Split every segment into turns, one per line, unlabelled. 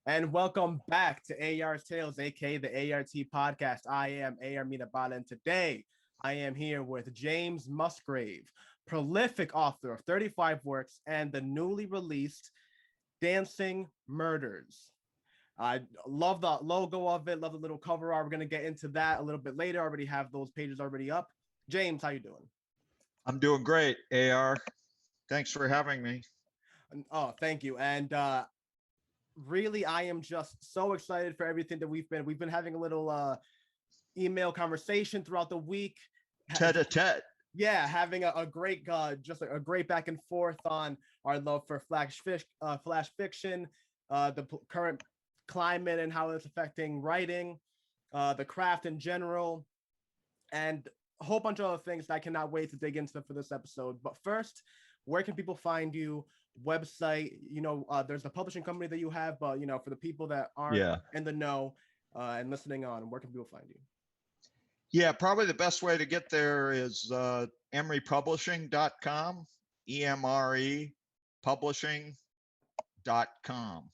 And welcome back to AR's Tales, aka the ART podcast. I am AR Minabala, and today I am here with James Musgrave, prolific author of 35 works and the newly released Dancing Murders. I love the logo of it, love the little cover art. We're gonna get into that a little bit later. I already have those pages already up. James, how you doing?
I'm doing great, AR. Thanks for having me.
Oh, thank you. And really, I am just so excited for everything that we've been having a little email conversation throughout the week.
Tete-a-tete.
Yeah, having a great just a great back and forth on our love for flash fiction, the current climate and how it's affecting writing, the craft in general, and a whole bunch of other things that I cannot wait to dig into for this episode. But first, where can people find you? Website, there's the publishing company that you have, but for the people that aren't
Yeah.
in the know and listening on, where can people find you?
Yeah, probably the best way to get there is emerypublishing.com, EMRE publishing.com.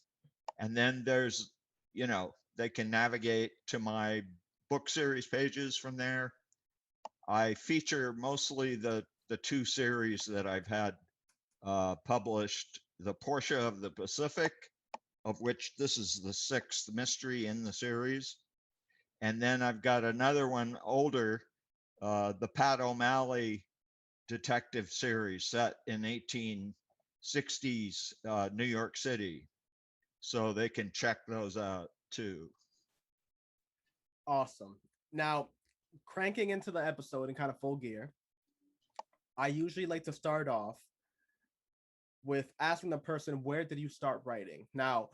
And then there's, they can navigate to my book series pages from there. I feature mostly the two series that I've had published, The Portia of the Pacific, of which this is the sixth mystery in the series. And then I've got another one older, the Pat O'Malley detective series set in 1860s New York City. So they can check those out too.
Awesome. Now, cranking into the episode in kind of full gear, I usually like to start off with asking the person, where did you start writing? Now,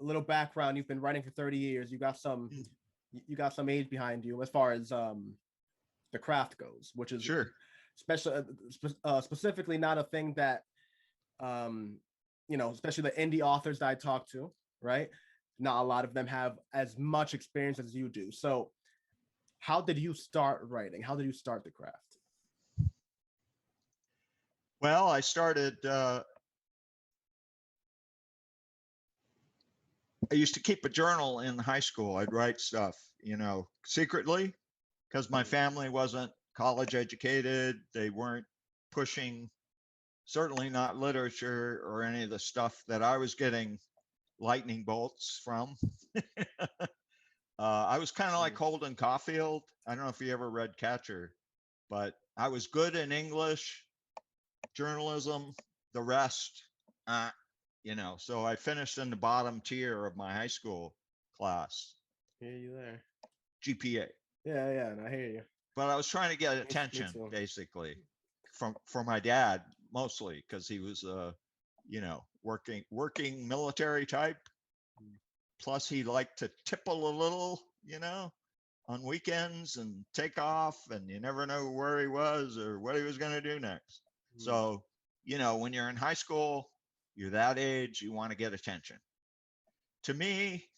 a little background, you've been writing for 30 years. You got some age behind you as far as the craft goes, which is
sure,
specifically not a thing that especially the indie authors that I talk to, right? Not a lot of them have as much experience as you do. So how did you start writing? How did you start the craft?
Well, I started, I used to keep a journal in high school. I'd write stuff, secretly, because my family wasn't college educated. They weren't pushing, certainly not literature or any of the stuff that I was getting lightning bolts from. I was kind of like Holden Caulfield. I don't know if you ever read Catcher, but I was good in English, journalism, the rest, so I finished in the bottom tier of my high school class.
Hear you there.
GPA.
Yeah, and I hear you.
But I was trying to get attention, basically, from my dad, mostly because he was working military type. Plus, he liked to tipple a little, on weekends and take off, and you never know where he was or what he was going to do next. So, when you're in high school, you're that age, you want to get attention. To me,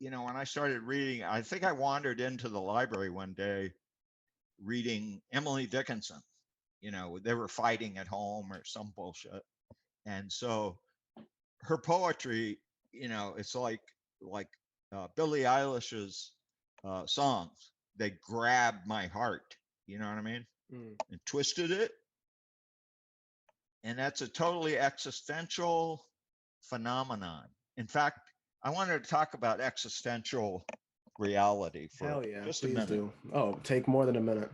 when I started reading, I think I wandered into the library one day reading Emily Dickinson. They were fighting at home or some bullshit. And so her poetry, it's like Billie Eilish's songs. They grabbed my heart, you know what I mean? And twisted it. And that's a totally existential phenomenon. In fact, I wanted to talk about existential reality for just a minute.
Do. Oh, take more than a minute.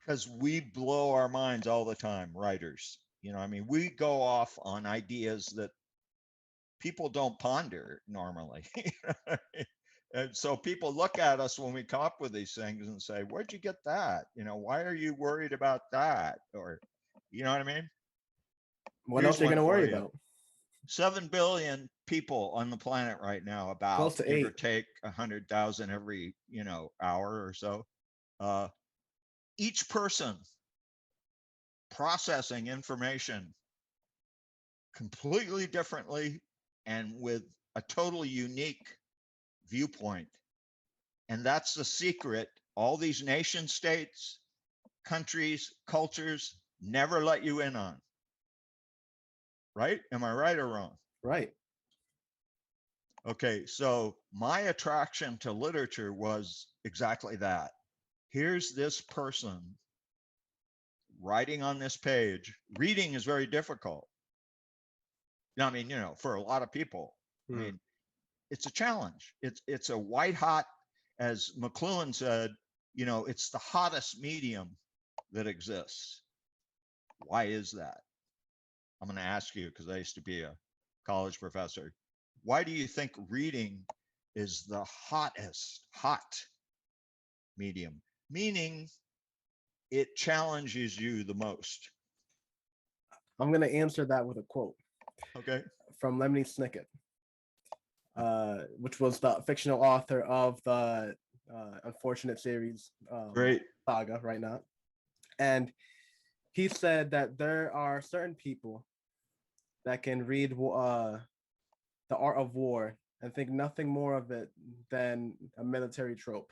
Because we blow our minds all the time, writers. We go off on ideas that people don't ponder normally. And so people look at us when we come up with these things and say, where'd you get that? Why are you worried about that? Or, you know what I mean?
What else are you going to worry about?
7 billion people on the planet right now, about
close to
give
8.
or take 100,000 every, hour or so. Each person processing information completely differently and with a totally unique viewpoint. And that's the secret. All these nation states, countries, cultures never let you in on. Right? Am I right or wrong?
Right.
Okay, so my attraction to literature was exactly that. Here's this person writing on this page. Reading is very difficult. I mean, for a lot of people, I mean, it's a challenge. It's a white hot, as McLuhan said, it's the hottest medium that exists. Why is that? I'm going to ask you, because I used to be a college professor. Why do you think reading is the hot medium? Meaning it challenges you the most.
I'm going to answer that with a quote.
Okay.
From Lemony Snicket, which was the fictional author of the unfortunate series
Great.
saga right now. And he said that there are certain people that can read The Art of War and think nothing more of it than a military trope.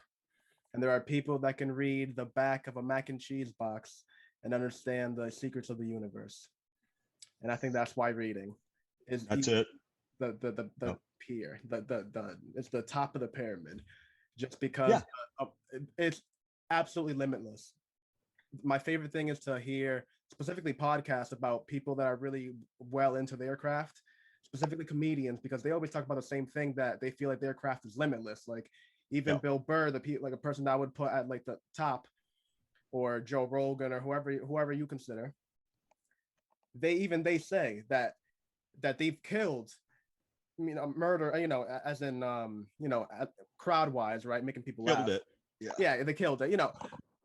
And there are people that can read the back of a mac and cheese box and understand the secrets of the universe. And I think that's why reading is
it.
The pier, it's the top of the pyramid, just because it's absolutely limitless. My favorite thing is to hear specifically podcasts about people that are really well into their craft, specifically comedians, because they always talk about the same thing, that they feel like their craft is limitless. Like even Bill Burr, like a person that I would put at like the top, or Joe Rogan, or whoever you consider. They say that they've killed, murder, as in crowd wise, right, making people laugh.
Killed it.
Yeah, they killed it.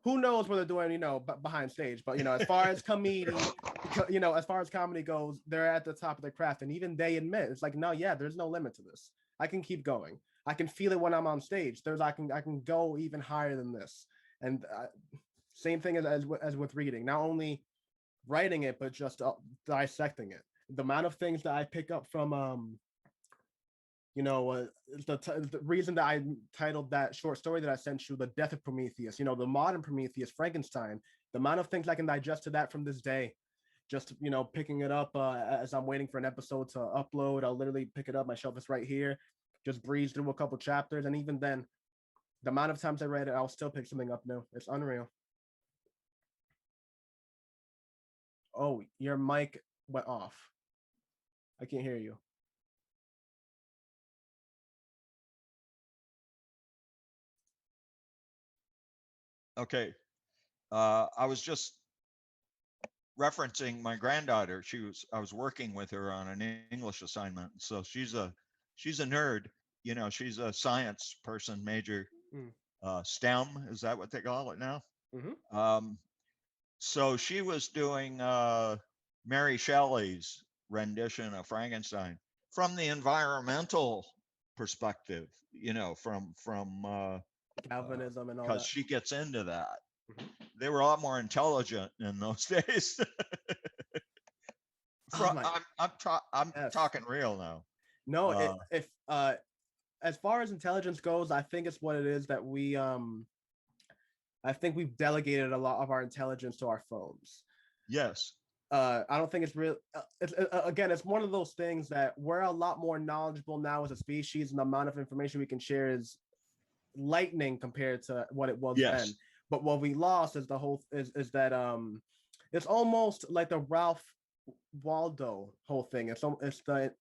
Who knows what they're doing, behind stage, but as far as comedy, as far as comedy goes, they're at the top of their craft, and even they admit it's like, no, there's no limit to this. I can keep going. I can feel it when I'm on stage. I can go even higher than this. And same thing as with reading, not only writing it, but just dissecting it. The amount of things that I pick up from the reason that I titled that short story that I sent you, The Death of Prometheus, the modern Prometheus, Frankenstein, the amount of things I can digest to that from this day, just, picking it up as I'm waiting for an episode to upload. I'll literally pick it up. My shelf is right here, just breeze through a couple chapters. And even then, the amount of times I read it, I'll still pick something up new. It's unreal. Oh, your mic went off. I can't hear you.
Okay. I was just referencing my granddaughter. I was working with her on an English assignment. So she's a nerd. She's a science person, major. STEM, is that what they call it now?
Mm-hmm.
So she was doing Mary Shelley's rendition of Frankenstein from the environmental perspective, from
Calvinism and all that.
Because she gets into that. Mm-hmm. They were a lot more intelligent in those days. I'm talking real now.
No, if as far as intelligence goes, I think it's what it is that I think we've delegated a lot of our intelligence to our phones.
Yes.
I don't think it's real. Again, it's one of those things that we're a lot more knowledgeable now as a species, and the amount of information we can share is lightning compared to what it was then. But what we lost is is that it's almost like the Ralph Waldo whole thing. It's the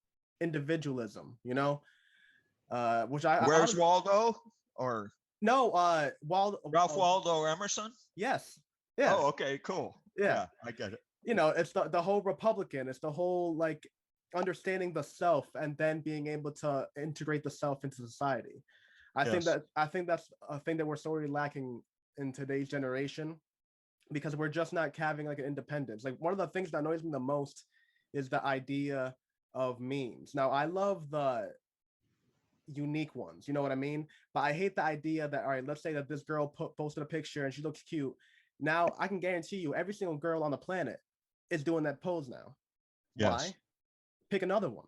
individualism, which
Where's Waldo? Or
no,
Ralph Waldo Emerson?
Yes. Yeah.
Oh, okay, cool. Yeah, I get it.
It's the whole Republican. It's the whole like understanding the self and then being able to integrate the self into society. I think that's a thing that we're sorely lacking in today's generation, because we're just not having like an independence. Like one of the things that annoys me the most is the idea of memes. Now I love the unique ones, you know what I mean? But I hate the idea that, all right, let's say that this girl posted a picture and she looks cute. Now I can guarantee you every single girl on the planet is doing that pose now.
Yes.
Why? Pick another one.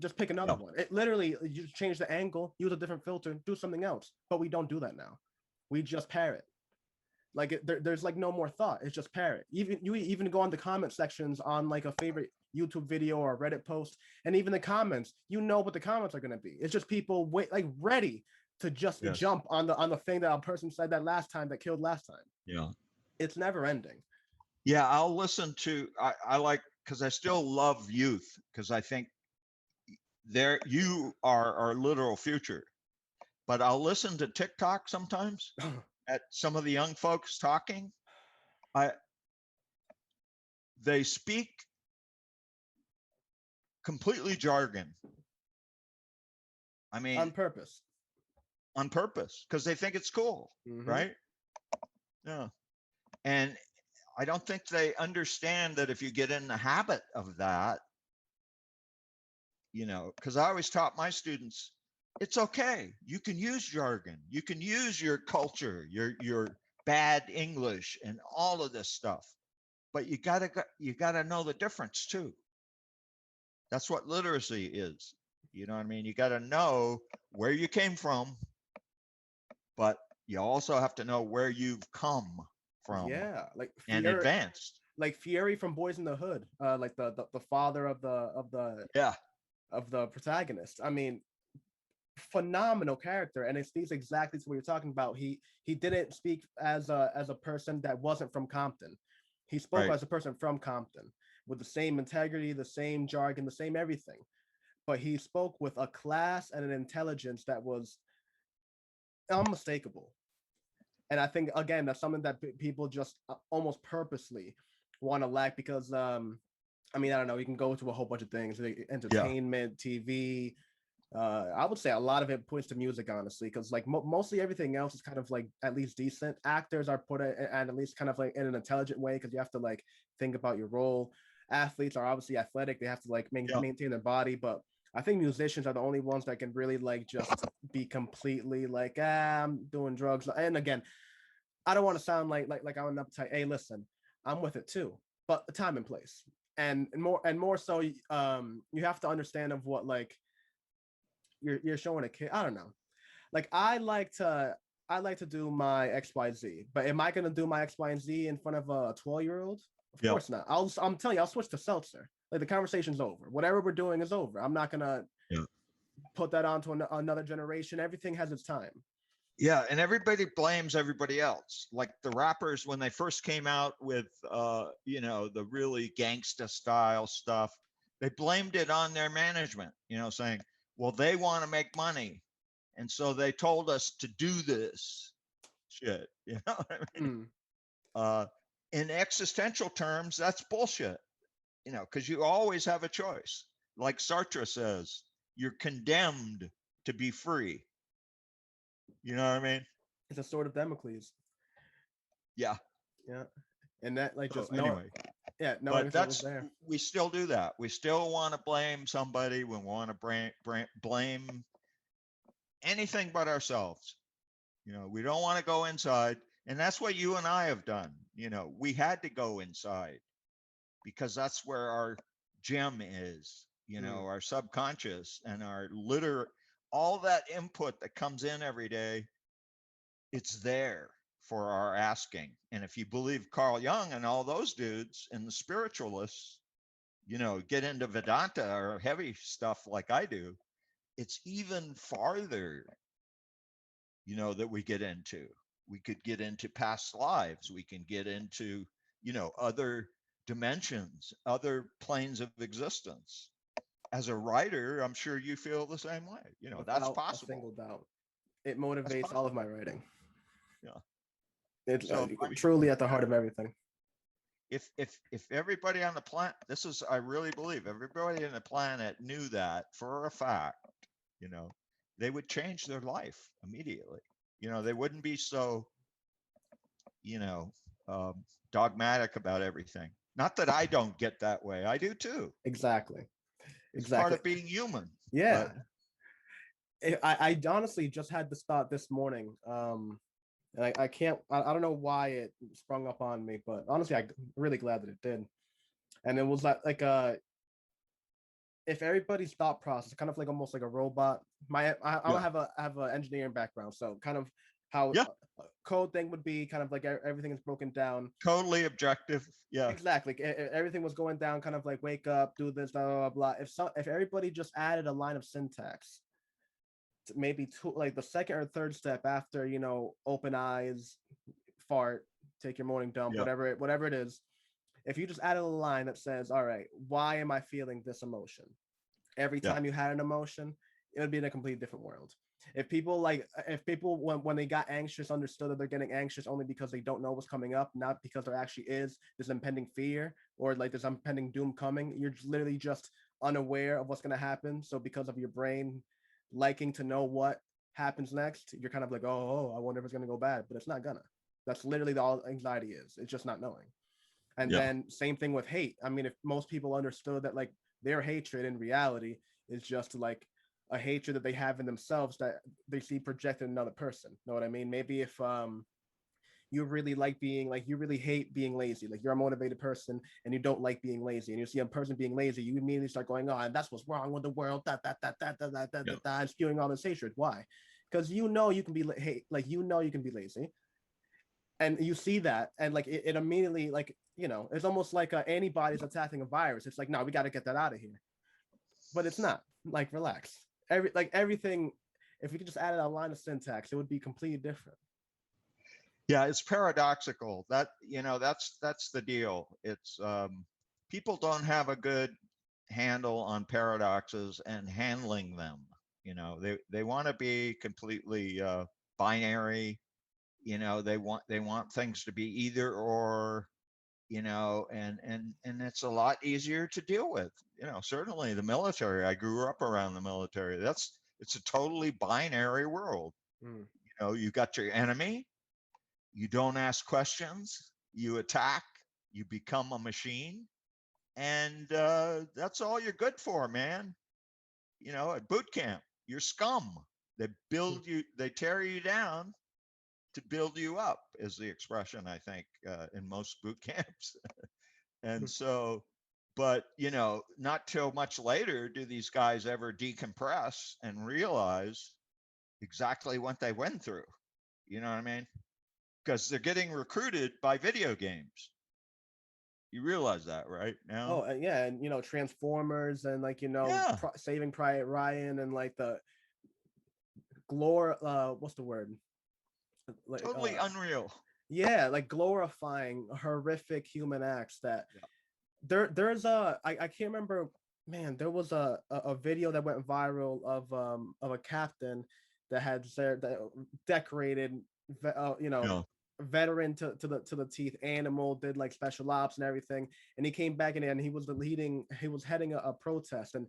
Just pick another one. It literally, you just change the angle, use a different filter, do something else. But we don't do that now. We just parrot. Like there's like no more thought. It's just parrot. You even go on the comment sections on like a favorite YouTube video or a Reddit post, and even the comments, you know what the comments are going to be. It's just people ready to just jump on the thing that a person said that last time that killed last time.
Yeah.
It's never ending.
Yeah, I'll listen to, I like, because I still love youth, because I think you are our literal future. But I'll listen to TikTok sometimes at some of the young folks talking. They speak completely jargon. I mean,
on purpose,
because they think it's cool, right? Yeah. And I don't think they understand that if you get in the habit of that, because I always taught my students, it's okay. You can use jargon. You can use your culture, your bad English and all of this stuff. But you gotta know the difference too. That's what literacy is. You know what I mean? You gotta know where you came from, but you also have to know where you've come from.
Yeah, like
and advanced.
Like Fury from Boys in the Hood, like the father of the protagonist. I mean, phenomenal character, and it speaks exactly to what you're talking about. He didn't speak as a person that wasn't from Compton. He spoke as a person from Compton with the same integrity, the same jargon, the same everything. But he spoke with a class and an intelligence that was unmistakable. And I think, again, that's something that people just almost purposely want to lack because, I mean, I don't know, you can go to a whole bunch of things, like entertainment, TV. I would say a lot of it points to music, honestly, because like mostly everything else is kind of like at least decent. Actors are put at least kind of like in an intelligent way because you have to like think about your role. Athletes are obviously athletic; they have to like maintain their body. But I think musicians are the only ones that can really like just be completely like, I'm doing drugs. And again, I don't want to sound like I'm an uptight. Hey, listen, I'm with it too, but the time and place, and more so, you have to understand of what like you're showing a kid. I don't know. Like I like to do my XYZ, but am I gonna do my X, Y, and Z in front of a 12-year-old? Of course not. I'm telling you, I'll switch to seltzer. Like the conversation's over. Whatever we're doing is over. I'm not gonna put that onto another generation. Everything has its time.
Yeah, and everybody blames everybody else. Like the rappers when they first came out with the really gangsta style stuff, they blamed it on their management, saying, well, they want to make money. And so they told us to do this shit. You know what I mean? In existential terms, that's bullshit, because you always have a choice. Like Sartre says, you're condemned to be free. You know what I mean?
It's a sword of Damocles.
Yeah.
Yeah. And that like just
anyway.
But
that's we still do that. We still want to blame somebody. We want to blame anything but ourselves. We don't want to go inside. And that's what you and I have done. We had to go inside because that's where our gem is, our subconscious and our all that input that comes in every day. It's there for our asking. And if you believe Carl Jung and all those dudes and the spiritualists, get into Vedanta or heavy stuff like I do, it's even farther, that we get into. We could get into past lives. We can get into, other dimensions, other planes of existence. As a writer, I'm sure you feel the same way. That's possible.
A single doubt. It motivates all of my writing.
Yeah.
It's truly at the heart of everything.
If everybody on the planet, I really believe everybody on the planet knew that for a fact, they would change their life immediately. They wouldn't be so, dogmatic about everything. Not that I don't get that way. I do too.
Exactly.
It's part of being human.
Yeah. I honestly just had this thought this morning. And I don't know why it sprung up on me, but honestly, I'm really glad that it did. And it was like if everybody's thought process, kind of like almost like a robot. I have an engineering background, so kind of How
Yeah.
a code thing would be kind of like everything is broken down.
Totally objective. Yeah.
Exactly. Everything was going down kind of like wake up, do this, blah, blah, blah. If everybody just added a line of syntax, maybe two, like the second or third step after, open eyes, fart, take your morning dump,
Yeah.
whatever it is. If you just added a line that says, all right, why am I feeling this emotion? Every
Yeah.
time you had an emotion, it would be in a completely different world. If people when they got anxious understood that they're getting anxious only because they don't know what's coming up, not because there actually is this impending fear or like this impending doom coming, you're literally just unaware of what's going to happen. So because of your brain liking to know what happens next, you're kind of like, oh, I wonder if it's going to go bad, but it's not gonna. That's literally all anxiety is. It's just not knowing. And
Yeah.
then same thing with hate. I mean, if most people understood that like their hatred in reality is just like a hatred that they have in themselves that they see projected in another person. Know what I mean? Maybe if you really like being like you really hate being lazy, like you're a motivated person and you don't like being lazy, and you see a person being lazy, you immediately start going, oh, and that's what's wrong with the world, and spewing all this hatred. Why? Because you can be you can be lazy, and you see that, and like it immediately like it's almost like antibodies attacking a virus. It's like, no, we got to get that out of here, but it's not. Like, relax. Everything, if you could just add a line of syntax, it would be completely different.
Yeah, it's paradoxical. That's the deal. It's people don't have a good handle on paradoxes and handling them. They want to be completely binary. They want things to be either or. And it's a lot easier to deal with. Certainly the military. I grew up around the military. It's a totally binary world. You got your enemy. You don't ask questions. You attack. You become a machine, and that's all you're good for, man. At boot camp, you're scum. They build you. They tear you down to build you up, is the expression, I think, in most boot camps. And so, but not till much later do these guys ever decompress and realize exactly what they went through. You know what I mean? Because they're getting recruited by video games. You realize that, right? Now?
Oh, yeah, and Transformers, and like
Yeah.
Saving Private Ryan, and like the what's the word? Like
Totally unreal.
yeah, like glorifying horrific human acts that
Yeah.
there's I can't remember, man. There was a video that went viral of a captain that had that decorated
Yeah.
veteran to the teeth animal, did like special ops and everything, and he came back in and he was heading a protest. And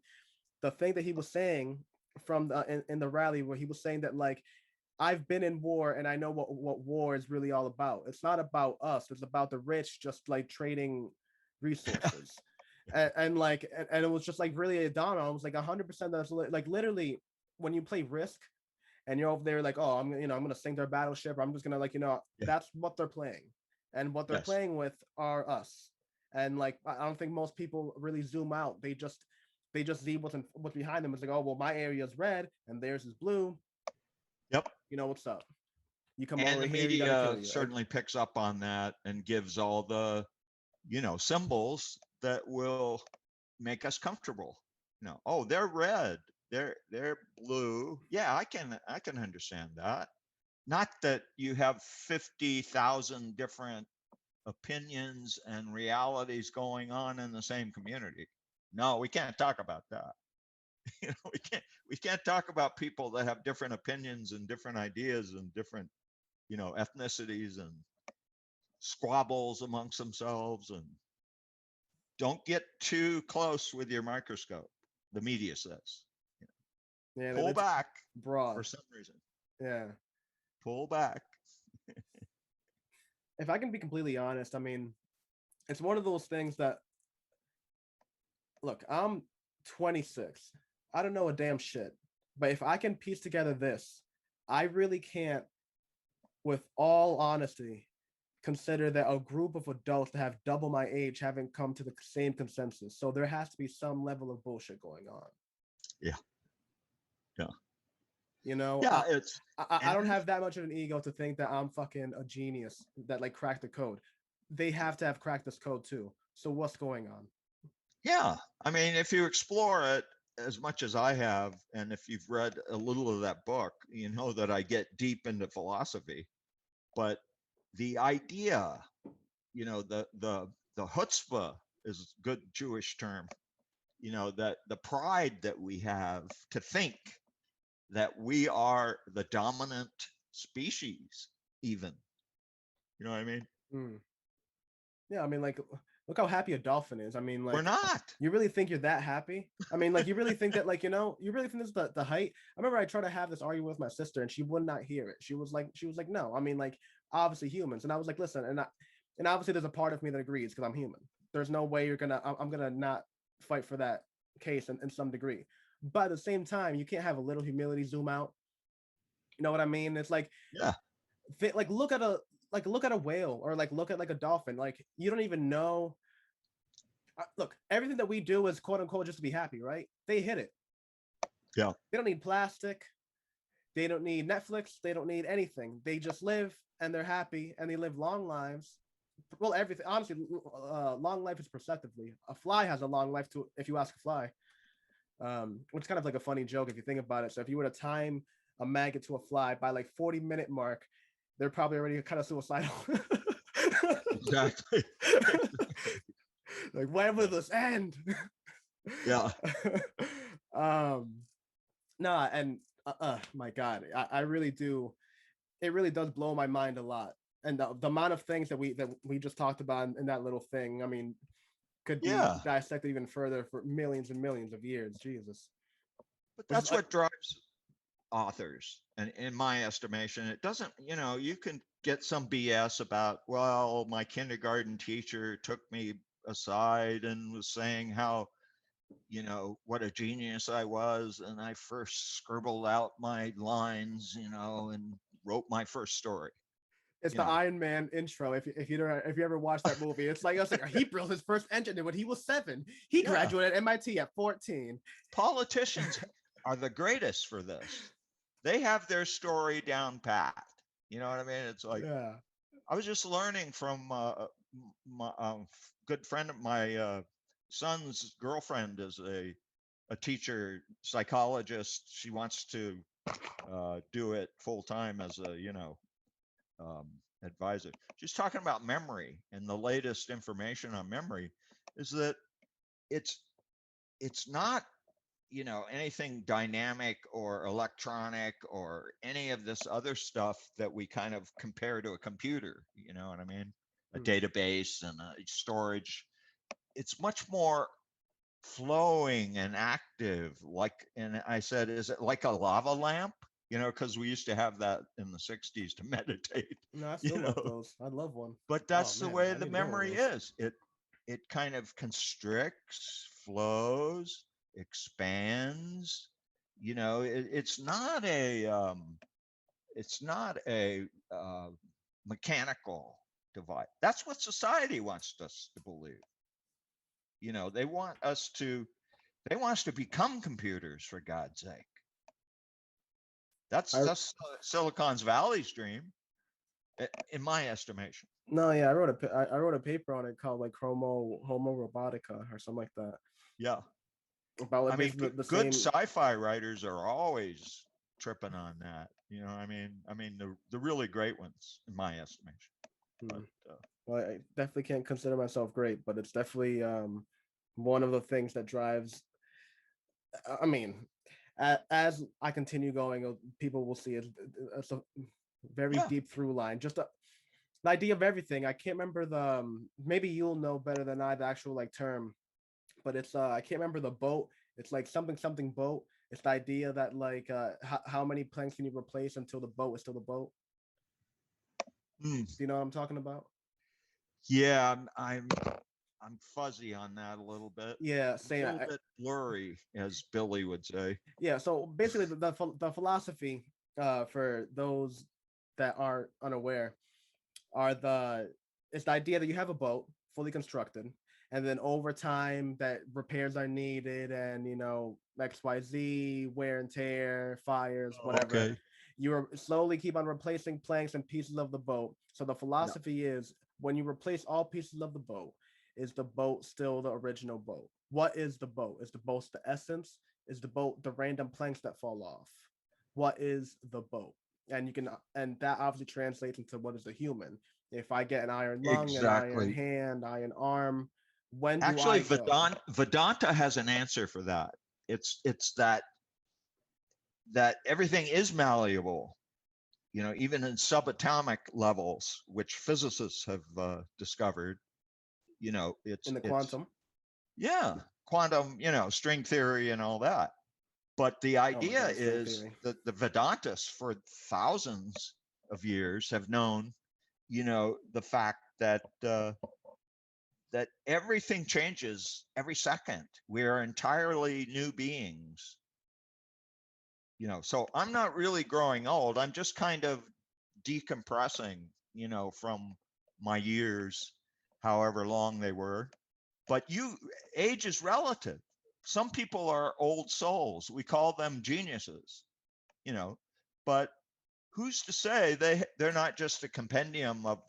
the thing that he was saying from in the rally, where he was saying that like, I've been in war and I know what war is really all about. It's not about us. It's about the rich just like trading resources. And like, and it was just like really a domino. It was like 100%. That's like literally when you play Risk and you're over there like, oh, I'm going to sink their battleship. Or I'm just going to like,
Yeah.
that's what they're playing. And what they're
Yes.
playing with are us. And like, I don't think most people really zoom out. They just see what's behind them. It's like, oh, well, my area is red and theirs is blue.
Yep.
What's up? You come
And
over
the
here, you gotta kill
media
you.
certainly picks up on that and gives all the, symbols that will make us comfortable. Oh, they're red, they're blue. Yeah, I can understand that. Not that you have 50,000 different opinions and realities going on in the same community. No, we can't talk about that. We can't talk about people that have different opinions and different ideas and different ethnicities and squabbles amongst themselves. And don't get too close with your microscope, the media says.
Yeah,
Pull back
broad
for some reason.
Yeah,
Pull back.
if I can be completely honest, I mean, it's one of those things that, look, I'm 26. I don't know a damn shit. But if I can piece together this, I really can't, with all honesty, consider that a group of adults that have double my age haven't come to the same consensus. So there has to be some level of bullshit going on.
Yeah. Yeah.
You know,
Yeah, it's
I don't
and
have that much of an ego to think that I'm fucking a genius that like cracked the code. They have to have cracked this code too. So what's going on?
yeah, I mean, if you explore it as much as I have, and if you've read a little of that book, you know that I get deep into philosophy. But the idea, you know, the chutzpah is a good Jewish term. You know, that the pride that we have to think that we are the dominant species, even. You know what I mean?
Mm. Yeah, I mean, like, look how happy a dolphin is. I mean,
We're
like,
not.
you really think you're that happy? I mean, like, you really think that, like, you know, you really think this is the height? I remember I tried to have this argument with my sister, and she would not hear it. She was like, no. I mean, like, obviously humans, and I was like, listen, and obviously there's a part of me that agrees because I'm human. There's no way I'm gonna not fight for that case in some degree. But at the same time, you can't have a little humility, zoom out. You know what I mean? It's like,
Yeah.
like look at a whale or like look at like a dolphin. Like you don't even know. Look, everything that we do is quote unquote just to be happy, right? They hit it.
Yeah.
They don't need plastic. They don't need Netflix. They don't need anything. They just live and they're happy and they live long lives. Well, everything honestly, long life is perceptively. A fly has a long life too, if you ask a fly. Which is kind of like a funny joke if you think about it. So if you were to time a maggot to a fly by like 40-minute mark, they're probably already kind of suicidal.
Exactly.
Like, when will this end?
Yeah.
um, nah, and my God, I really do. It really does blow my mind a lot, and the amount of things that we just talked about in that little thing. I mean, could be
Yeah.
dissected even further for millions and millions of years. Jesus,
But
which is
that's what drives authors. And in my estimation, it doesn't, you know, you can get some BS about, well, my kindergarten teacher took me aside and was saying how, you know, what a genius I was. And I first scribbled out my lines, you know, and wrote my first story.
it's
You
the
know,
Iron Man intro. If you ever watched that movie, it's like he built his first engine when he was 7. He
yeah,
graduated at MIT at 14.
politicians are the greatest for this. They have their story down pat. You know what I mean? It's like,
Yeah.
I was just learning from my good friend of my son's girlfriend is a teacher, psychologist. She wants to do it full time as a, you know, um, advisor. She's talking about memory, and the latest information on memory is that it's it's not, you know, anything dynamic or electronic or any of this other stuff that we kind of compare to a computer. You know what I mean? A
Hmm.
database and a storage. It's much more flowing and active. Like, and I said, is it like a lava lamp? You know, because we used to have that in the 60s to meditate,
No, I
you
still love
know,
those. I love one.
but
Oh
that's the
man,
way
I
the
need more of
memory
those.
is. It kind of constricts, flows, expands. You know, it's not a mechanical device. That's what society wants us to believe. You know, they want us to become computers, for God's sake. That's
I
that's Silicon's Valley's dream, in my estimation.
No, yeah, I wrote a paper on it called like Homo Robotica or something like that
Yeah.
about
I
like
mean,
basically the
good
same.
sci-fi writers are always tripping on that. You know, I mean the really great ones, in my estimation.
Hmm.
But
Well, I definitely can't consider myself great, but it's definitely one of the things that drives. I mean, as I continue going, people will see it's a very
yeah,
deep through line. Just the idea of everything. I can't remember the maybe you'll know better than I the actual like term, but it's I can't remember the boat. It's like something boat. It's the idea that like how many planks can you replace until the boat is still the boat?
mm,
Do you know what I'm talking about?
yeah, I'm fuzzy on that a little bit.
Yeah,
A
same.
little bit blurry, as Billy would say.
Yeah, so basically the philosophy for those that aren't unaware are it's the idea that you have a boat fully constructed, and then over time that repairs are needed, and you know XYZ, wear and tear, fires,
Oh,
whatever.
okay.
You slowly keep on replacing planks and pieces of the boat. So the
Yeah.
philosophy is when you replace all pieces of the boat, is the boat still the original boat? What is the boat? Is the boat the essence? Is the boat the random planks that fall off? What is the boat? And you can, and that obviously translates into what is a human. If I get an iron lung, an iron
Exactly.
hand, iron arm, when do
Actually,
I go?
Vedanta has an answer for that. It's that everything is malleable, even in subatomic levels, which physicists have discovered.
In the
It's
quantum?
yeah, quantum, string theory and all that. But the
Oh my
idea
God, string
is
theory.
that the Vedantists for thousands of years have known, the fact that everything changes every second. We are entirely new beings. So I'm not really growing old. I'm just kind of decompressing, from my years, however long they were. But age is relative. Some people are old souls. We call them geniuses, you know, but who's to say they're not just a compendium of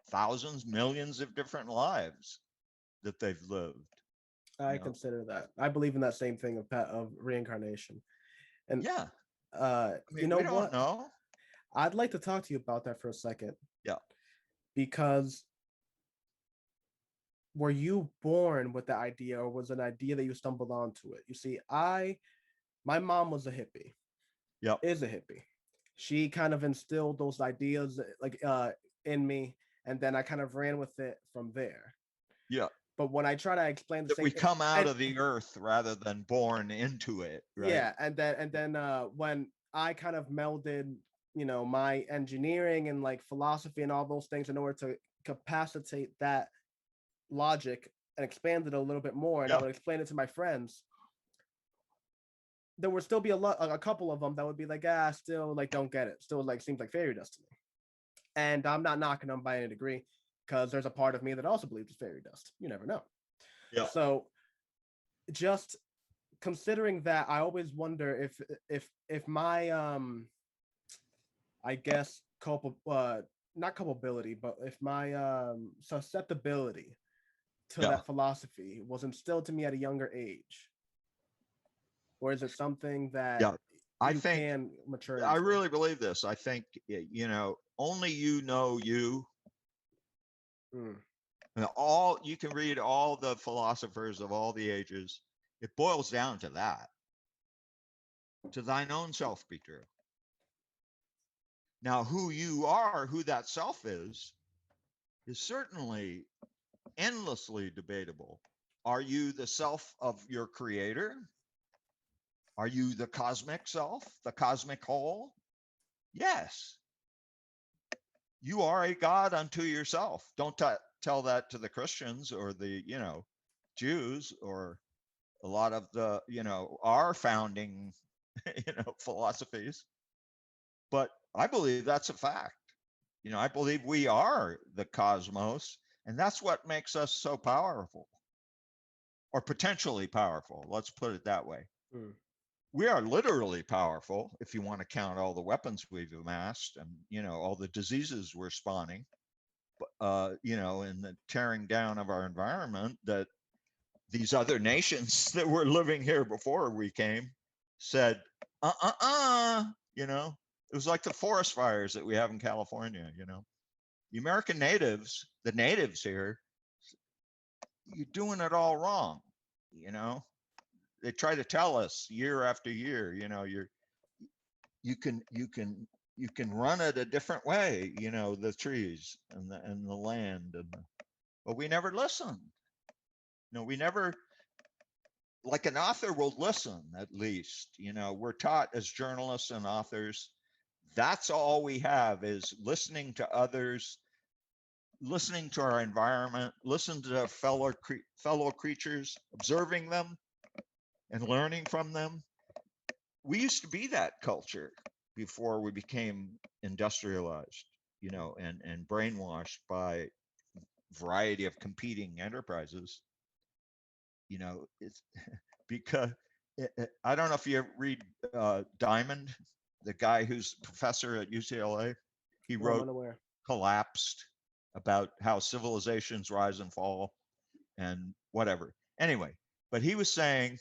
thousands, millions of different lives that they've lived,
I consider that. I believe in that same thing of reincarnation. And
Yeah. I
you
mean,
know
we don't
what?
know.
I'd like to talk to you about that for a second
Yeah.
because were you born with the idea or was it an idea that you stumbled onto it? You see, my mom was a hippie,
Yep.
is a hippie. She kind of instilled those ideas in me, and then I kind of ran with it from there.
Yeah.
But when I try to explain the
That
same,
we come out
and
of the earth rather than born into it, right?
yeah, and then when I kind of melded, my engineering and like philosophy and all those things in order to capacitate that logic and expand it a little bit more, and I
Yeah.
would explain it to my friends. There would still be a couple of them that would be like, still like don't get it. Still like seems like fairy dust to me. And I'm not knocking them by any degree because there's a part of me that also believes it's fairy dust. You never know.
Yeah.
So just considering that, I always wonder if my I guess not culpability, but if my susceptibility to
Yeah.
that philosophy was instilled to me at a younger age, or is it something that
Yeah. I
you
think
can mature
I
into?
really believe this. I think, only you know you.
Mm.
And all you can read all the philosophers of all the ages. It boils down to that. To thine own self be true. Now, who you are, who that self is certainly endlessly debatable. Are you the self of your creator? Are you the cosmic self, the cosmic whole? Yes. You are a God unto yourself. Don't tell that to the Christians or the, Jews or a lot of the, our founding, philosophies. But I believe that's a fact. I believe we are the cosmos, and that's what makes us so powerful or potentially powerful. Let's put it that way.
Mm.
We are literally powerful if you want to count all the weapons we've amassed and, all the diseases we're spawning, and the tearing down of our environment that these other nations that were living here before we came said, it was like the forest fires that we have in California, the American natives, the natives here, you're doing it all wrong, they try to tell us year after year, you can run it a different way, the trees and the land, but we never listen. We never, like an author will listen at least. We're taught as journalists and authors, that's all we have is listening to others, listening to our environment, listen to fellow creatures, observing them and learning from them. We used to be that culture before we became industrialized, and brainwashed by variety of competing enterprises. It's because I don't know if you ever read Diamond, the guy who's professor at UCLA. He
Well, I'm
wrote
unaware.
Collapsed, about how civilizations rise and fall and whatever. Anyway, but he was saying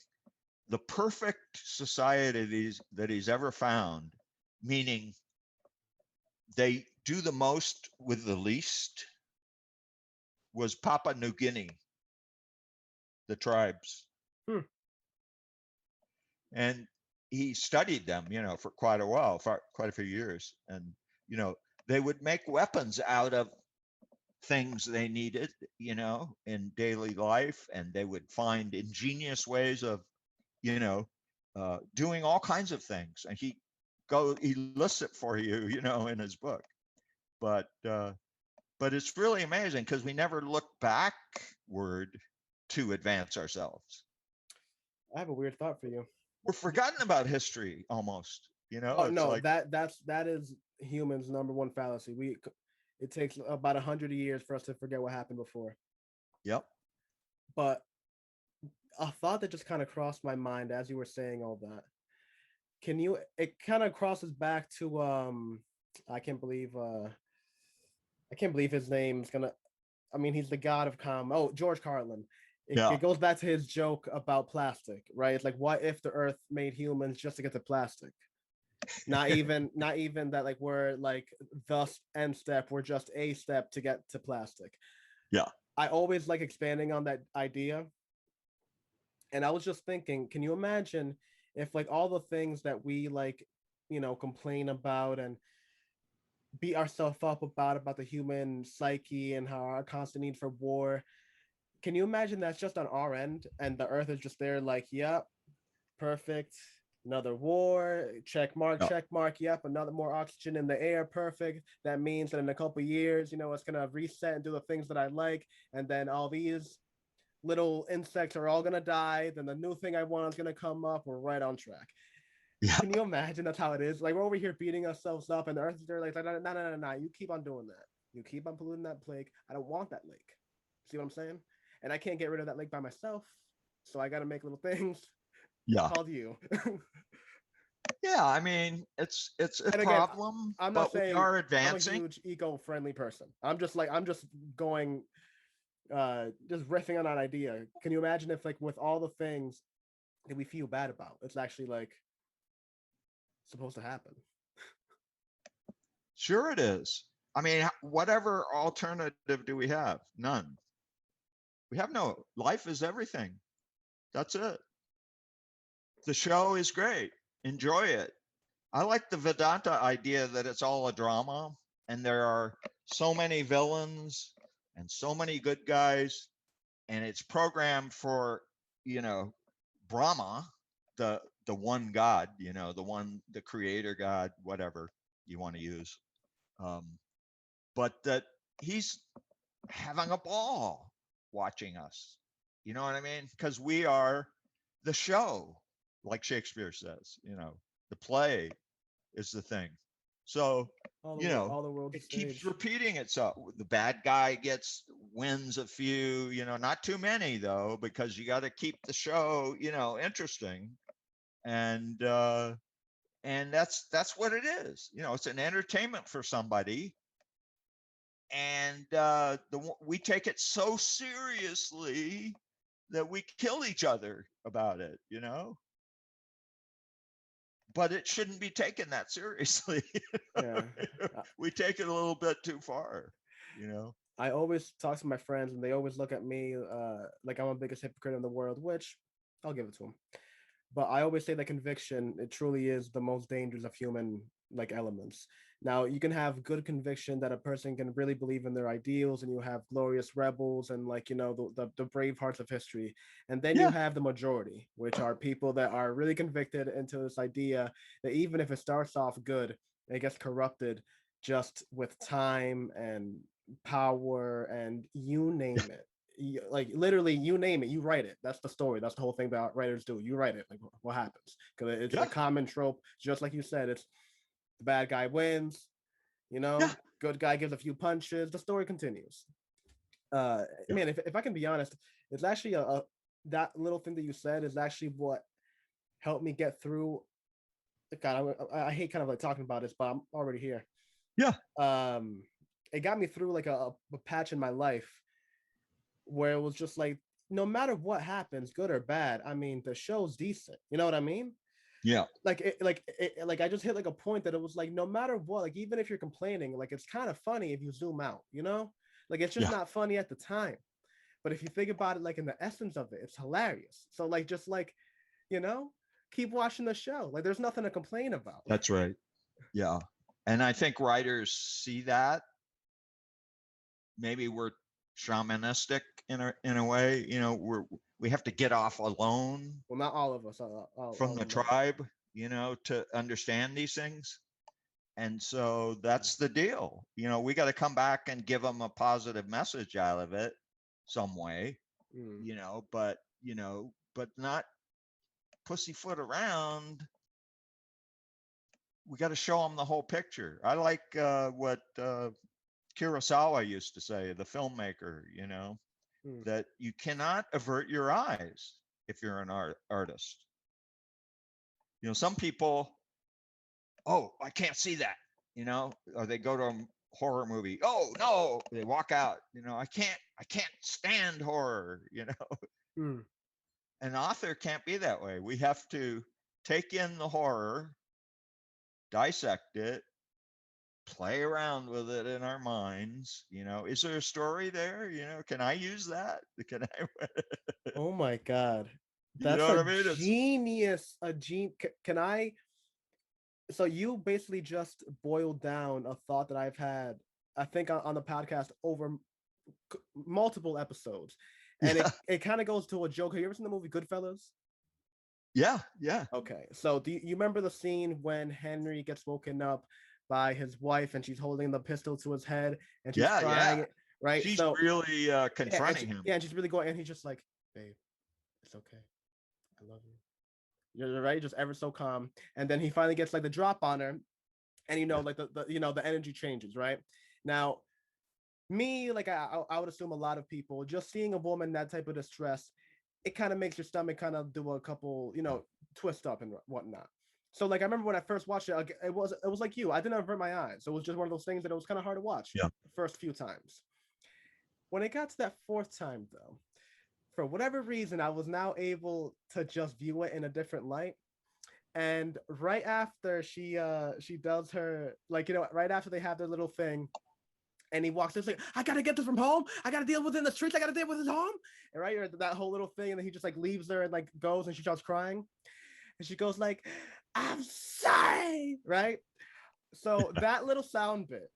the perfect society that he's ever found, meaning they do the most with the least, was Papua New Guinea, the tribes.
Hmm.
And he studied them, for quite a while, for quite a few years. And, they would make weapons out of things they needed, in daily life. And they would find ingenious ways of, doing all kinds of things. And he lists it for you, in his book. But it's really amazing because we never look backward to advance ourselves.
I have a weird thought for you.
We're forgotten about history almost.
Oh
It's
no,
like,
that is humans' number one fallacy. It takes about 100 years for us to forget what happened before.
yep.
But a thought that just kind of crossed my mind as you were saying all that. It kind of crosses back to I can't believe his name's gonna, I mean, he's the god of George Carlin.
Yeah.
It goes back to his joke about plastic, right? It's like, what if the earth made humans just to get to plastic? Not even that, like, we're like the end step, we're just a step to get to plastic.
Yeah.
I always like expanding on that idea. And I was just thinking, can you imagine if, like, all the things that we, like, complain about and beat ourselves up about the human psyche and how our constant need for war, can you imagine that's just on our end and the earth is just there like, yep, perfect, another war, check mark, yep, another more oxygen in the air, perfect. That means that in a couple of years, it's gonna reset and do the things that I like, and then all these little insects are all gonna die, then the new thing I want is gonna come up. We're right on track.
Yeah.
Can you imagine that's how it is? Like, we're over here beating ourselves up and the earth is there like, no, you keep on doing that, you keep on polluting that lake. I don't want that lake. See what I'm saying? And I can't get rid of that lake by myself, so I got to make little things called you.
Yeah, I mean, it's a
again,
problem,
I'm not saying
we are advancing.
I'm a huge eco-friendly person. I'm just going just riffing on that idea. Can you imagine if, like, with all the things that we feel bad about, it's actually like supposed to happen?
Sure it is. I mean, whatever alternative do we have? None. We have no. Life is everything. That's it. The show is great. Enjoy it. I like the Vedanta idea that it's all a drama and there are so many villains and so many good guys, and it's programmed for, Brahma, the one God, the creator God, whatever you want to use. But that he's having a ball watching us. You know what I mean? Because we are the show, like Shakespeare says, the play is the thing. So,
All the world's
it
stage.
keeps repeating itself. The bad guy wins a few, not too many though, because you got to keep the show, interesting. And that's what it is. It's an entertainment for somebody. And we take it so seriously that we kill each other about it, but it shouldn't be taken that seriously.
Yeah.
We take it a little bit too far,
I always talk to my friends and they always look at me like I'm the biggest hypocrite in the world, which I'll give it to them. But I always say that conviction, it truly is the most dangerous of human, like, elements. Now, you can have good conviction that a person can really believe in their ideals, and you have glorious rebels and, like, the brave hearts of history. And then you have the majority, which are people that are really convicted into this idea that even if it starts off good, it gets corrupted just with time and power and you name it. Like, literally, you name it, you write it. That's the story. That's the whole thing that writers do. You write it. Like, what happens? Because it's a common trope, just like you said. It's the bad guy wins, good guy gives a few punches, the story continues. Man, if I can be honest, it's actually that little thing that you said is actually what helped me get through. God, I hate kind of like talking about this, but I'm already here.
Yeah.
It got me through like a patch in my life where it was just like, no matter what happens, good or bad, I mean, the show's decent. You know what I mean?
Yeah.
Like I just hit like a point that it was like, no matter what, like even if you're complaining, like it's kind of funny if you zoom out, you know? Like it's just
Yeah.
not funny at the time. But if you think about it, like in the essence of it, it's hilarious. So like, just like, you know, keep watching the show. Like there's nothing to complain about.
That's right. Yeah. And I think writers see that. Maybe we're shamanistic in a way, you know, we have to get off alone
Well, not all of us.
from the tribe, you know, to understand these things. And so that's the deal. You know, we got to come back and give them a positive message out of it some way, you know, but not pussyfoot around. We got to show them the whole picture. I like what Kurosawa used to say, the filmmaker, you know, that you cannot avert your eyes if you're an artist. You know, some people, oh, I can't see that, you know, or they go to a horror movie. Oh no, they walk out. You know, I can't stand horror. You know, an author can't be that way. We have to take in the horror, dissect it, play around with it in our minds. You know, is there a story there? You know, can I use that? Can I?
Oh my God,
You
that's
know
a
what I mean?
genius. Can I? So you basically just boiled down a thought that I've had, I think, on the podcast over multiple episodes, and it kind of goes to a joke. Have you ever seen the movie Goodfellas?
Yeah, yeah.
Okay, so do you remember the scene when Henry gets woken up by his wife and she's holding the pistol to his head and she's crying,
yeah.
right?
She's
So
really confronting him.
Yeah, and she's really going, and he's just like, babe, it's okay, I love you. You're right, just ever so calm. And then he finally gets like the drop on her, and you know, like the you know, the energy changes, right? Now, me, like I would assume a lot of people, just seeing a woman in that type of distress, it kind of makes your stomach kind of do a couple, you know, twist up and whatnot. So like I remember when I first watched it, it was like you. I didn't avert my eyes. So it was just one of those things that it was kind of hard to watch.
Yeah.
The first few times. When it got to that fourth time, though, for whatever reason, I was now able to just view it in a different light. And right after she does her, like, you know, right after they have their little thing, and he walks in, like, I gotta get this from home. I gotta deal with it in the streets. I gotta deal with his home. And right, or that whole little thing, and then he just like leaves her and like goes, and she starts crying, and she goes like, "I'm sorry," right? So that little sound bit,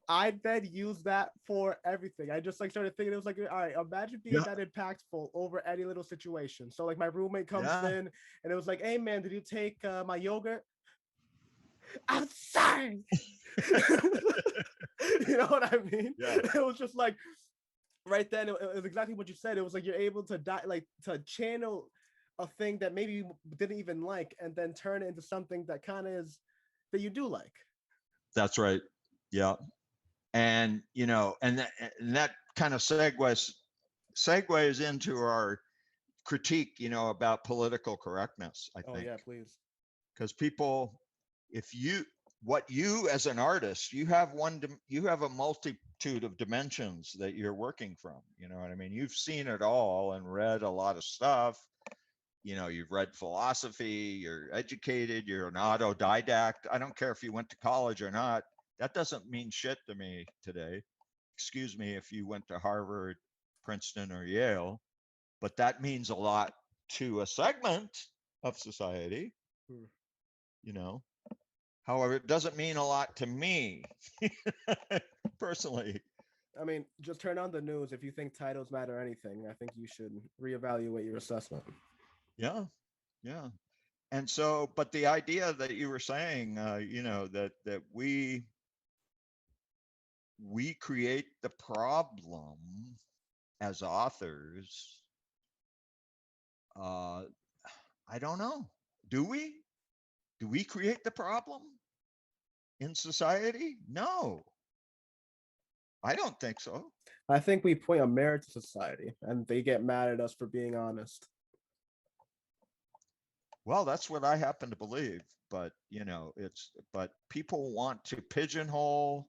I then use that for everything. I just like started thinking, it was like, all right, imagine being that impactful over any little situation. So like my roommate comes in, and it was like, hey man, did you take my yogurt? I'm sorry. You know what I mean?
Yeah.
It was just like right then, it was exactly what you said. It was like you're able to like to channel a thing that maybe you didn't even like, and then turn it into something that kind of is that you do like.
That's right. Yeah. And you know, and that kind of segues into our critique, you know, about political correctness, I think.
Oh yeah, please.
Because people, if you, what you as an artist, you have a multitude of dimensions that you're working from. You know what I mean? You've seen it all and read a lot of stuff. You know, you've read philosophy, you're educated, you're an autodidact. I don't care if you went to college or not. That doesn't mean shit to me today. Excuse me if you went to Harvard, Princeton, or Yale, but that means a lot to a segment of society, you know. However, it doesn't mean a lot to me personally.
I mean, just turn on the news. If you think titles matter anything, I think you should reevaluate your assessment.
Yeah, yeah. And so, but the idea that you were saying, you know, that we create the problem as authors. I don't know. Do we? Do we create the problem in society? No, I don't think so.
I think we point a mirror to society, and they get mad at us for being honest.
Well, that's what I happen to believe, but but people want to pigeonhole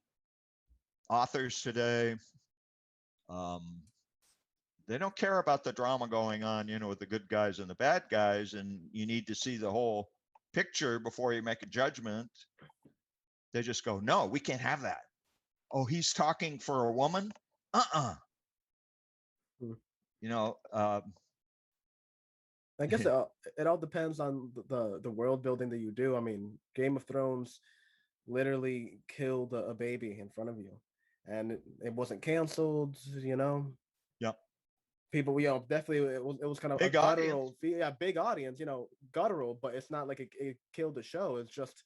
authors today. Um, they don't care about the drama going on, with the good guys and the bad guys, and you need to see the whole picture before you make a judgment. They just go, no, we can't have that. Oh, he's talking for a woman? Uh-uh.
Hmm.
You know,
I guess it all depends on the world building that you do. I mean, Game of Thrones literally killed a baby in front of you, and it wasn't canceled.
yeah,
People, definitely it was kind of a
big audience.
guttural, yeah, big audience, guttural, but it's not like it killed the show. It's just,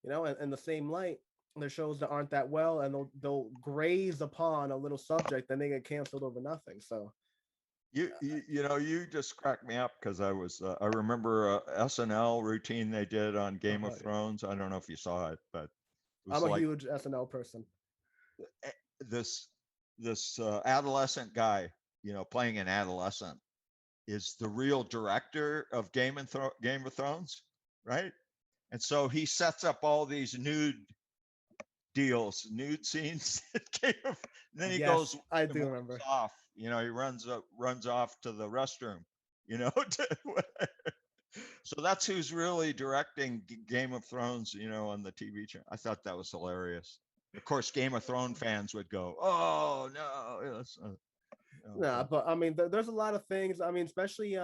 in the same light, there's shows that aren't that well, and they'll graze upon a little subject, then they get canceled over nothing. So
You just cracked me up because I remember a SNL routine they did on Game of
yeah.
Thrones. I don't know if you saw it, but it was
I'm a
like
huge SNL person.
this adolescent guy, playing an adolescent, is the real director of Game of Thrones, right? And so he sets up all these nude scenes and then he
Yes,
goes
I
and
do
runs
remember.
off. He runs off to the restroom. So that's who's really directing Game of Thrones, on the TV channel. I thought that was hilarious. Of course, Game of Thrones fans would go, "Oh no!"
Nah, but I mean, there's a lot of things. I mean, especially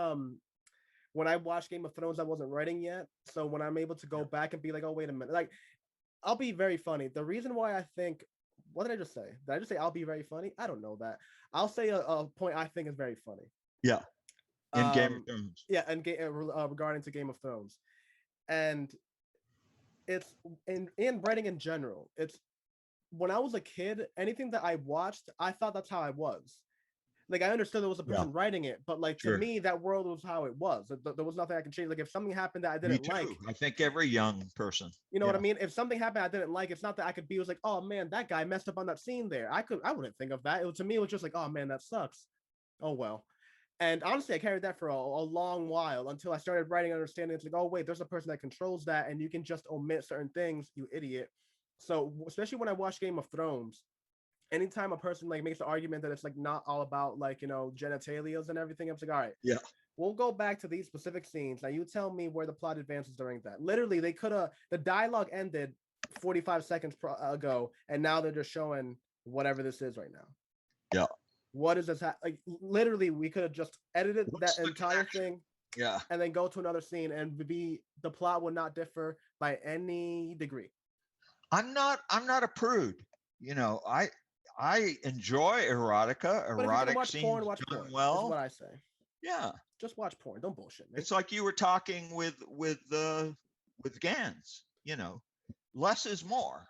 when I watched Game of Thrones, I wasn't writing yet. So when I'm able to go back and be like, oh, wait a minute, like, I'll be very funny. The reason why I think, what did I just say? Did I just say I'll be very funny? I don't know that. I'll say a point I think is very funny.
Yeah, in Game of
Um,
Thrones.
yeah, and regarding to Game of Thrones, and it's in writing in general. It's when I was a kid, anything that I watched, I thought that's how I was. Like, I understood there was a
Yeah,
person writing it, but like, to
sure.
me, that world was how it was. There was nothing I could change. Like, if something happened that I
Me
didn't like,
too. I think every young person.
you know what I
Yeah.
mean? If something happened I didn't like, it's not that I could be, it was like, oh man, that guy messed up on that scene there. I wouldn't think of that. To me, it was just like, oh man, that sucks. Oh well. And honestly, I carried that for a long while until I started writing, understanding it's like, oh wait, there's a person that controls that, and you can just omit certain things, you idiot. So especially when I watch Game of Thrones, anytime a person like makes the argument that it's like not all about like genitalias and everything, I'm like, all right,
Yeah.
we'll go back to these specific scenes. Now you tell me where the plot advances during that. Literally, they could have the dialogue ended 45 seconds ago, and now they're just showing whatever this is right now.
Yeah.
What is this? Like literally, we could have just edited
What's
that
the
entire
connection?
thing,
Yeah.
and then go to another scene, and the plot would not differ by any degree.
I'm not a prude. I enjoy erotica.
But if you're gonna
Erotic
watch
scenes
porn, watch
done
porn. Is
well.
what I say.
Yeah.
Just watch porn. Don't bullshit me.
It's like you were talking with Gans, less is more.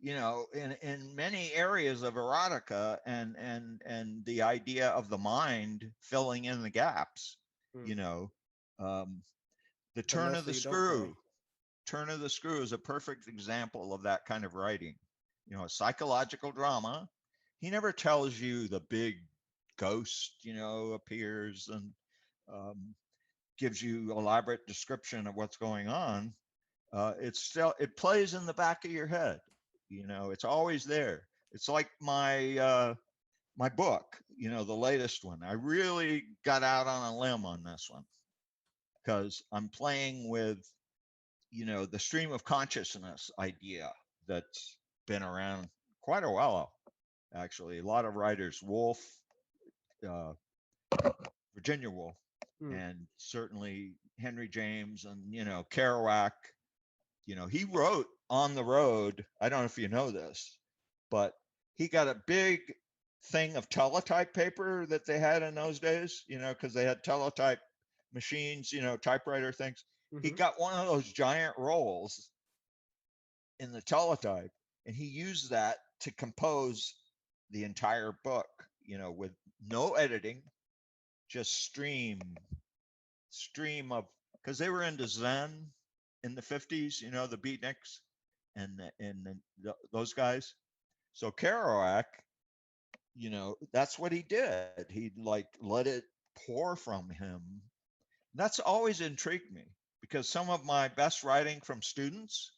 In many areas of erotica and the idea of the mind filling in the gaps, you know, um, the
But
turn of the
mostly you don't
screw.
pay.
Turn of the Screw is a perfect example of that kind of writing. A psychological drama. He never tells you the big ghost, appears and um, gives you elaborate description of what's going on. It plays in the back of your head. It's always there. It's like my book, the latest one. I really got out on a limb on this one because I'm playing with the stream of consciousness idea that's been around quite a while, actually. A lot of writers, Woolf, uh, Virginia Woolf, and certainly Henry James and, Kerouac. He wrote On the Road. I don't know if you know this, but he got a big thing of teletype paper that they had in those days, because they had teletype machines, typewriter things. He got one of those giant rolls in the teletype, and he used that to compose the entire book, with no editing, just stream of, because they were into Zen in the 50s, the beatniks and those guys. So Kerouac, that's what he did. He like let it pour from him That's always intrigued me because some of my best writing from students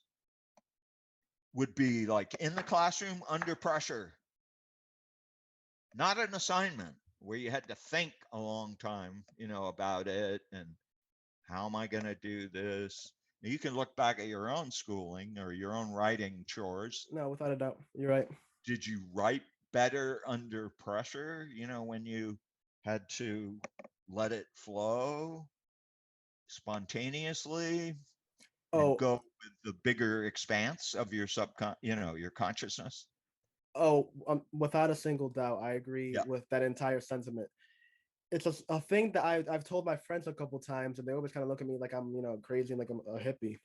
would be like in the classroom under pressure, not an assignment where you had to think a long time, about it and how am I going to do this? You can look back at your own schooling or your own writing chores.
No, without a doubt, you're right.
Did you write better under pressure, when you had to let it flow spontaneously and
Oh,
go with the bigger expanse of your your consciousness?
without a single doubt, I agree
Yeah.
with that entire sentiment. It's a thing that I've told my friends a couple times, and they always kind of look at me like I'm, crazy and like I'm a hippie.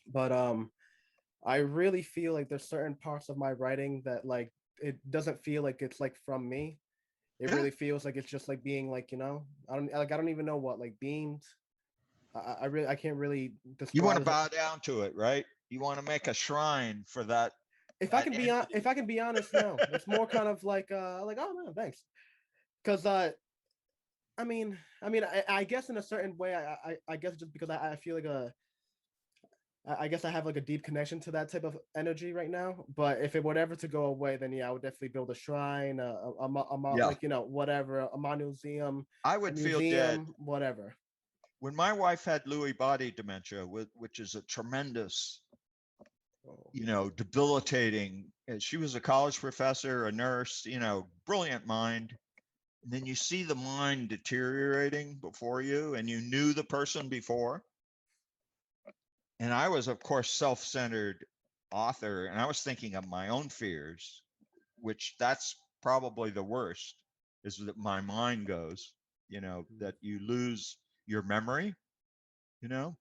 But I really feel like there's certain parts of my writing that like it doesn't feel like it's like from me. It
Yeah.
really feels like it's just like being like, I don't even know what like beamed. I can't really
You want
describe
to
it.
bow down to it, right? You want to make a shrine for that
If
entity.
I can be honest, no. It's more kind of like oh no, thanks. Because I guess in a certain way, I guess just because I feel like I guess I have like a deep connection to that type of energy right now. But if it were ever to go away, then yeah, I would definitely build a shrine,
Yeah.
like whatever, a museum,
I would feel dead.
whatever.
When my wife had Lewy body dementia, which is a tremendous,
Oh.
debilitating. She was a college professor, a nurse, brilliant mind. And then you see the mind deteriorating before you, and you knew the person before. And I was, of course, self-centered author, and I was thinking of my own fears, which that's probably the worst, is that my mind goes, that you lose your memory, you know.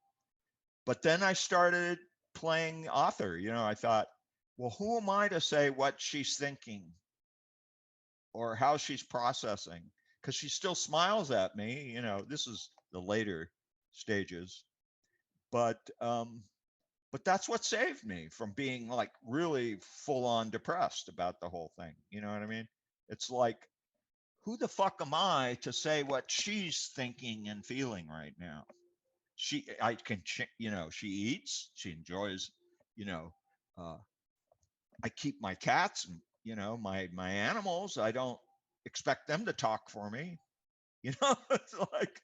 But then I started playing author. I thought, well, who am I to say what she's thinking or how she's processing? Because she still smiles at me. This is the later stages, but that's what saved me from being like really full on depressed about the whole thing. You know what I mean? It's like, who the fuck am I to say what she's thinking and feeling right now? I can, she eats, she enjoys, you know, uh, I keep my cats and, my animals. I don't expect them to talk for me. It's like,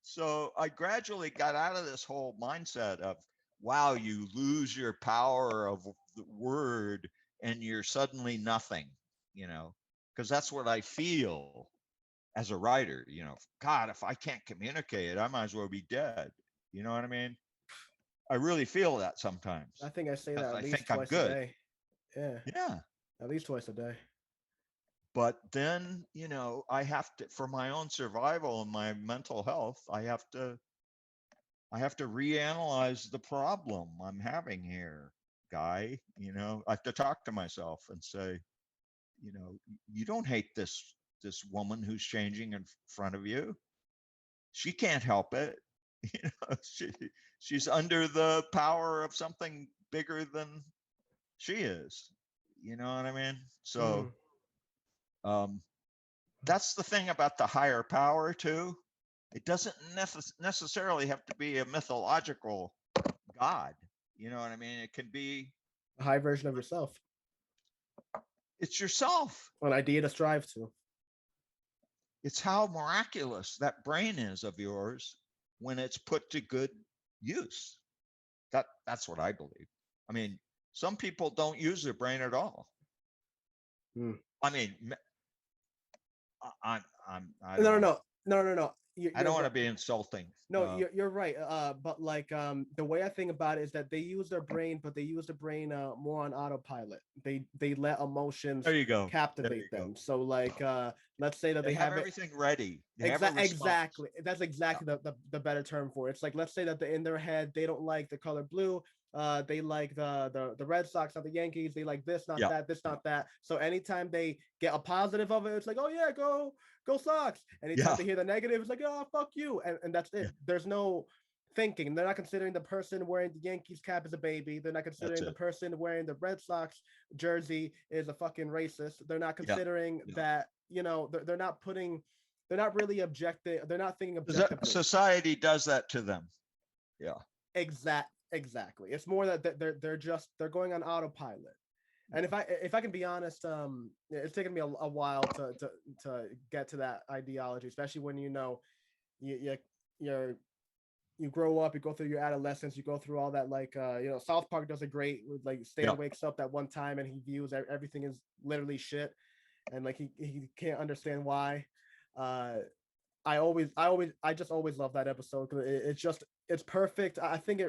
so I gradually got out of this whole mindset of, wow, you lose your power of the word and you're suddenly nothing, because that's what I feel as a writer. God, if I can't communicate, I might as well be dead. You know what I mean? I really feel that
I
sometimes
think I say that
because
at
I
least
think I'm
twice a
good.
day. Yeah,
Yeah.
at least twice a day.
But then, I have to, for my own survival and my mental health, I have to reanalyze the problem I'm having here, guy. I have to talk to myself and say, you don't hate this woman who's changing in front of you. She can't help it. You know, she's under the power of something bigger than she is. You know what I mean? So
Mm.
um, that's the thing about the higher power too. It doesn't necessarily have to be a mythological God. You know what I mean? It can be,
A high version of yourself,
it's yourself.
an idea to strive to.
It's how miraculous that brain is of yours when it's put to good use. That's what I believe. I mean, some people don't use their brain at all.
Mm.
I mean, I don't
No, no,
want to
no, no, no, no.
I don't want to be insulting.
No, you're right. But like the way I think about it is that they use their brain, but they use the brain more on autopilot. They let emotions
There you go. There
captivate
you go.
them. So like let's say that
They
they
have
have it
everything ready. They have a response.
exactly. That's
Yeah.
exactly the better term for it. It's like let's say that in their head they don't like the color blue. They like the Red Sox, not the Yankees. They like this, not
Yeah.
that, this,
Yeah.
not that. So anytime they get a positive of it, it's like, oh yeah, go Sox. Anytime
Yeah.
they hear the negative, it's like, oh fuck you, and that's
Yeah.
it. There's no thinking. They're not considering the person wearing the Yankees cap as a baby. They're not
That's
considering the
it.
person wearing the Red Sox jersey is a fucking racist. They're not
Yeah.
considering
Yeah.
that they're not putting they're not really objective. They're not thinking objectively.
Society does that to them. Yeah.
Exactly. It's more that they're going on autopilot. And if I can be honest, it's taken me a while to get to that ideology, especially when you grow up, you go through your adolescence, you go through all that, like South Park does a great with, like, Stan wakes up that one time and he views everything is literally shit, and like he can't understand why. I just always love that episode because it's perfect. I think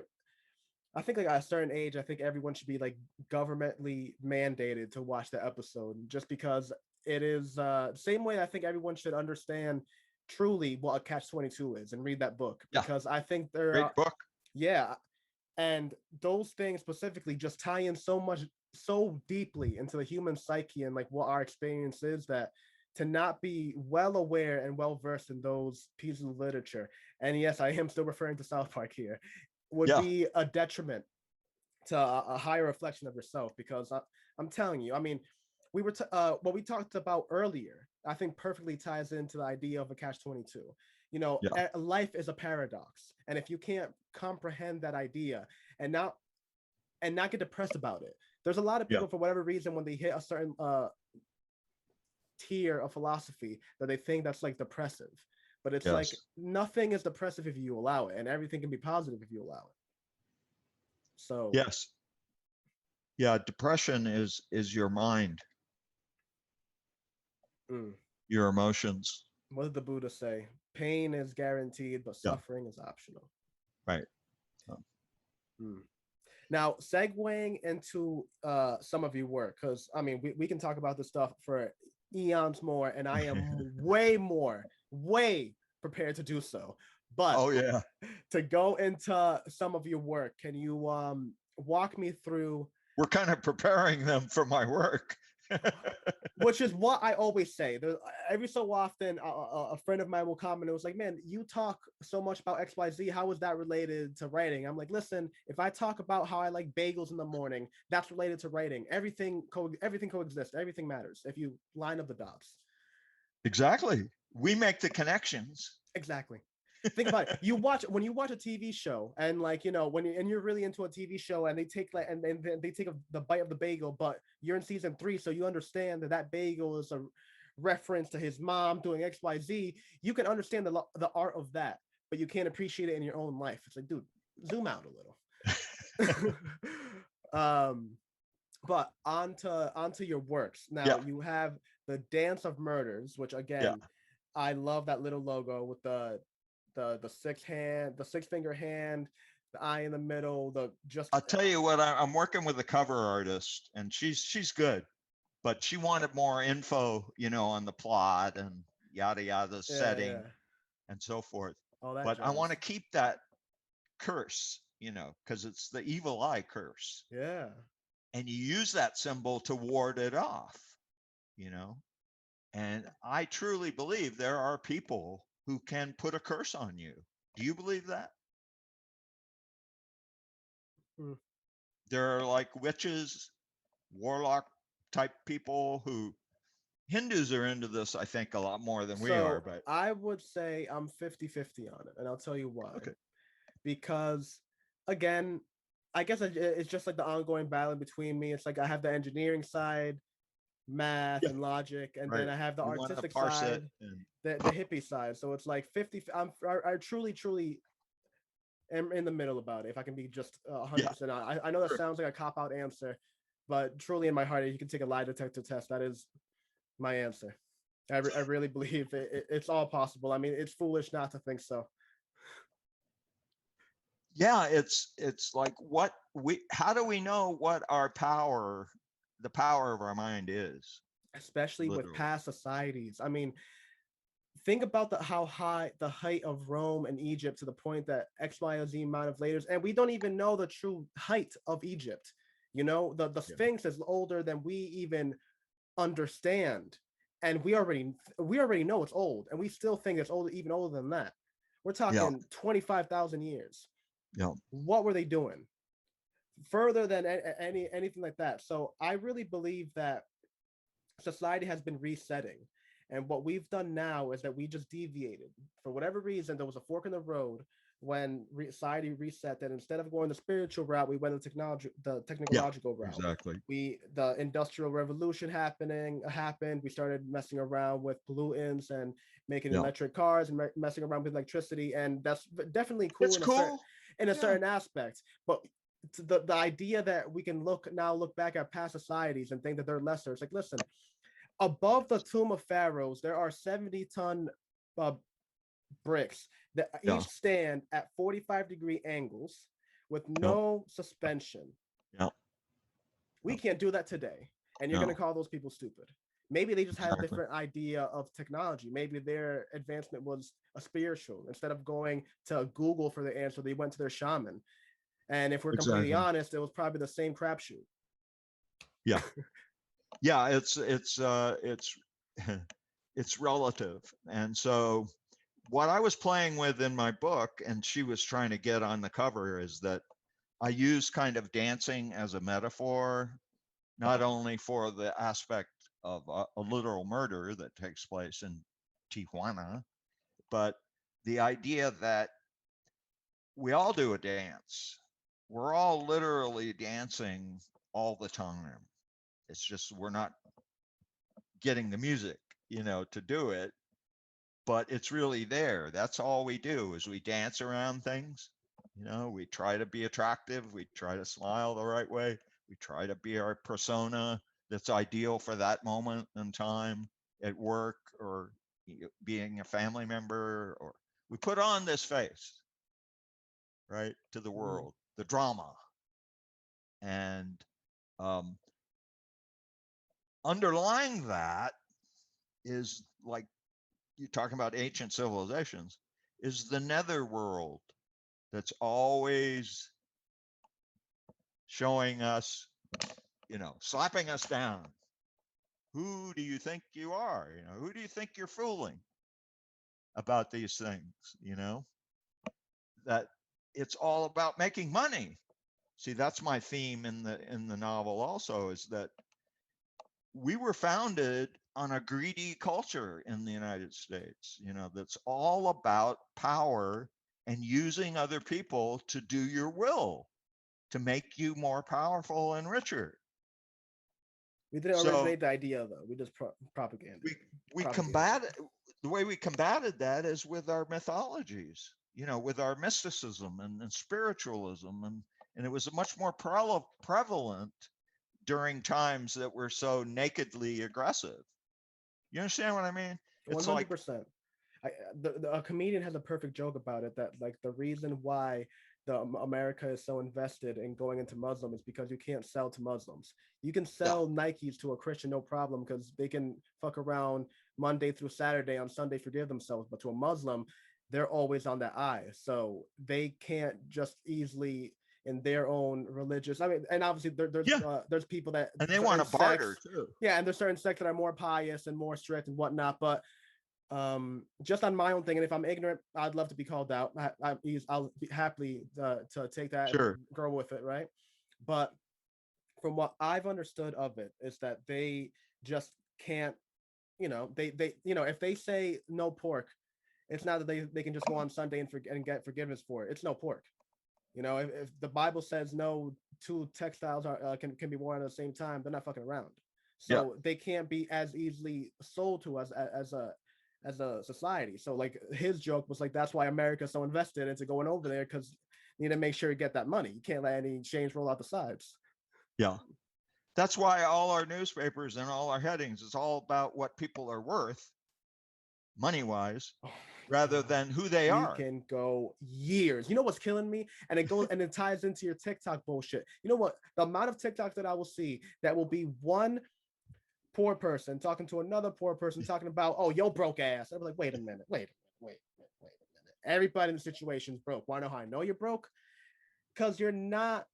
like at a certain age, I think everyone should be like governmentally mandated to watch the episode, just because it is the same way I think everyone should understand truly what a catch-22 is and read that book, because I think
great book.
Yeah, and those things specifically just tie in so deeply into the human psyche and like what our experience is, that to not be well aware and well versed in those pieces of literature, and yes, I am still referring to South Park here, would be a detriment to a higher reflection of yourself. Because I'm telling you, I mean, what we talked about earlier, I think perfectly ties into the idea of a catch-22. Life is a paradox, and if you can't comprehend that idea and not get depressed about it, there's a lot of people for whatever reason, when they hit a certain tier of philosophy, that they think that's like depressive, but it's like nothing is depressive if you allow it, and everything can be positive if you allow it. So
depression is your mind, your emotions.
What did the Buddha say? Pain is guaranteed, but suffering is optional.
Right.
Now, segueing into some of your work, because I mean, we can talk about this stuff for eons more, and I am way prepared to do so. But to go into some of your work, can you walk me through?
We're kind of preparing them for my work.
Which is what I always say. Every so often, a friend of mine will comment and it was like, man, you talk so much about XYZ. How is that related to writing? I'm like, listen, if I talk about how I like bagels in the morning, that's related to writing. Everything coexists. Everything matters if you line up the dots.
Exactly. We make the connections.
Exactly. Think about it. When you watch a TV show, and like, when you're really into a TV show, and they take the bite of the bagel, but you're in season 3, so you understand that bagel is a reference to his mom doing XYZ. You can understand the art of that, but you can't appreciate it in your own life. It's like, dude, zoom out a little. But onto your works. Now you have the Dance of Murders, which again, I love that little logo with the six finger hand, the eye in the middle, I'll
tell you what, I'm working with a cover artist, and she's good, but she wanted more info, on the plot and yada yada, setting and so forth. But I want to keep that curse, because it's the evil eye curse.
Yeah.
And you use that symbol to ward it off, and I truly believe there are people who can put a curse on you. Do you believe that? There are like witches, warlock type people who Hindus are into this, I think, a lot more than we are. But
I would say I'm 50-50 on it, and I'll tell you why.
Okay.
Because again, I guess it's just like the ongoing battle between me. It's like I have the engineering side, math and logic, and then I have the artistic side, the hippie side. So it's like 50. I truly am in the middle about it, if I can be just 100%. I know that sounds like a cop-out answer, but truly in my heart, you can take a lie detector test. That is my answer. I really believe it's all possible. I mean, it's foolish not to think so.
Yeah, it's like how do we know what the power of our mind is?
Especially with past societies. I mean, think about the height of Rome and Egypt, to the point that X, Y, or Z amount of layers, and we don't even know the true height of Egypt. The Sphinx is older than we even understand, and we already know it's old, and we still think it's older, even older than that. We're talking 25,000 years.
Yeah.
What were they doing? Further than anything like that. So I really believe that society has been resetting, And what we've done now is that we just deviated. For whatever reason, there was a fork in the road when society reset, that instead of going the spiritual route, we went the
Yeah,
technological route.
exactly.
The industrial revolution happened. We started messing around with pollutants and making
Yeah.
electric cars and messing around with electricity, and that's definitely cool
It's cool.
in a
Yeah.
certain aspect. But the idea that we can look back at past societies and think that they're lesser, it's like, listen, above the tomb of pharaohs, there are 70-ton bricks that
Yeah.
each stand at 45-degree angles with
Yeah.
no suspension.
Yeah.
We can't do that today. And you're
No.
going to call those people stupid. Maybe they just had a
Exactly.
different idea of technology. Maybe their advancement was a spiritual. Instead of going to Google for the answer, they went to their shaman. And if we're completely
Exactly.
honest, it was probably the same crapshoot.
Yeah. Yeah, it's it's relative. And so what I was playing with in my book, and she was trying to get on the cover, is that I use kind of dancing as a metaphor, not only for the aspect of a literal murder that takes place in Tijuana, but the idea that we all do a dance. We're all literally dancing all the time. It's just we're not getting the music, to do it, but it's really there. That's all we do is we dance around things. We try to be attractive. We try to smile the right way. We try to be our persona that's ideal for that moment in time at work, or being a family member, or we put on this face, right, to the world, the drama. And underlying that is, like you're talking about ancient civilizations, is the netherworld that's always showing us, slapping us down. Who do you think you are? Who do you think you're fooling about these things? That it's all about making money. See, that's my theme in the novel also, is that we were founded on a greedy culture in the United States, that's all about power and using other people to do your will, to make you more powerful and richer.
We didn't originate the idea, though. We just propagated.
We combated. The way we combated that is with our mythologies, with our mysticism and spiritualism, and it was much more prevalent during times that were so nakedly aggressive. You understand what I mean?
It's 100%. A comedian has a perfect joke about it, that like the reason why America is so invested in going into Muslim is because you can't sell to Muslims. You can sell Nikes to a Christian, no problem, because they can fuck around Monday through Saturday, on Sunday forgive themselves. But to a Muslim, they're always on that eye, so they can't just easily, in their own religious, and obviously there's people that,
and they want to barter too.
Yeah, and there's certain sects that are more pious and more strict and whatnot. But just on my own thing, and if I'm ignorant, I'd love to be called out. I'll be happily to take that and grow with it, right? But from what I've understood of it is that they just can't, they if they say no pork, it's not that they can just go on Sunday and get forgiveness for it. It's no pork. If the Bible says no two textiles can be worn at the same time, they're not fucking around. So they can't be as easily sold to us as a society. So like his joke was like, that's why America's so invested into going over there, because you need to make sure you get that money. You can't let any change roll out the sides.
Yeah. That's why all our newspapers and all our headings is all about what people are worth, money-wise, rather than who they are.
You can go years. You know what's killing me? And it goes and it ties into your TikTok bullshit. You know what? The amount of TikToks that I will see that will be one poor person talking to another poor person talking about, oh, yo broke ass. I'm like, wait a minute. Everybody in the situation's broke. Want to know how I know you're broke? Because you're not.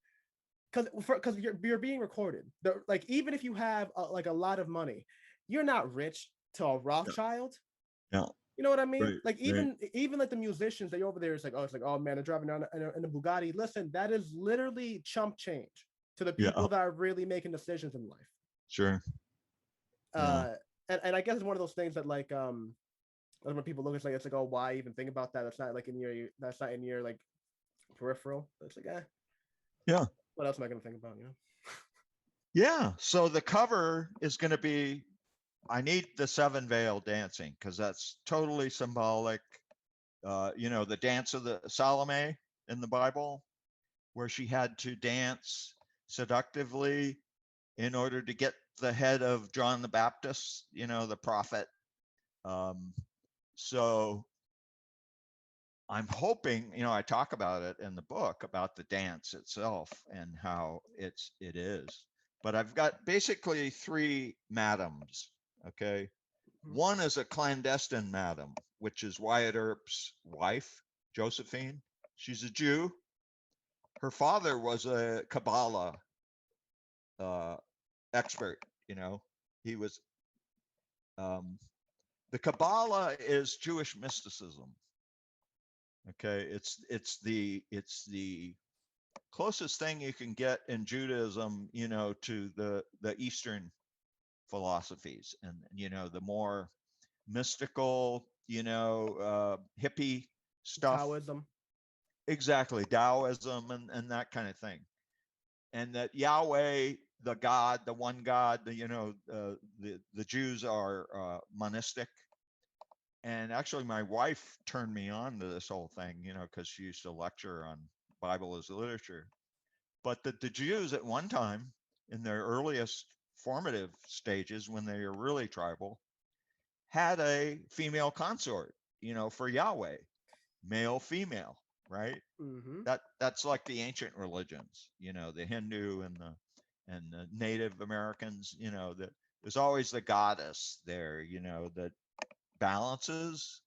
Because you're being recorded. Like, even if you have like a lot of money, you're not rich to a Rothschild.
Yeah.
You know what I mean?
Right,
like even like the musicians, they over there, it's like, oh man, they're driving around in a Bugatti. Listen, that is literally chump change to the people that are really making decisions in life.
Sure.
And and I guess it's one of those things that like when people look, it's like, oh, why even think about that? That's not like in your like peripheral. It's like,
Yeah.
what else am I gonna think about?
Yeah. So the cover is going to be, I need the seven veil dancing because that's totally symbolic. The dance of the Salome in the Bible, where she had to dance seductively in order to get the head of John the Baptist, the prophet. So I'm hoping, I talk about it in the book about the dance itself and how it is. But I've got basically three madams. Okay. One is a clandestine madam, which is Wyatt Earp's wife, Josephine. She's a Jew. Her father was a Kabbalah expert. He was. The Kabbalah is Jewish mysticism. Okay, it's the closest thing you can get in Judaism, to the Eastern philosophies, and the more mystical, hippie stuff.
Taoism.
Exactly, Taoism and that kind of thing. And that Yahweh, the God, the one God, the Jews are monistic. And actually, my wife turned me on to this whole thing, because she used to lecture on Bible as literature. But the Jews at one time, in their earliest formative stages, when they were really tribal, had a female consort, for Yahweh, male, female, right?
Mm-hmm.
That's like the ancient religions, the Hindu and the Native Americans, that there's always the goddess there, that balances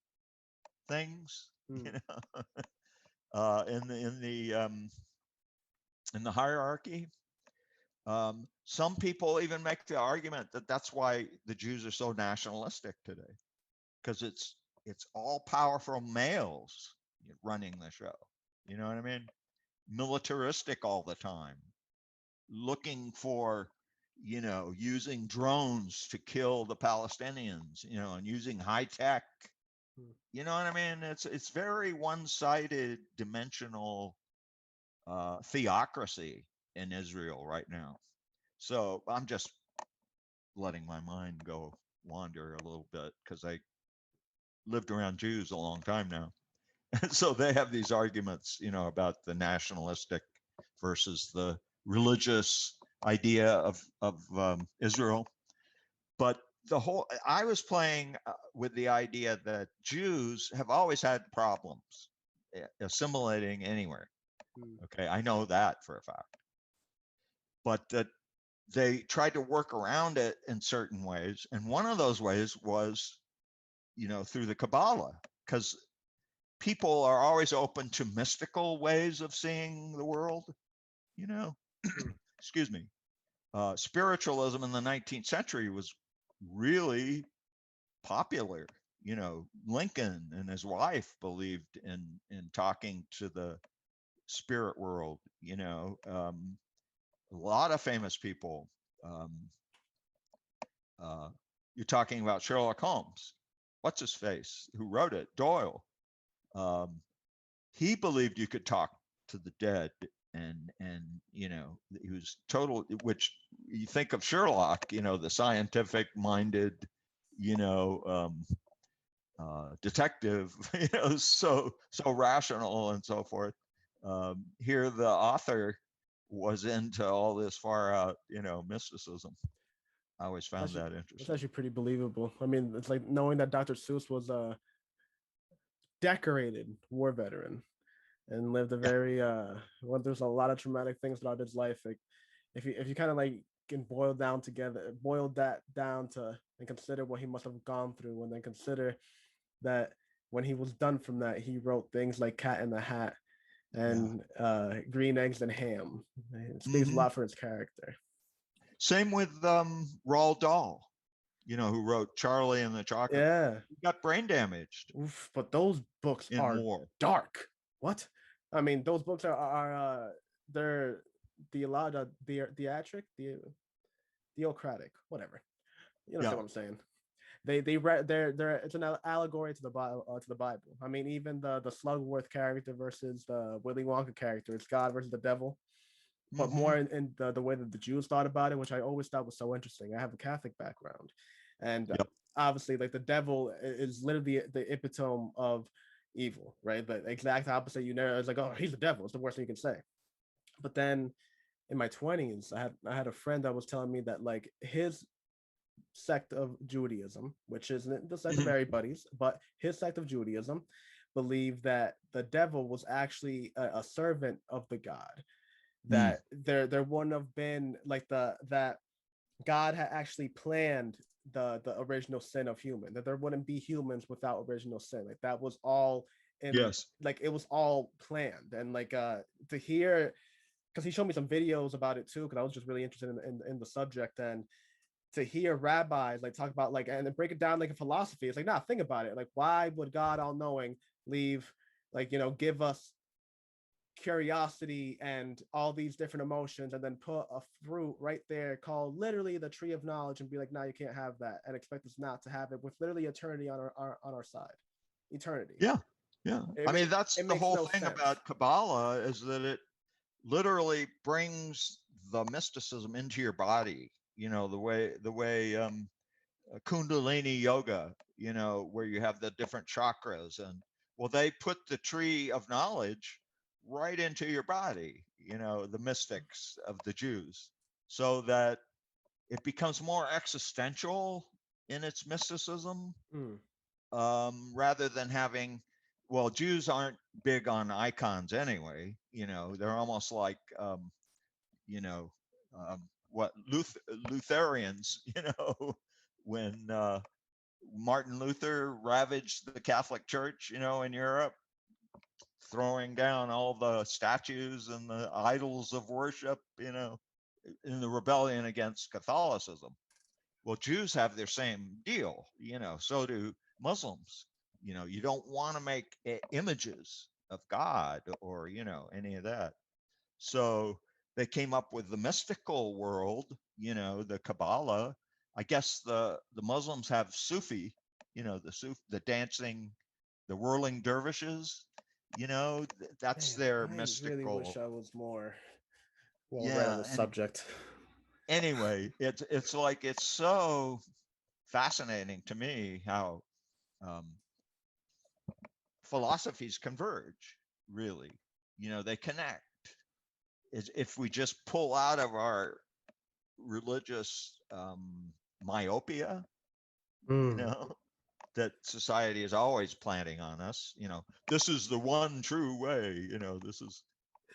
things,
Mm.
in the hierarchy. Some people even make the argument that that's why the Jews are so nationalistic today, because it's all powerful males running the show. You know what I mean? Militaristic all the time, looking for, using drones to kill the Palestinians, and using high tech. You know what I mean? It's very one-sided, dimensional theocracy in Israel right now. So I'm just letting my mind go wander a little bit because I lived around Jews a long time now. So they have these arguments, about the nationalistic versus the religious idea of Israel. But I was playing with the idea that Jews have always had problems assimilating anywhere. Okay, I know that for a fact. But that they tried to work around it in certain ways. And one of those ways was, through the Kabbalah, because people are always open to mystical ways of seeing the world, excuse me. Spiritualism in the 19th century was really popular. Lincoln and his wife believed in talking to the spirit world. A lot of famous people. You're talking about Sherlock Holmes. What's his face? Who wrote it? Doyle. He believed you could talk to the dead, and he was total. Which you think of Sherlock, the scientific-minded, detective, so rational and so forth. Here, the author was into all this far out, mysticism. I always found that interesting.
It's actually pretty believable. I mean, it's like knowing that Dr. Seuss was a decorated war veteran and lived a very well, there's a lot of traumatic things throughout his life. Like if you kind of like can boil that down to and consider what he must have gone through, and then consider that when he was done from that, he wrote things like Cat in the Hat and Green Eggs and Ham. It speaks a lot for his character.
Same with Roald Dahl, who wrote Charlie and the Chocolate.
Yeah,
he got brain damaged.
Oof, but those books are dark. What? I mean, those books are they're theocratic, whatever. You understand what I'm saying? they're it's an allegory to the Bible. I mean, even the Slugworth character versus the Willy Wonka character, it's God versus the devil, but
Mm-hmm.
more in the way that the Jews thought about it, which I always thought was so interesting. I have a Catholic background, and
Yep.
obviously, like the devil is literally the epitome of evil, right? The exact opposite. You know, it's like, oh, he's the devil. It's the worst thing you can say. But then in my 20s, I had a friend that was telling me that like his sect of Judaism, which isn't the sect of
Mm-hmm.
everybody's, but his sect of Judaism, believed that the devil was actually a servant of the God.
Mm.
That there wouldn't have been like that God had actually planned the original sin of human. That there wouldn't be humans without original sin. Like that was all in
Yes.
like it was all planned. And like to hear, because he showed me some videos about it too, because I was just really interested in the subject. And to hear rabbis like talk about like and then break it down like a philosophy, it's like, nah, think about it. Like, why would God all knowing leave, like, you know, give us curiosity and all these different emotions and then put a fruit right there called literally the tree of knowledge and be like, nah, you can't have that, and expect us not to have it with literally eternity on our side. Eternity.
Yeah. Yeah. I mean, that's
It
the
makes
whole
no
thing
sense.
about Kabbalah is that it literally brings the mysticism into your body. You know, the way Kundalini yoga, you know, where you have the different chakras, and well, they put the tree of knowledge right into your body, you know, the mystics of the Jews, so that it becomes more existential in its mysticism,
Mm.
rather than having, well, Jews aren't big on icons anyway, you know, they're almost like, you know, what Lutherans, you know, when Martin Luther ravaged the Catholic Church, you know, in Europe, throwing down all the statues and the idols of worship, you know, in the rebellion against Catholicism. Well, Jews have their same deal, you know, so do Muslims. You know, you don't want to make images of God or, you know, any of that. So they came up with the mystical world, you know, the Kabbalah. I guess the Muslims have Sufi, you know, the dancing, the whirling dervishes, you know, that's
Man,
their
I really wish
mystical.
I was more well read on
Yeah.
the subject.
Anyway, it's like it's so fascinating to me how um, philosophies converge. Really, you know, they connect. If we just pull out of our religious myopia, you
Mm.
know, that society is always planting on us. You know, this is the one true way. You know, this is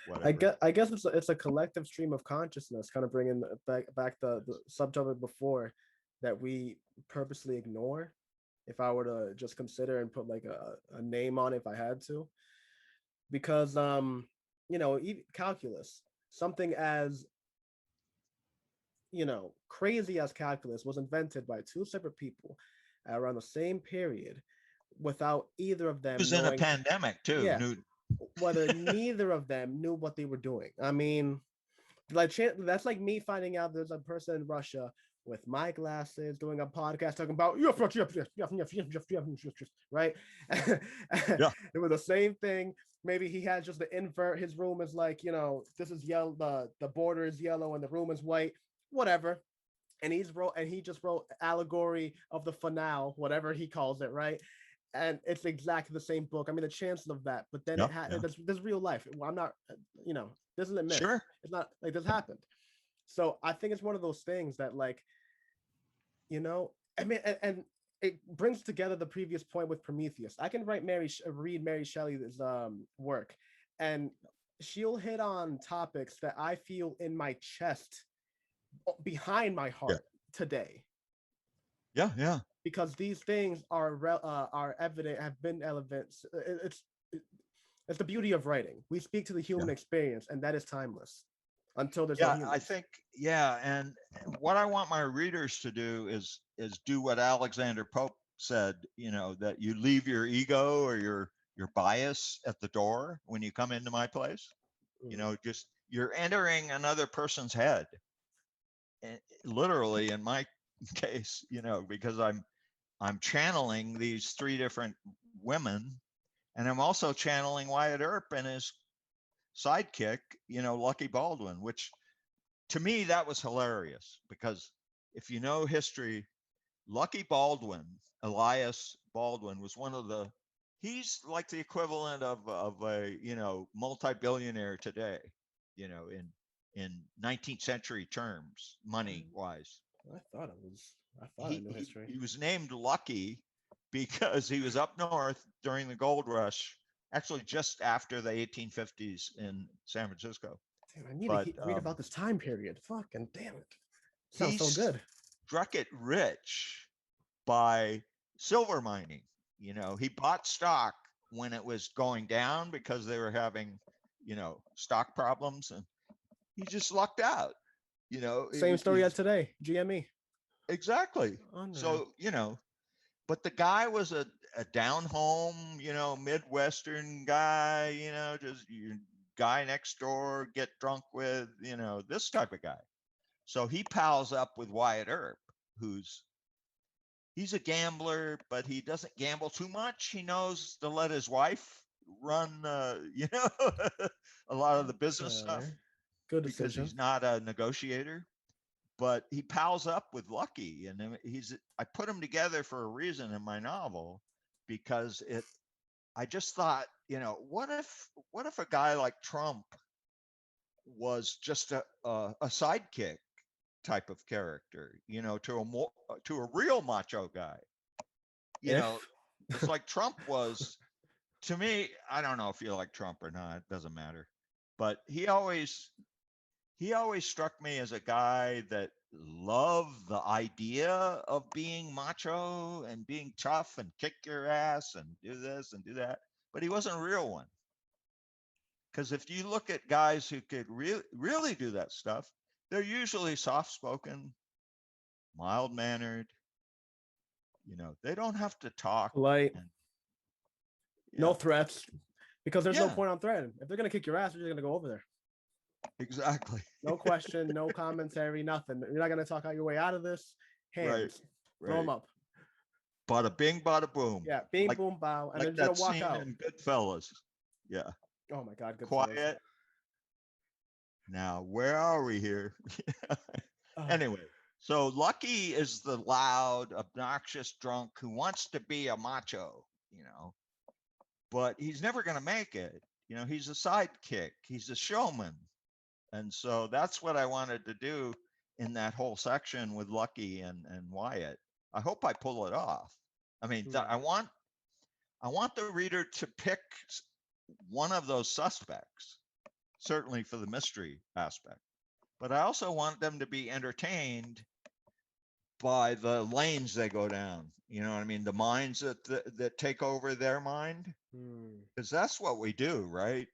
whatever.
I guess it's a collective stream of consciousness, kind of bringing back the subtopic before that we purposely ignore. If I were to just consider and put like a name on it, if I had to, because you know, calculus, something as, you know, crazy as calculus was invented by two separate people around the same period without either of
It
them
was in a
knowing,
pandemic too.
yeah, whether neither of them knew what they were doing. I mean, like that's like me finding out there's a person in Russia with my glasses doing a podcast talking about right.
Yeah.
It was the same thing. Maybe he had just the invert. His room is like, you know, this is yellow, the border is yellow and the room is white, whatever. And he just wrote allegory of the finale, whatever he calls it, right? And it's exactly the same book. I mean, the chances of that, but then
Yeah.
it had
Yeah.
there's real life. Well, I'm not, you know, this isn't a myth.
Sure.
It's not like this happened. So I think it's one of those things that, like, you know, I mean, and it brings together the previous point with Prometheus. I can read Mary Shelley's work, and she'll hit on topics that I feel in my chest, behind my
Yeah.
heart today,
Yeah. Yeah.
because these things are evident, have been evidence. It's the beauty of writing. We speak to the
Yeah.
human experience, and that is timeless until there's no
Yeah, I
humans.
think, yeah, and what I want my readers to do is do what Alexander Pope said, you know, that you leave your ego or your bias at the door when you come into my place. You
Mm.
know, just you're entering another person's head. And literally in my case, you know, because I'm channeling these three different women, and I'm also channeling Wyatt Earp and his sidekick, Lucky Baldwin, which to me, that was hilarious because if you know history, Lucky Baldwin, Elias Baldwin, was he's like the equivalent of a, multi-billionaire today, in 19th century terms, money wise.
I thought I knew history.
He was named Lucky because he was up north during the gold rush, actually just after the 1850s in San Francisco.
Damn, I need to read about this time period. Fucking damn it. Sounds so good.
Struck it rich by silver mining. He bought stock when it was going down because they were having, stock problems, and he just lucked out.
Same story as today, GME.
Exactly. So, but the guy was a down home, Midwestern guy, just your guy next door, get drunk with, this type of guy. So he pals up with Wyatt Earp, he's a gambler, but he doesn't gamble too much. He knows to let his wife run, a lot of the business stuff.
Good decision.
Because he's not a negotiator. But he pals up with Lucky, and I put them together for a reason in my novel, because I just thought, what if a guy like Trump was just a sidekick type of character, to a real macho guy, it's like Trump was. To me, I don't know if you like Trump or not, it doesn't matter, but he always struck me as a guy that loved the idea of being macho and being tough and kick your ass and do this and do that, but he wasn't a real one. Because if you look at guys who could really do that stuff, they're usually soft-spoken, mild-mannered. They don't have to talk.
Polite. No threats, because there's no point on threatening. If they're going to kick your ass, you're just going to go over there.
Exactly.
No question, no commentary, nothing. You're not going to talk out your way out of this. Hands. Right. Throw them up.
Bada bing, bada boom.
Yeah, bing, boom, bow. And
like
then just walk out.
In Goodfellas. Yeah.
Oh my God, Goodfellas.
Quiet. Now, where are we here? Anyway, so Lucky is the loud, obnoxious drunk who wants to be a macho, but he's never going to make it. He's a sidekick. He's a showman. And so that's what I wanted to do in that whole section with Lucky and Wyatt. I hope I pull it off. I mean, I want the reader to pick one of those suspects, certainly for the mystery aspect. But I also want them to be entertained by the lanes they go down. You know what I mean? The minds that take over their mind. Because that's what we do, right?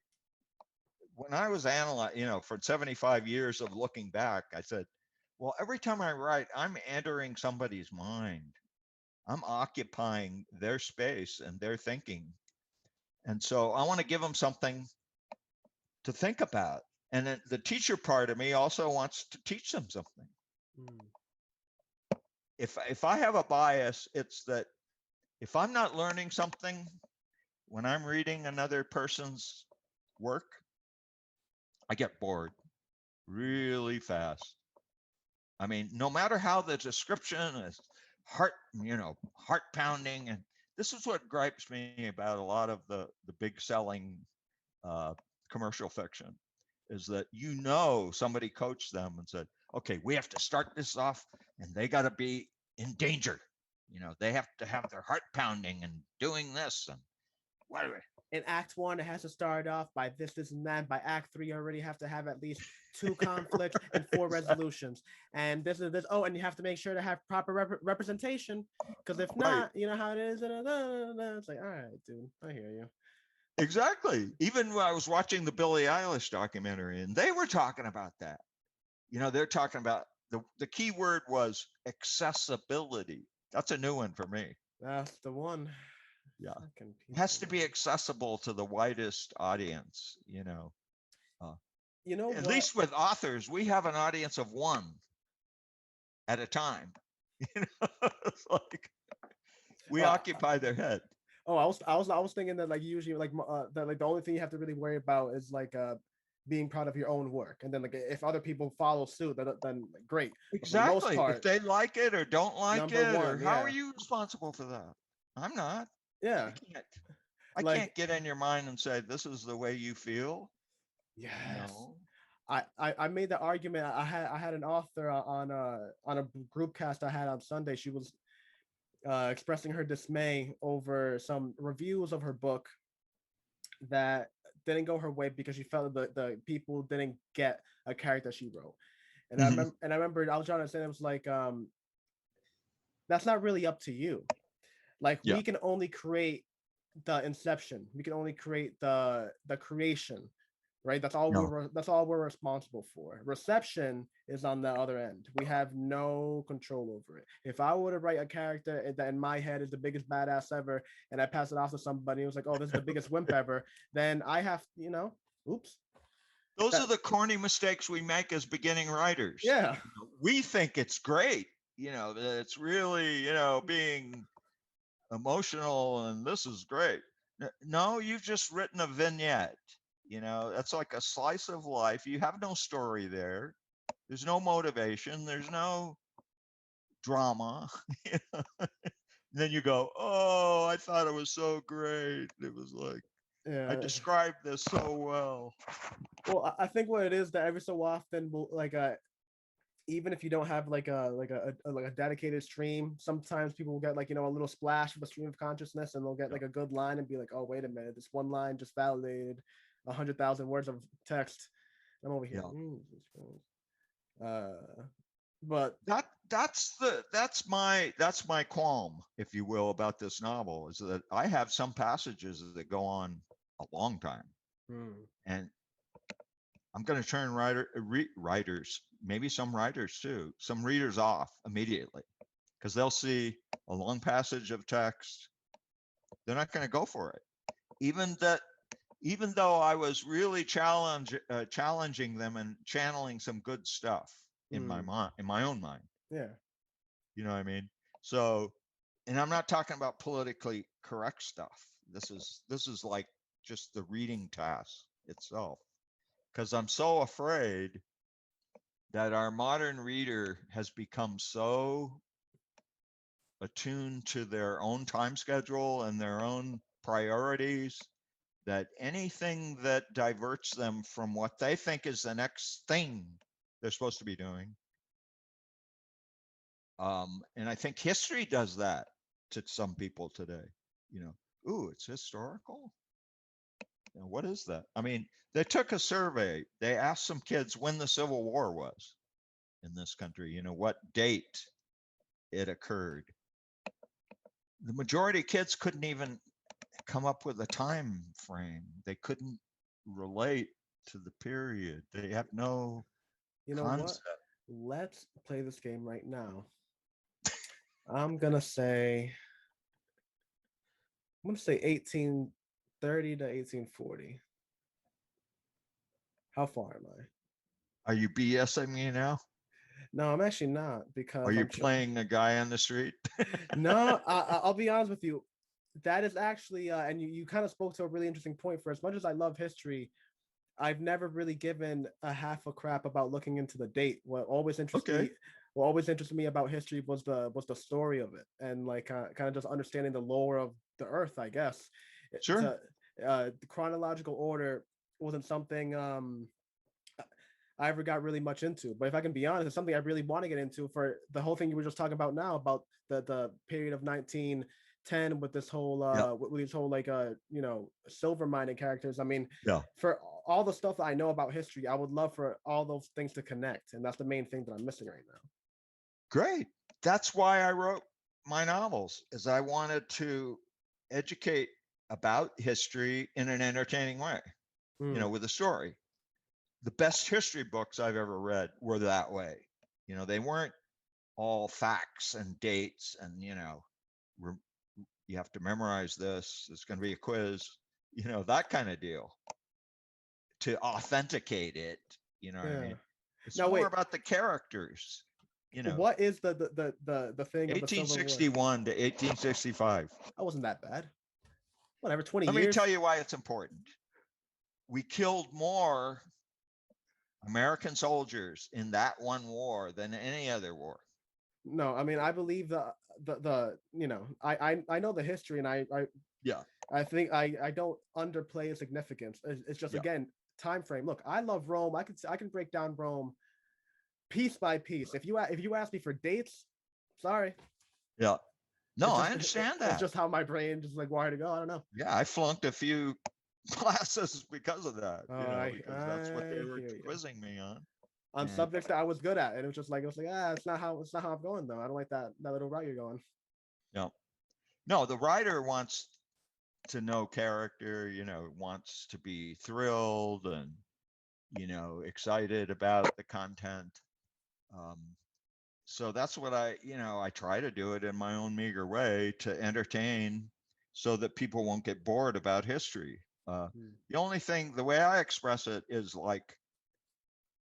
When I was analyzing, for 75 years of looking back, I said, well, every time I write, I'm entering somebody's mind. I'm occupying their space and their thinking. And so I want to give them something to think about. And then the teacher part of me also wants to teach them something. If I have a bias, it's that if I'm not learning something when I'm reading another person's work, I get bored really fast. I mean, no matter how the description is heart pounding, and this is what gripes me about a lot of the big selling commercial fiction, is that somebody coached them and said, okay, we have to start this off and they got to be in danger. They have to have their heart pounding and doing this and whatever.
In Act 1, it has to start off by this, and that. By Act 3, you already have to have at least 2 conflicts and 4 resolutions. And this is this. Oh, and you have to make sure to have proper representation, because if not, you know how it is. It's like, all right, dude, I hear you.
Exactly. Even when I was watching the Billie Eilish documentary, and they were talking about that. They're talking about the key word was accessibility. That's a new one for me.
That's the one.
Yeah, it has to be accessible to the widest audience. At least with authors, we have an audience of 1 at a time. It's like, We
Uh,
occupy their head.
oh, I was thinking that like usually like that like the only thing you have to really worry about is like being proud of your own work, and then like if other people follow suit, then like, great. But for the most
Exactly. If
part,
they like it or don't like
number
it, or
one,
how are
yeah,
you responsible for that? I'm not. I
yeah,
can't. I
like
can't get in your mind and say this is the way you feel.
yes.
No.
I made the argument. I had an author on a group cast I had on Sunday. She was expressing her dismay over some reviews of her book that didn't go her way because she felt that the people didn't get a character she wrote. And I
Mhm.
remember, I was trying to say it was like, that's not really up to you. Like
Yeah.
we can only create the inception. We can only create the creation, right?
No.
That's all we're responsible for. Reception is on the other end. We have no control over it. If I were to write a character that in my head is the biggest badass ever, and I pass it off to somebody who's like, "Oh, this is the biggest wimp ever," then I have, oops,
Those are
that,
the corny mistakes we make as beginning writers.
yeah,
We think it's great, that it's really, being emotional and this is great. No, you've just written a vignette. That's like a slice of life. You have no story there. There's no motivation. There's no drama. Then you go, oh, I thought it was so great. It was like, I
yeah.
described this so well.
Well, I think what it is that every so often, will like even if you don't have like a dedicated stream, sometimes people will get like a little splash of a stream of consciousness, and they'll get like a good line and be like, oh wait a minute, this one line just validated 100,000 words of text. I'm over here.
Yeah.
Uh, but
That's my qualm, if you will, about this novel, is that I have some passages that go on a long time, and I'm going to turn writers, maybe some writers too, some readers off immediately, because they'll see a long passage of text. They're not going to go for it, even though I was really challenging them and channeling some good stuff in my mind, in my own mind.
yeah,
You know what I mean? So, and I'm not talking about politically correct stuff. This is like just the reading task itself, because I'm so afraid that our modern reader has become so attuned to their own time schedule and their own priorities that anything that diverts them from what they think is the next thing they're supposed to be doing. And I think history does that to some people today. Ooh, it's historical. What is that? I mean, they took a survey. They asked some kids when the Civil War was in this country, what date it occurred. The majority of kids couldn't even come up with a time frame. They couldn't relate to the period. They have no
you know what?
concept.
Let's play this game right now. I'm gonna say 1830 to 1840. How far am I?
Are you BSing me now?
No, I'm actually not,
Are
because
you playing a guy on the street?
No, I'll be honest with you. That is actually, and you kind of spoke to a really interesting point. For as much as I love history, I've never really given a half a crap about looking into the date.
Okay.
What always interested me about history was the story of it, and like kind of just understanding the lore of the Earth. I guess
Sure.
the chronological order wasn't something I ever got really much into. But if I can be honest, it's something I really want to get into for the whole thing you were just talking about now, about the period of 1910 with this whole
Yeah.
with these whole like silver mining characters. I mean,
Yeah.
for all the stuff that I know about history, I would love for all those things to connect, and that's the main thing that I'm missing right now.
Great. That's why I wrote my novels, is I wanted to educate about history in an entertaining way, with a story. The best history books I've ever read were that way. They weren't all facts and dates and, you have to memorize this. It's going to be a quiz, that kind of deal to authenticate it. You know what I mean? It's
Now
more
wait,
about the characters. you know,
What is the thing of the Civil War?
1861 to 1865.
That wasn't that bad. Whatever, 20
Let
years.
me tell you why it's important. We killed more American soldiers in that one war than any other war.
No, I mean, I believe the you know, I know the history, and I
Yeah.
I think I don't underplay its significance. It's just,
Yeah.
again, time frame. Look, I love Rome. I can break down Rome piece by piece. If you ask me for dates, sorry.
Yeah. No,
It's
I
just,
understand that.
It's just how my brain just like wired to go. I don't know.
Yeah, I flunked a few classes because of that.
Oh,
You know,
I
because that's what they were
hear you.
quizzing me on.
On
And
subjects that I was good at, and it was like it's not how I'm going though. I don't like that little route you're going.
no, no, the writer wants to know character. You know, wants to be thrilled and, you know, excited about the content. So that's what I try to do it in my own meager way to entertain, so that people won't get bored about history. The only thing, the way I express it is like,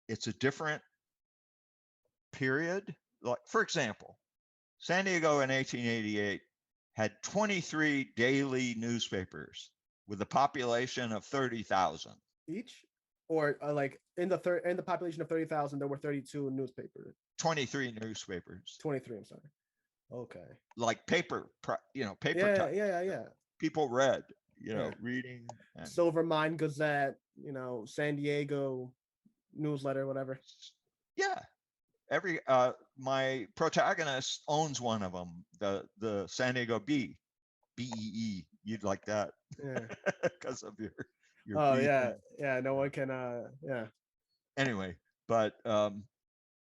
it's a different period. Like, for example, San Diego in 1888 had 23 daily newspapers with a population of 30,000
each, or like in the population of 30,000, there were 32 newspapers.
23 newspapers.
23. I'm sorry. Okay.
Like paper
Yeah,
type.
yeah.
People read, reading. And
Silver Mine Gazette, San Diego newsletter, whatever.
Yeah. My protagonist owns one of them, the San Diego BEE. You'd like that,
Yeah,
because of your
oh
bee
yeah,
thing.
yeah. No one can. Yeah.
Anyway, but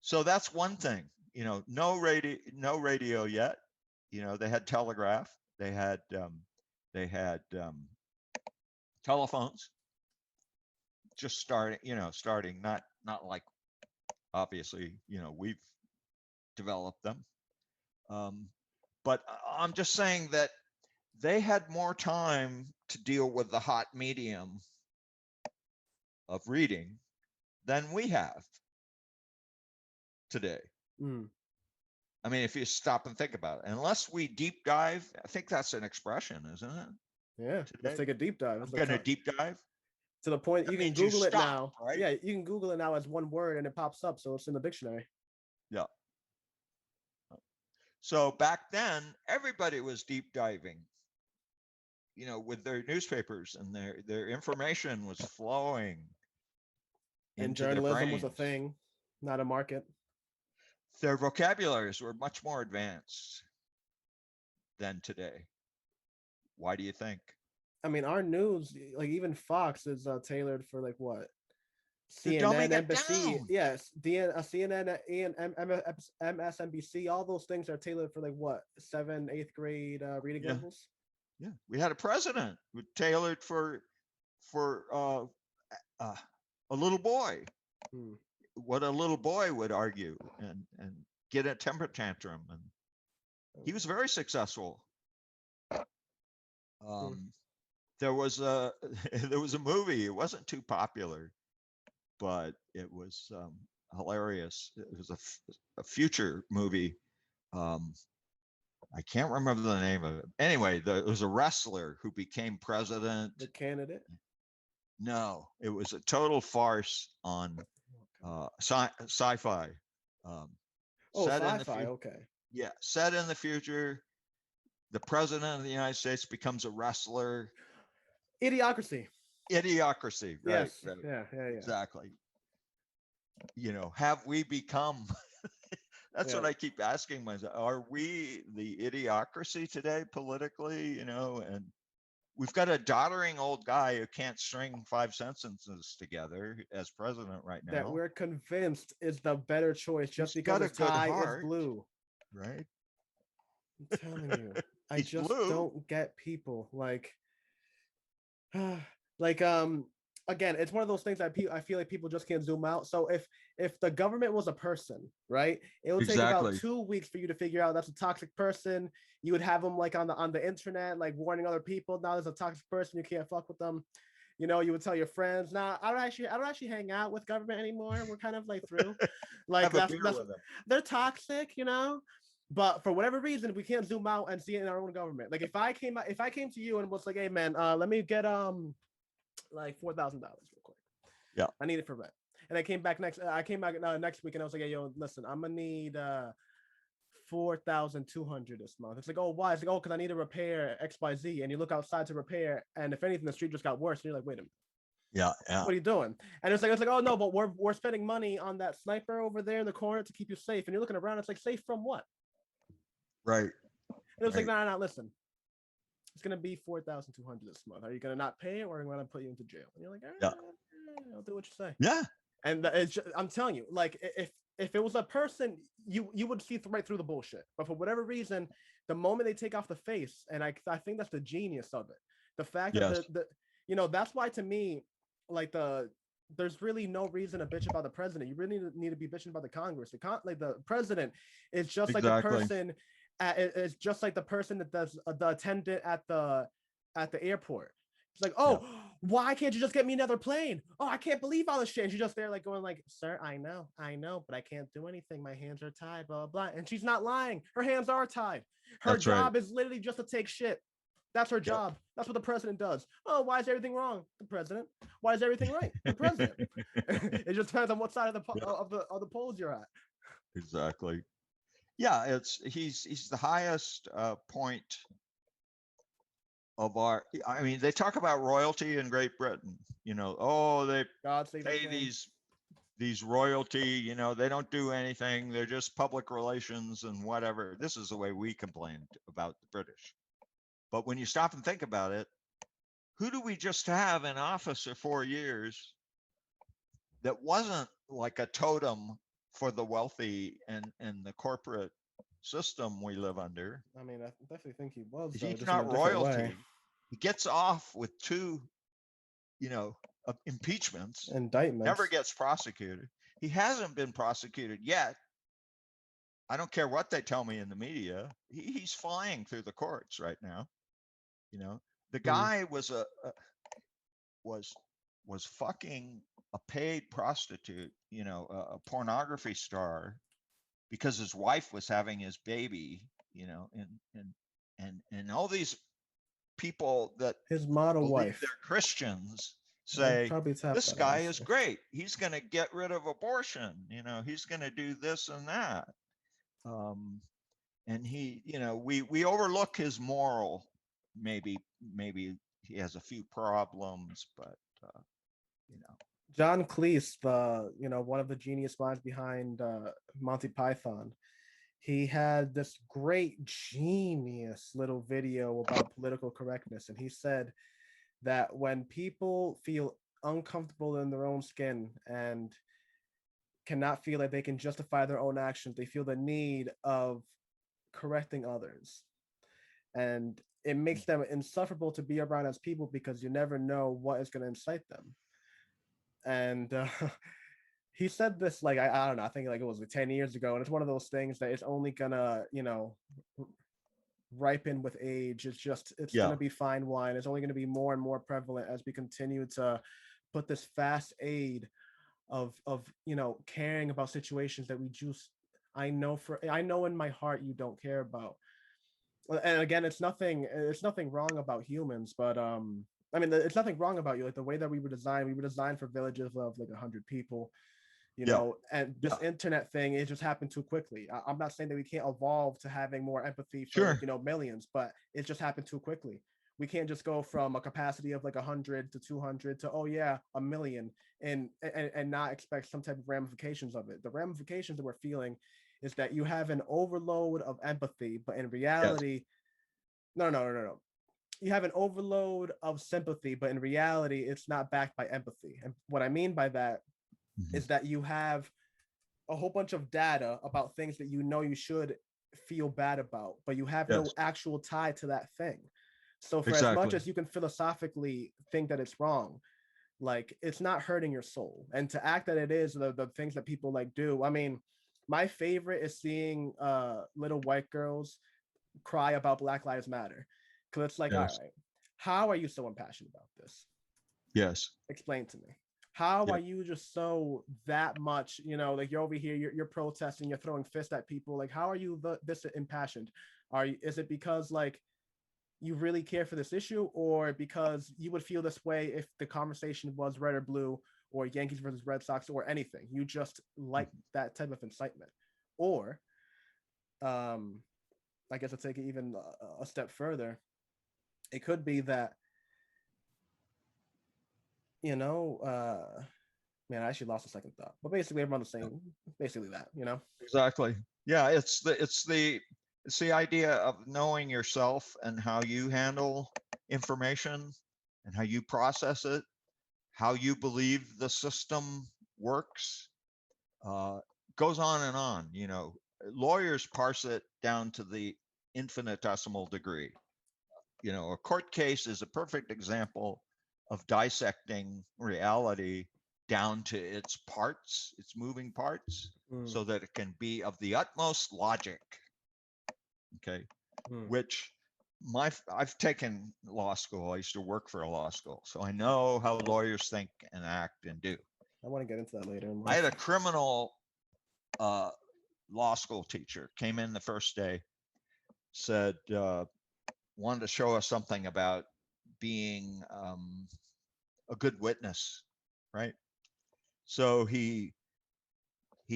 so that's one thing. No radio yet. They had telegraph. They had telephones. Just starting. Not like, obviously, we've developed them. But I'm just saying that they had more time to deal with the hot medium of reading than we have today. I mean, if you stop and think about it, unless we deep dive, I think that's an expression, isn't it?
Yeah.
Today?
Let's take a deep dive.
I'm gonna deep dive
to the point you can Google it now.
Right?
Yeah, you can Google it now as one word and it pops up, so it's in the dictionary.
Yeah. So back then, everybody was deep diving, with their newspapers, and their information was flowing.
And journalism was a thing, not a market.
Their vocabularies were much more advanced than today. Why do you think?
I mean, our news, like even Fox, is tailored for like what?
CNN,
NBC, yes, CNN, MSNBC, all those things are tailored for like what, 7th, 8th grade reading levels.
Yeah, we had a president who tailored for a little boy. What a little boy would argue and get a temper tantrum, and he was very successful. There was a movie. It wasn't too popular, but it was hilarious. It was a future movie. I can't remember the name of it. Anyway, there was a wrestler who became president.
The candidate?
No, it was a total farce on sci-fi.
Sci-fi. Okay.
Yeah, set in the future. The president of the United States becomes a wrestler.
Idiocracy.
Right.
Yes.
Right.
Yeah.
Exactly. Have we become? That's what I keep asking myself. Are we the idiocracy today politically? And we've got a doddering old guy who can't string 5 sentences together as president right now.
That we're convinced is the better choice just because his tie is blue.
Right.
I'm telling you, I just don't get people like again, it's one of those things that I feel like people just can't zoom out. So if the government was a person, right, it would take about 2 weeks for you to figure out that's a toxic person. You would have them like on the internet, like warning other people, now there's a toxic person, you can't fuck with them. You know, you would tell your friends, "Nah, I don't actually hang out with government anymore. We're kind of like through, like
Have a beer
that's
with them.
they're toxic, you know." But for whatever reason, we can't zoom out and see it in our own government. Like if I came to you and was like, "Hey man, let me get like $4,000 real quick.
Yeah.
I need it for rent." And I came back next week and I was like, "Hey, yo, listen, I'm gonna need 4,200 this month." It's like, "Oh, why?" It's like, "Oh, because I need to repair XYZ." And you look outside to repair, and if anything, the street just got worse. And you're like, "Wait a minute,
Yeah. Yeah.
what are you doing?" And it's like, "Oh no, but we're spending money on that sniper over there in the corner to keep you safe." And you're looking around, it's like, safe from what?
Right.
And it was
Right.
like, no, listen. It's gonna be 4,200 this month. Are you gonna not pay it, or are we gonna put you into jail? And you're like,
Yeah.
I'll do what you say.
Yeah.
And it's just, I'm telling you, like if it was a person, you would see right through the bullshit. But for whatever reason, the moment they take off the face, and I think that's the genius of it. The fact that
Yes.
that's why to me, like there's really no reason to bitch about the president. You really need to be bitching about the Congress. Like the president is just like the
Exactly.
person. It's just like the person that does the attendant at the airport. It's like, "Oh, why can't you just get me another plane? Oh, I can't believe all this shit." And she's just there like going like, "Sir, I know, but I can't do anything. My hands are tied, blah, blah, blah." And she's not lying. Her hands are tied. Her
That's right.
job is literally just to take shit. That's her job. That's what the president does. "Oh, why is everything wrong?" The president. "Why is everything right?" The president. It just depends on what side of the polls you're at.
Exactly. Yeah, he's the highest point of our. I mean, they talk about royalty in Great Britain. You know, oh, they
God save the
pay
king.
these royalty. You know, they don't do anything. They're just public relations and whatever. This is the way we complained about the British. But when you stop and think about it, who do we just have in office for 4 years that wasn't like a totem for the wealthy and the corporate system we live under?
I mean, I definitely think he was, though,
He's
just in a
not
different
royalty.
way.
He gets off with two, impeachments,
Indictments.
never gets prosecuted. He hasn't been prosecuted yet. I don't care what they tell me in the media. He's flying through the courts right now. The guy was was fucking a paid prostitute, a pornography star, because his wife was having his baby, and all these people that
His model
believe
wife.
they're Christians say this guy is great. He's going to get rid of abortion. He's going to do this and that. And he, we overlook his moral. Maybe he has a few problems, but
John Cleese, one of the genius minds behind Monty Python, he had this great genius little video about political correctness, and he said that when people feel uncomfortable in their own skin and cannot feel like they can justify their own actions, they feel the need of correcting others, and it makes them insufferable to be around as people because you never know what is going to incite them. And he said this like I don't know, I think like it was like 10 years ago, and it's one of those things that it's only gonna ripen with age. It's gonna be fine wine. It's only gonna be more and more prevalent as we continue to put this fast aid of caring about situations that we just I know in my heart you don't care about. And again, it's nothing wrong about humans, but I mean, it's nothing wrong about you. Like the way that we were designed for villages of like 100 people, and this internet thing, it just happened too quickly. I'm not saying that we can't evolve to having more empathy for millions, but it just happened too quickly. We can't just go from a capacity of like 100 to 200 to, oh yeah, 1,000,000, and not expect some type of ramifications of it. The ramifications that we're feeling is that you have an overload of empathy, but in reality, no. You have an overload of sympathy, but in reality, it's not backed by empathy. And what I mean by that is that you have a whole bunch of data about things that you should feel bad about, but you have no actual tie to that thing. So for as much as you can philosophically think that it's wrong, like it's not hurting your soul. And to act that it is, the things that people like do. I mean, my favorite is seeing little white girls cry about Black Lives Matter. Because it's like, all right, how are you so impassioned about this?
Yes.
Explain to me. How
Yeah.
are you just so that much, like you're over here, you're protesting, you're throwing fists at people. Like, how are you this impassioned? Is it because like you really care for this issue, or because you would feel this way if the conversation was red or blue, or Yankees versus Red Sox, or anything? You just like that type of incitement. Or I guess I'll take it even a step further. It could be that, man, I actually lost a second thought. But basically everyone the same, basically that.
Exactly. Yeah, it's the idea of knowing yourself and how you handle information and how you process it, how you believe the system works. Goes on and on. Lawyers parse it down to the infinitesimal degree. A court case is a perfect example of dissecting reality down to its parts, its moving parts,
Mm,
so that it can be of the utmost logic. Okay. Which I've taken law school. I used to work for a law school, so I know how lawyers think and act and do.
I want to get into that later.
I had a criminal law school teacher came in the first day, said wanted to show us something about being a good witness, right? So he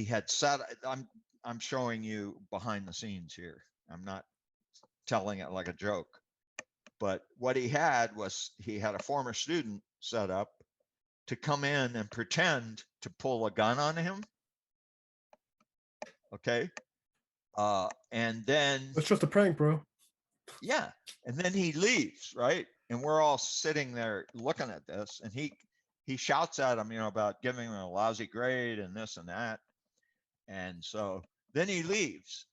had said, I'm showing you behind the scenes here. I'm not telling it like a joke. But what he had a former student set up to come in and pretend to pull a gun on him. Okay. And then
It's just a prank, bro.
yeah, and then he leaves, right? And we're all sitting there looking at this, and he shouts at him, about giving him a lousy grade and this and that. And so then he leaves.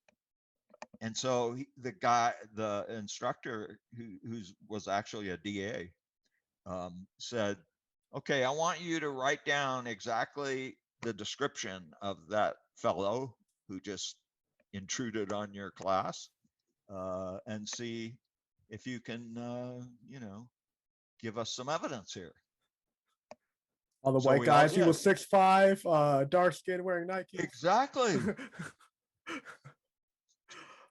And so the instructor who was actually a DA, said, okay, I want you to write down exactly the description of that fellow who just intruded on your class, and see if you can, give us some evidence here.
All the
So
white
we all
guys. He
did.
was 6'5", dark skin, wearing Nike.
Exactly.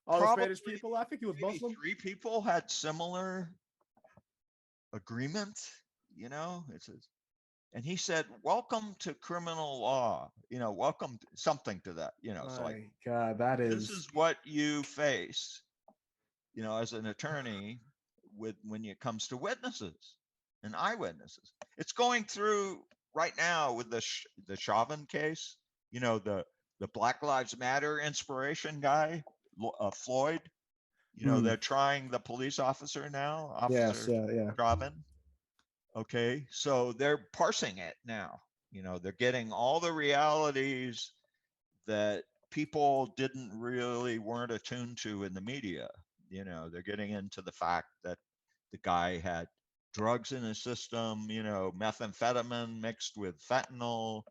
All the
Probably
Spanish people. I think he was
maybe
Muslim.
3 people had similar agreement. And he said, welcome to criminal law, welcome to something to that, so like,
My God, that
this
is.
is what you face, as an attorney when it comes to witnesses and eyewitnesses. It's going through right now with the Chauvin case, the Black Lives Matter inspiration guy, Floyd. They're trying the police officer now,
Yes,
Officer
yeah.
Chauvin. Okay, so they're parsing it now. They're getting all the realities that people weren't attuned to in the media. They're getting into the fact that the guy had drugs in his system, methamphetamine mixed with fentanyl,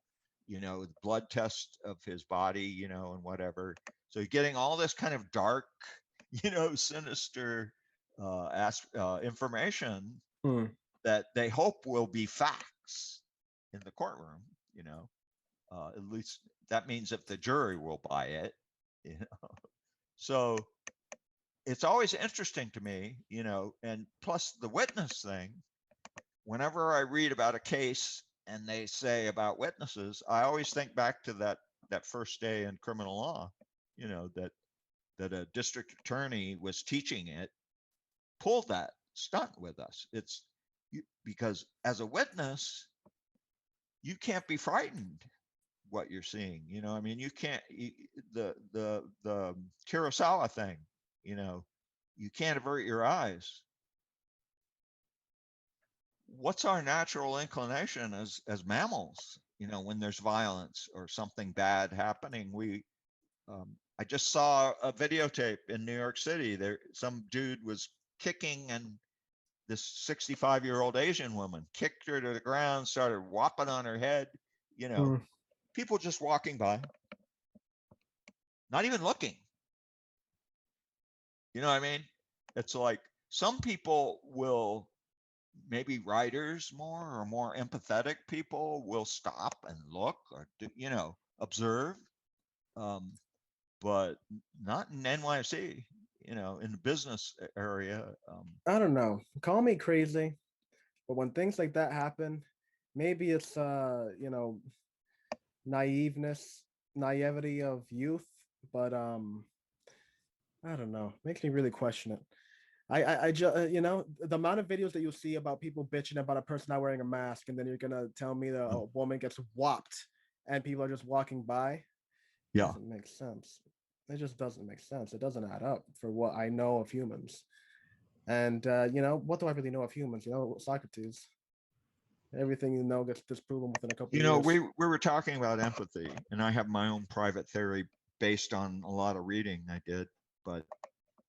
blood test of his body, and whatever. So you're getting all this kind of dark, sinister information that they hope will be facts in the courtroom, at least that means if the jury will buy it, So it's always interesting to me, and plus the witness thing, whenever I read about a case and they say about witnesses, I always think back to that first day in criminal law, that a district attorney was teaching it, pulled that stunt with us. Because as a witness, you can't be frightened what you're seeing. I mean, you can't, the Kurosawa thing, you can't avert your eyes. What's our natural inclination as mammals? When there's violence or something bad happening, I just saw a videotape in New York City. Some dude was kicking, and this 65-year-old Asian woman kicked her to the ground, started whopping on her head. People just walking by, not even looking. You know what I mean? It's like some people will maybe writers more or more empathetic people will stop and look or observe, um, but not in NYC. In the business area.
I don't know. Call me crazy, but when things like that happen, maybe it's naiveness, naivety of youth, but I don't know. Makes me really question it. I just the amount of videos that you'll see about people bitching about a person not wearing a mask, and then you're gonna tell me that a woman gets whopped and people are just walking by.
Yeah.
Doesn't make sense. It just doesn't make sense. It doesn't add up for what I know of humans. And what do I really know of humans? Socrates. Everything you know gets disproven within a couple of years.
We were talking about empathy, and I have my own private theory based on a lot of reading I did, but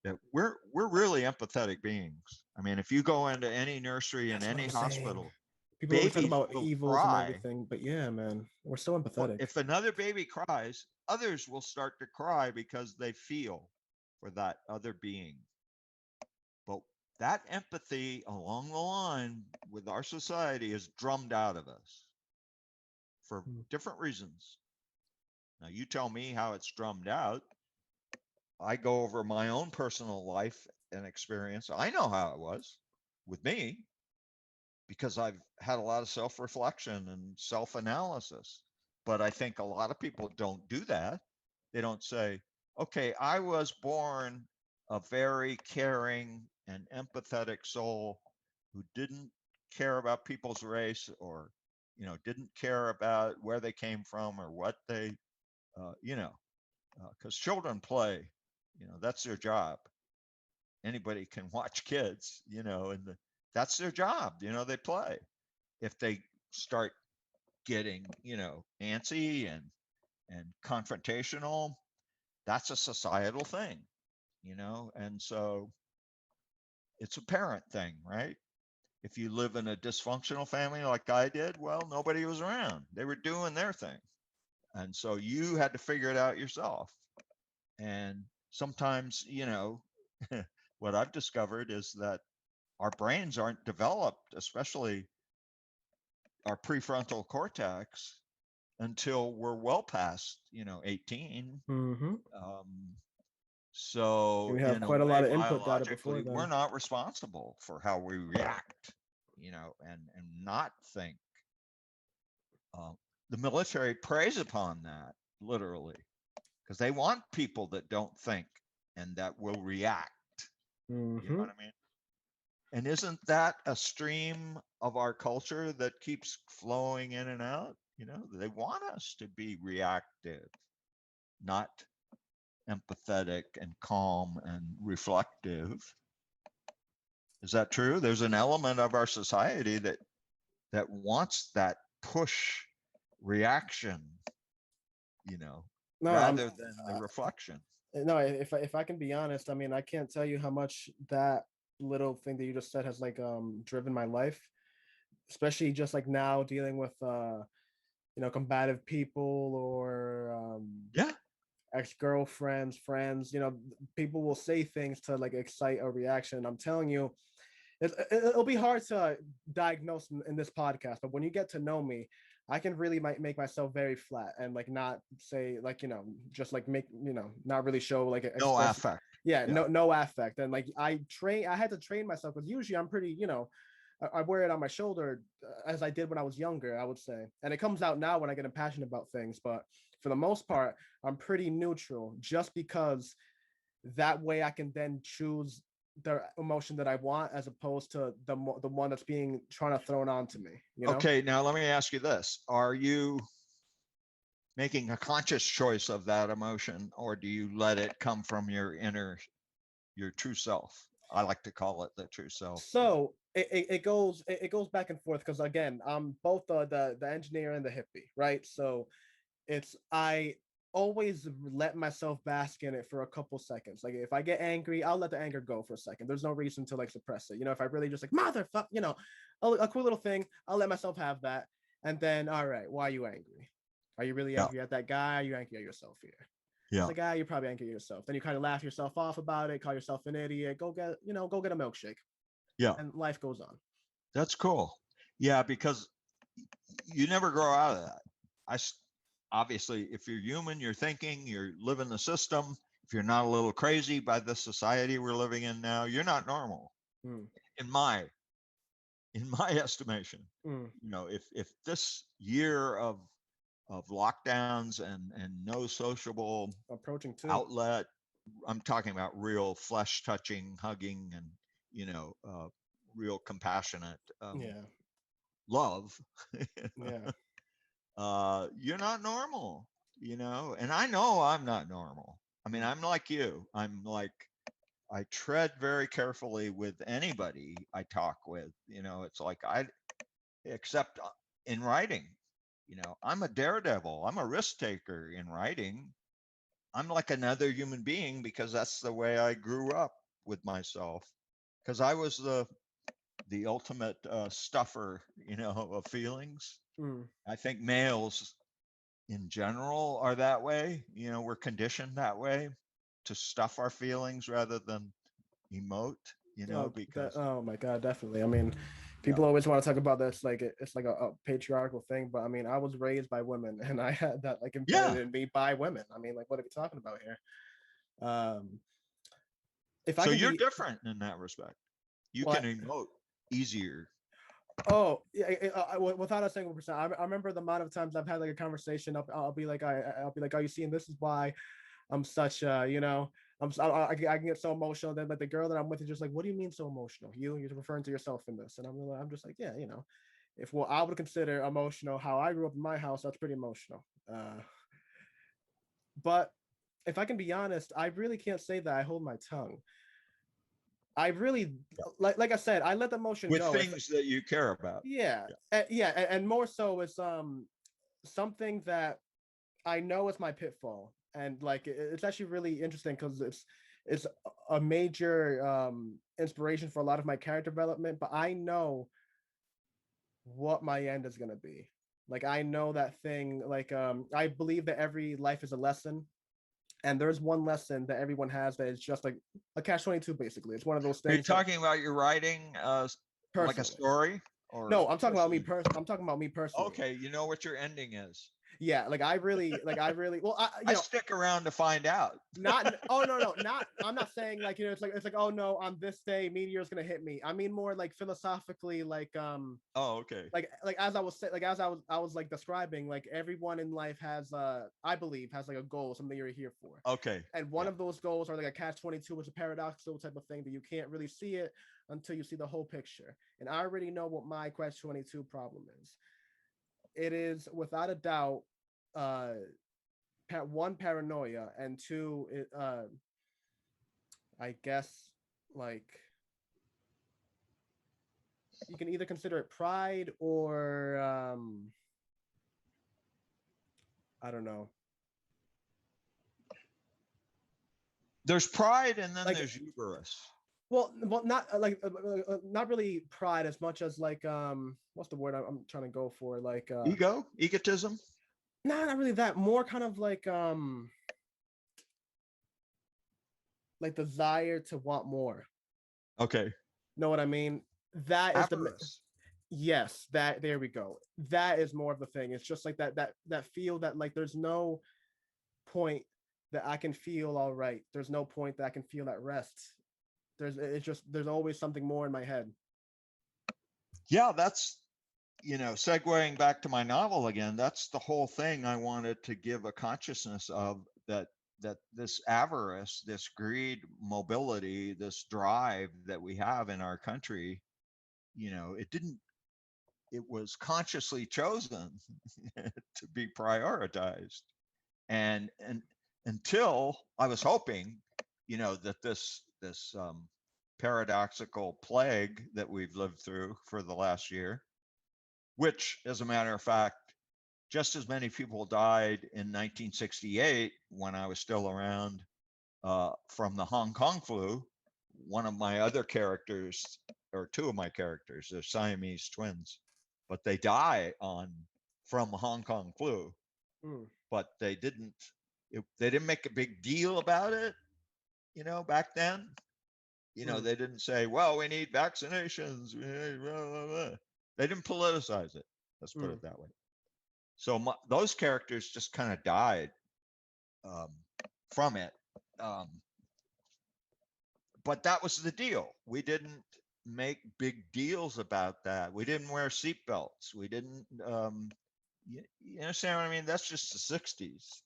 that we're really empathetic beings. I mean, if you go into any nursery in any hospital,
people always talk
babies
about
will
evils and
cry.
everything, but yeah, man, we're so empathetic.
If another baby cries, others will start to cry because they feel for that other being. But that empathy along the line with our society is drummed out of us for different reasons. Now, you tell me how it's drummed out. I go over my own personal life and experience. I know how it was with me because I've had a lot of self-reflection and self-analysis. But I think a lot of people don't do that. They don't say, okay, I was born a very caring and empathetic soul who didn't care about people's race or, didn't care about where they came from or what they, because children play, that's their job. Anybody can watch kids, and that's their job. They play. If they start getting, antsy and confrontational, that's a societal thing, and so it's a parent thing, right? If you live in a dysfunctional family like I did, well, nobody was around. They were doing their thing. And so you had to figure it out yourself. And sometimes, what I've discovered is that our brains aren't developed, especially our prefrontal cortex, until we're well past, 18.
Mm-hmm.
So
we have
in a
quite a
way,
lot of input data before
biologically,
then.
we're not responsible for how we react, and not think. The military preys upon that literally because they want people that don't think and that will react.
Mm-hmm.
You know what I mean? And isn't that a stream of our culture that keeps flowing in and out? They want us to be reactive, not empathetic and calm and reflective. Is that true? There's an element of our society that wants that push reaction, no, rather than the reflection.
No, if I can be honest, I mean, I can't tell you how much that little thing that you just said has driven my life, especially just like now dealing with combative people or
Yeah.
ex-girlfriends, friends, people will say things to like excite a reaction. I'm telling you, it'll be hard to diagnose in this podcast, but when you get to know me, I can really make myself very flat and like not say like just like make not really show like
no affect.
Yeah, no affect. And like I had to train myself because usually I'm pretty I wear it on my shoulder as I did when I was younger, I would say, and it comes out now when I get impassioned about things. But for the most part, I'm pretty neutral, just because that way I can then choose the emotion that I want as opposed to the one that's being trying to thrown onto me.
Okay, now let me ask you this: are you making a conscious choice of that emotion, or do you let it come from your true self? I like to call it the true self.
So it goes back and forth because again, I'm both the engineer and the hippie, right? So it's I always let myself bask in it for a couple seconds. Like if I get angry, I'll let the anger go for a second. There's no reason to like suppress it. If I really just like motherfucker, a cool little thing, I'll let myself have that. And then, all right, why are you angry? Are you really angry at that guy? Are you angry at yourself here?
Yeah.
It's like, you're probably angry at yourself. Then you kind of laugh yourself off about it, call yourself an idiot, go get a milkshake.
Yeah.
And life goes on.
That's cool. Yeah, because you never grow out of that. Obviously, if you're human, you're thinking, you're living the system. If you're not a little crazy by the society we're living in now, you're not normal.
Mm,
In my estimation,
mm,
if this year of lockdowns and no sociable
approaching two.
outlet, I'm talking about real flesh touching, hugging, and you know, uh, real compassionate
Yeah,
love.
yeah.
You're not normal, and I know I'm not normal. I mean,
Mm,
I'm like you. I'm like, I tread very carefully with anybody I talk with. It's like except in writing, I'm a daredevil. I'm a risk taker in writing. I'm like another human being because that's the way I grew up with myself. Because I was the ultimate stuffer, of feelings.
mm.
I think males in general are that way. We're conditioned that way to stuff our feelings rather than emote,
Oh, that.
because
Oh my God, definitely. I mean,
yeah.
people always want to talk about this like it's like a patriarchal thing, but I mean, I was raised by women, and I had that like embedded
Yeah.
in me by women. I mean, like, what are we talking about here? Um, if I
So
can
you're
be,
different in that respect. You can
what?
emote easier.
Oh, yeah. Without a single percent, I remember the amount of times I've had like a conversation. I'll be like, I'll be like, "Are you seeing? This is why I'm such I can get so emotional. Then like the girl that I'm with is just like, what do you mean so emotional? You're referring to yourself in this, and I'm just like, yeah, if what I would consider emotional, how I grew up in my house, that's pretty emotional. But if I can be honest, I really can't say that I hold my tongue. I really
Yeah.
like I said, I let the emotion
With
go. If
things that you care about.
yeah,
Yeah.
yeah, and more so it's something that I know it's my pitfall, and like it's actually really interesting because it's a major inspiration for a lot of my character development. But I know what my end is gonna be. Like I know that thing. Like I believe that every life is a lesson, and there's one lesson that everyone has that is just like a catch 22. Basically, it's one of those
Are you
things that
talking about your writing like a
personally.
story or
No, I'm talking about me.
personally?
I'm talking about me personally.
Okay, you know what your ending is.
Yeah, like I really well,
I stick around to find out.
not oh no no not I'm not saying like it's like oh no on this day meteor's gonna hit me. I mean more like philosophically
Oh, okay.
like as I was saying like as I was like describing like everyone in life has I believe has like a goal, something you're here for.
Okay.
And one
Yeah.
of those goals are like a catch 22, which is a paradoxical type of thing that you can't really see it until you see the whole picture. And I already know what my catch 22 problem is. It is without a doubt uh one, paranoia, and two I guess like you can either consider it pride or I don't know.
There's pride and then
Like
there's hubris.
well not not really pride as much as like what's the word I'm trying to go for, like
Ego, egotism.
nah, not really that, more kind of like desire to want more.
Okay.
Know what I mean? That is the
Avarice.
yes, that there we go. That is more of the thing. It's just like that feel that like there's no point that I can feel all right. There's no point that I can feel at rest. It's just there's always something more in my head.
Yeah, that's, segueing back to my novel again, that's the whole thing I wanted to give a consciousness of, that this avarice, this greed, mobility, this drive that we have in our country, it was consciously chosen to be prioritized. And until I was hoping, that this paradoxical plague that we've lived through for the last year, which, as a matter of fact, just as many people died in 1968 when I was still around from the Hong Kong flu. One of my other characters, or two of my characters, they're Siamese twins, but they die from Hong Kong flu.
Mm.
But they didn't make a big deal about it, back then. You know, they didn't say, well, we need vaccinations. Blah, blah, blah. They didn't politicize it. Let's put it that way. So those characters just kind of died from it. But that was the deal. We didn't make big deals about that. We didn't wear seatbelts. We didn't, you understand what I mean? That's just the 60s.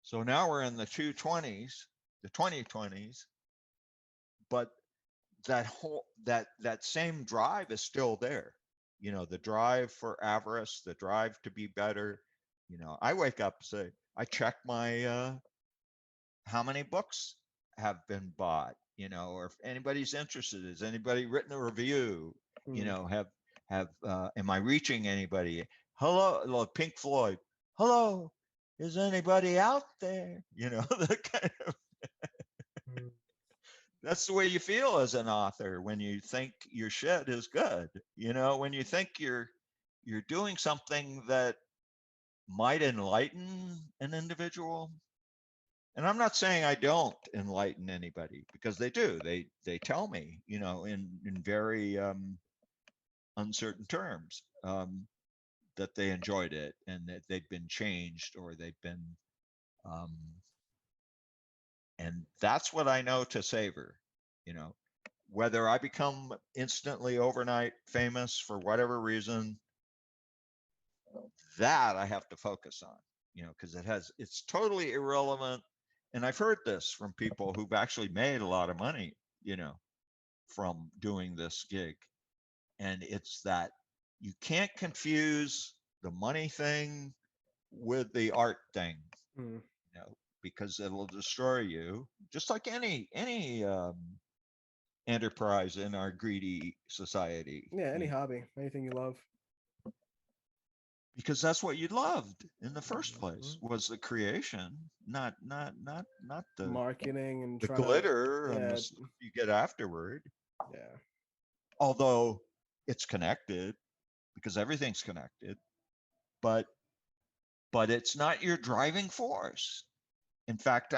So now we're in the 2020s, but that same drive is still there. You know, the drive for avarice, the drive to be better. You know, I wake up, say, I check my how many books have been bought, you know, or if anybody's interested, has anybody written a review, you know, am I reaching anybody? Hello, Pink Floyd. Hello, is anybody out there? You know, the kind of that's the way you feel as an author when you think your shit is good. You know, when you think you're doing something that might enlighten an individual. And I'm not saying I don't enlighten anybody, because they do. They tell me, you know, in very uncertain terms, that they enjoyed it and that they've been changed, or they've been and that's what I know to savor. You know, whether I become instantly overnight famous for whatever reason, that I have to focus on, you know, because it's totally irrelevant. And I've heard this from people who've actually made a lot of money, you know, from doing this gig. And it's that you can't confuse the money thing with the art thing, you know, because it'll destroy you, just like any enterprise in our greedy society.
Yeah, any hobby, anything you love.
Because that's what you loved in the first place, was the creation, not the
marketing and
the glitter and the stuff you get afterward.
Yeah.
Although it's connected, because everything's connected, but it's not your driving force. In fact,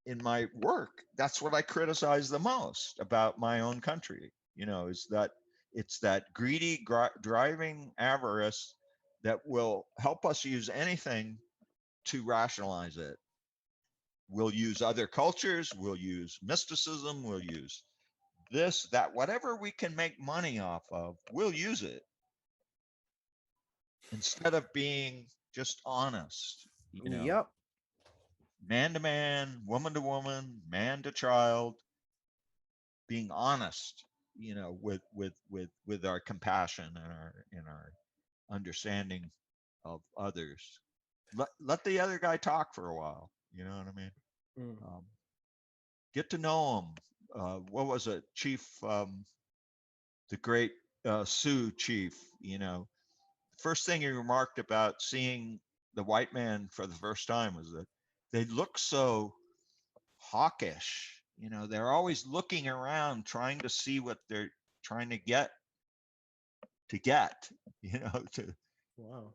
in my work, that's what I criticize the most about my own country, you know, is that it's that greedy driving avarice that will help us use anything to rationalize it. We'll use other cultures, we'll use mysticism, we'll use this, that, whatever we can make money off of, we'll use it, instead of being just honest, you know.
Yep.
Man to man, woman to woman, man to child, being honest, you know, with our compassion and our understanding of others. Let the other guy talk for a while, you know what I mean? Get to know him. What was it, Chief, the great Sioux chief, you know, first thing he remarked about seeing the white man for the first time was that they look so hawkish. You know, they're always looking around, trying to see what they're trying to get, you know,
wow.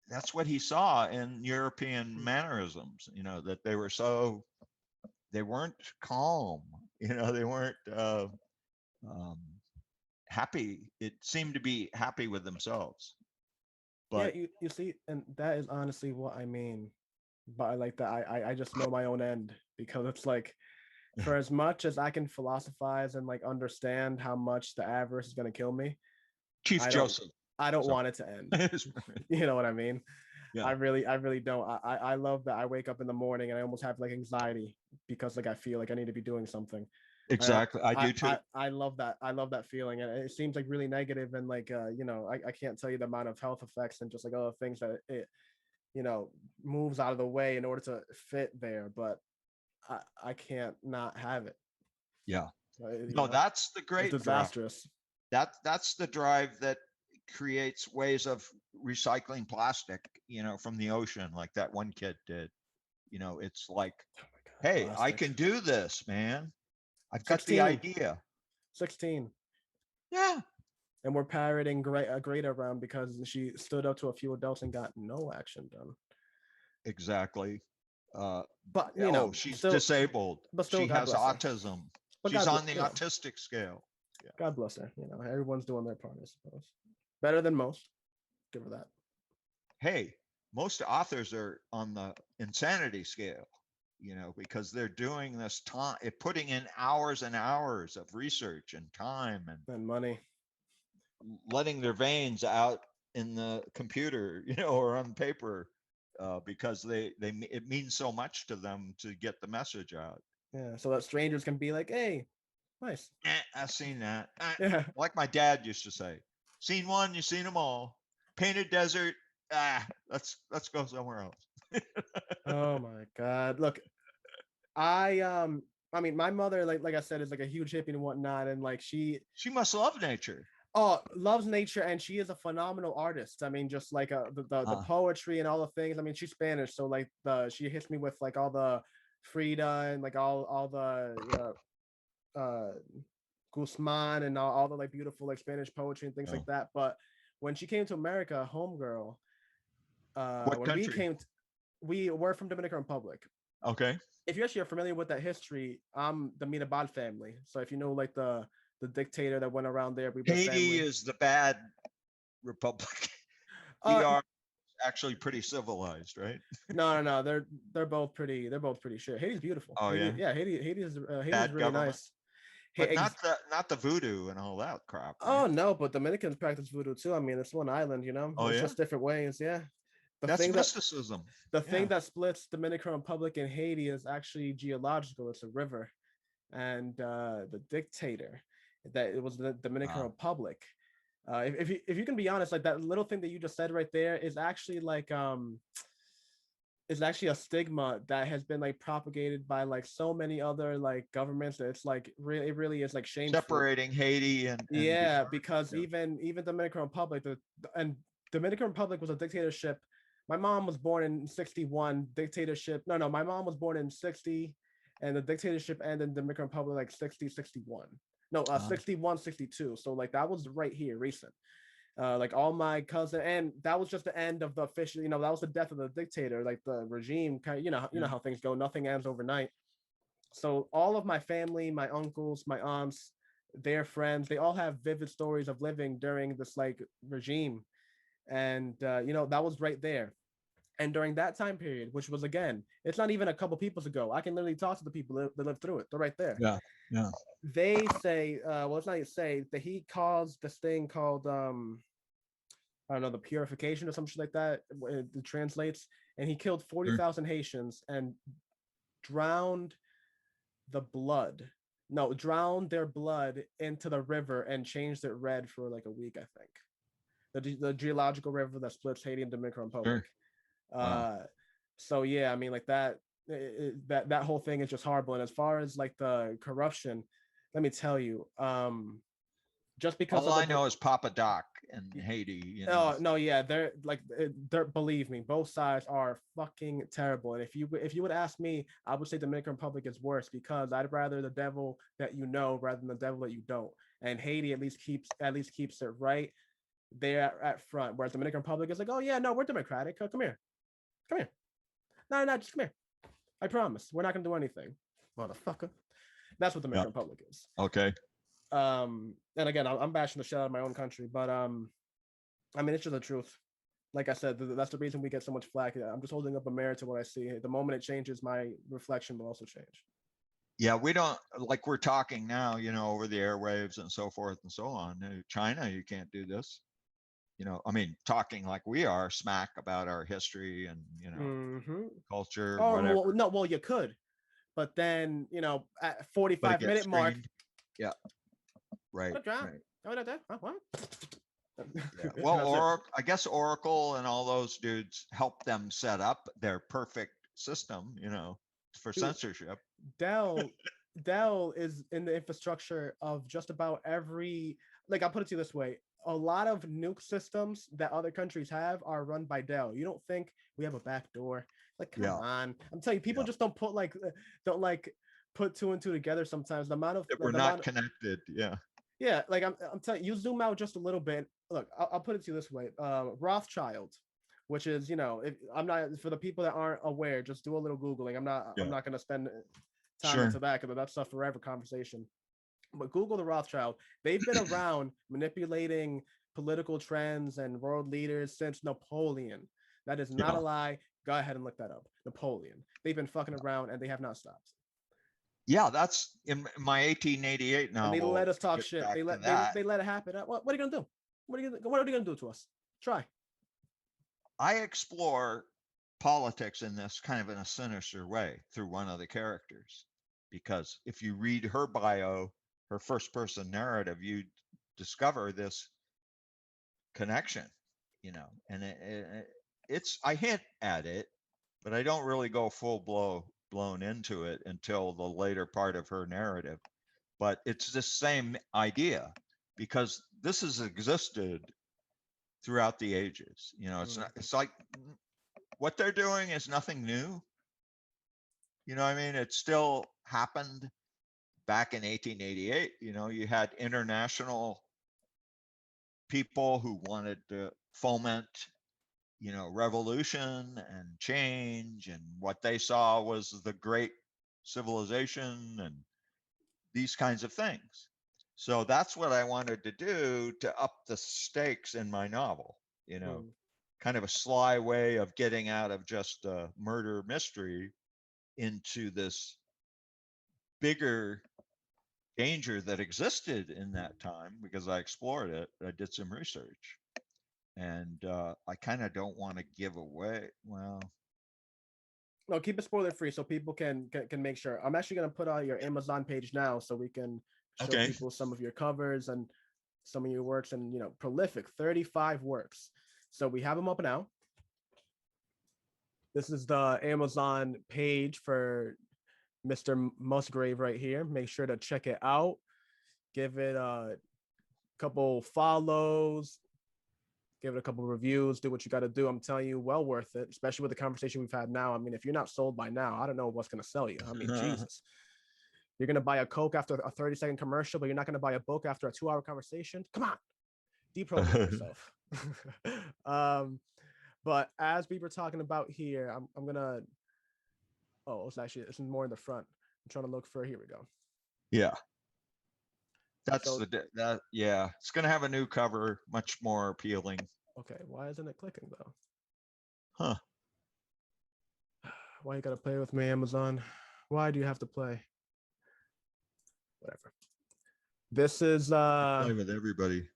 That's what he saw in European mannerisms, you know, that they weren't calm, you know, they weren't happy. It seemed to be happy with themselves. But
yeah, you see, and that is honestly what I mean. But I like that I just know my own end, because it's like, for as much as I can philosophize and like understand how much the avarice is going to kill me,
Chief Joseph,
I don't want it to end. You know what I mean?
Yeah.
I really don't. I love that I wake up in the morning and I almost have like anxiety, because like I feel like I need to be doing something.
Exactly. I do too.
I love that. I love that feeling. And it seems like really negative, and like you know, I can't tell you the amount of health effects and just like other things that it, you know, moves out of the way in order to fit there. But I can't not have it.
Yeah.
No,
that's the great
disastrous
drive. That's the drive that creates ways of recycling plastic, you know, from the ocean, like that one kid did. You know, it's like, oh my God, hey, plastic. I can do this, man. I've got 16. The idea.
16.
Yeah.
And we're parroting Greta around because she stood up to a few adults and got no action done.
Exactly.
but
Yeah,
you know,
oh, she's
still,
disabled.
but still,
She
God
has
bless her.
autism.
But
She's
God,
on the
you know,
autistic scale. Yeah.
God bless her. You know, everyone's doing their part, I suppose. Better than most. Give her that.
Hey, most authors are on the insanity scale, you know, because they're doing this time, putting in hours and hours of research and time
And money.
letting their veins out in the computer, you know, or on paper, because it means so much to them to get the message out.
Yeah, so that strangers can be like, "Hey, nice."
I've seen that.
Yeah.
Like my dad used to say, "Seen one, you seen them all." Painted desert. Let's go somewhere else.
Oh my God. Look, I mean, my mother, like I said, is like a huge hippie and whatnot, and like
She must love nature.
loves nature, and she is a phenomenal artist. I mean, just like the poetry and all the things. I mean, she's Spanish, so like she hits me with like all the Frida and like all the Guzman and all the like beautiful like Spanish poetry and things
Yeah.
like that. But when she came to America, homegirl,
What
when
country?
we were from Dominican Republic.
Okay.
If you actually are familiar with that history, I'm the Mirabal family. So if you know like the dictator that went around there, we were
Haiti
family.
is the bad republic.
Uh,
DR actually pretty civilized, right?
no, they're both pretty shit. Haiti's beautiful.
Oh
Haiti,
yeah.
yeah, Haiti's
Bad
really
government.
nice.
But not the voodoo and all that crap, right?
Oh no, but Dominicans practice voodoo too. I mean, it's one island, you know.
Oh
It's
yeah.
just different ways. Yeah. The
That's
thing that
mysticism.
the thing that splits Dominican Republic and Haiti is actually geological. It's a river, and the dictator that it was the Dominican Republic. If you can be honest, like that little thing that you just said right there is actually like is actually a stigma that has been like propagated by like so many other like governments that it's like really it really is like shameful.
Separating Haiti and
yeah, because even Dominican Republic, and Dominican Republic was a dictatorship. My mom was born in 61. Dictatorship. No, my mom was born in 60, and the dictatorship ended in Dominican Republic like 60, 61. No, 61, 62. So like that was right here, recent. Like all my cousin, and that was just the end of the official. You know, that was the death of the dictator. Like the regime, kind of, you know how things go. Nothing ends overnight. So all of my family, my uncles, my aunts, their friends, they all have vivid stories of living during this like regime, and you know that was right there. And during that time period, which was again, it's not even a couple peoples ago. I can literally talk to the people that lived through it. They're right there.
Yeah, yeah.
They say, well, it's not even say that he caused this thing called I don't know, the purification or something like that. It translates, and he killed 40,000 Haitians and drowned the blood. No, drowned their blood into the river and changed it red for like a week, I think. The geological river that splits Haiti and Dominican Republic. Wow. So yeah, I mean, like that whole thing is just horrible. And as far as like the corruption, let me tell you, just because
all I know is Papa Doc and Haiti. You know?
Oh no, yeah, they're believe me, both sides are fucking terrible. And if you would ask me, I would say Dominican Republic is worse because I'd rather the devil that you know rather than the devil that you don't. And Haiti at least keeps it right there at front, whereas Dominican Republic is like, oh yeah, no, we're democratic. Come here, no, just come here. I promise, we're not gonna do anything, motherfucker. That's what Dominican Republic is.
Okay.
And again, I'm bashing the shit out of my own country, but I mean, it's just the truth. Like I said, that's the reason we get so much flack. I'm just holding up a mirror to what I see. The moment it changes, my reflection will also change.
Yeah, we don't, like we're talking now, you know, over the airwaves and so forth and so on. China, you can't do this. You know, I mean, talking like we are smack about our history and, you know, culture, whatever.
Well, you could, but then, you know, at 45-minute mark.
Yeah. Right.
What?
Yeah. Well, I guess Oracle and all those dudes help them set up their perfect system, you know, for censorship.
Dell is in the infrastructure of just about every, like, I'll put it to you this way. A lot of nuke systems that other countries have are run by Dell. You don't think we have a back door? Like, come on. I'm telling you, people just don't put two and two together sometimes. The amount of
we're not connected. Yeah.
Yeah, like I'm telling you, zoom out just a little bit. Look, I'll put it to you this way. Rothschild which is, you know, if I'm not, for the people that aren't aware, just do a little Googling. I'm not
Yeah.
going to spend time
Sure.
into that because that's a forever conversation. But Google the Rothschild. They've been around manipulating political trends and world leaders since Napoleon. That is not
Yeah.
a lie. Go ahead and look that up. Napoleon. They've been fucking around and they have not stopped.
Yeah, that's in my 1888
And
novel.
they let us talk
Get
shit.
back
They
to
let
that.
they let it happen. What are you gonna do? What are you gonna do to us? Try.
I explore politics in this kind of in a sinister way through one of the characters, because if you read her bio, her first person narrative, you discover this connection, you know, and it's I hint at it, but I don't really go blown into it until the later part of her narrative. But it's the same idea, because this has existed throughout the ages. You know, it's like what they're doing is nothing new. You know what I mean? It still happened back in 1888. You know, you had international people who wanted to foment, you know, revolution and change, and what they saw was the great civilization and these kinds of things. So that's what I wanted to do to up the stakes in my novel, you know, kind of a sly way of getting out of just a murder mystery into this bigger danger that existed in that time, because I explored it. I did some research, and I kind of don't want to give away. Well,
no, keep it spoiler free so people can make sure. I'm actually gonna put on your Amazon page now so we can show
okay.
people some of your covers and some of your works, and, you know, prolific 35 works. So we have them up now. This is the Amazon page for Mr. Musgrave right here. Make sure to check it out. Give it a couple follows. Give it a couple reviews. Do what you got to do. I'm telling you, well worth it, especially with the conversation we've had now. I mean, if you're not sold by now, I don't know what's going to sell you. I mean, Jesus. You're going to buy a Coke after a 30-second commercial, but you're not going to buy a book after a 2-hour conversation. Come on. Deprogram yourself. But as we were talking about here, I'm going to, oh, it's more in the front. I'm trying to look for, here we go.
Yeah. That's yeah, it's going to have a new cover, much more appealing.
Okay, why isn't it clicking though?
Huh.
Why you got to play with me, Amazon? Why do you have to play? Whatever. This is
play with everybody.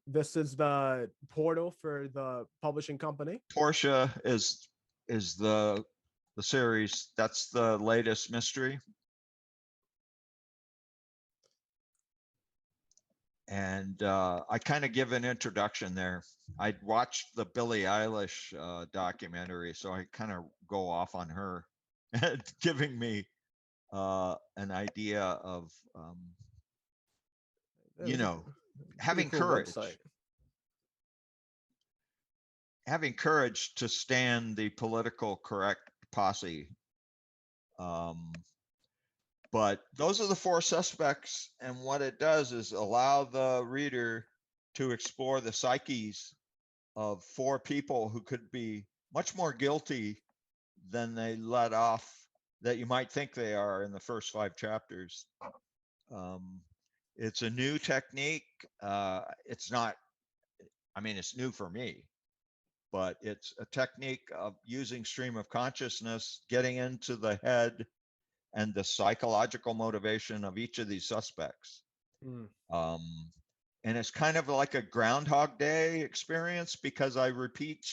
This is the portal for the publishing company.
Portia is the series. That's the latest mystery. And I kind of give an introduction there. I'd watched the Billie Eilish documentary, so I kind of go off on her, giving me an idea of, you know, having
cool
courage.
Website.
Having courage to stand the political correct posse. But those are the 4 suspects, and what it does is allow the reader to explore the psyches of 4 people who could be much more guilty than they let off, that you might think they are in the first 5 chapters. It's a new technique. It's not, I mean, it's new for me, but it's a technique of using stream of consciousness, getting into the head and the psychological motivation of each of these suspects. And it's kind of like a Groundhog Day experience, because I repeat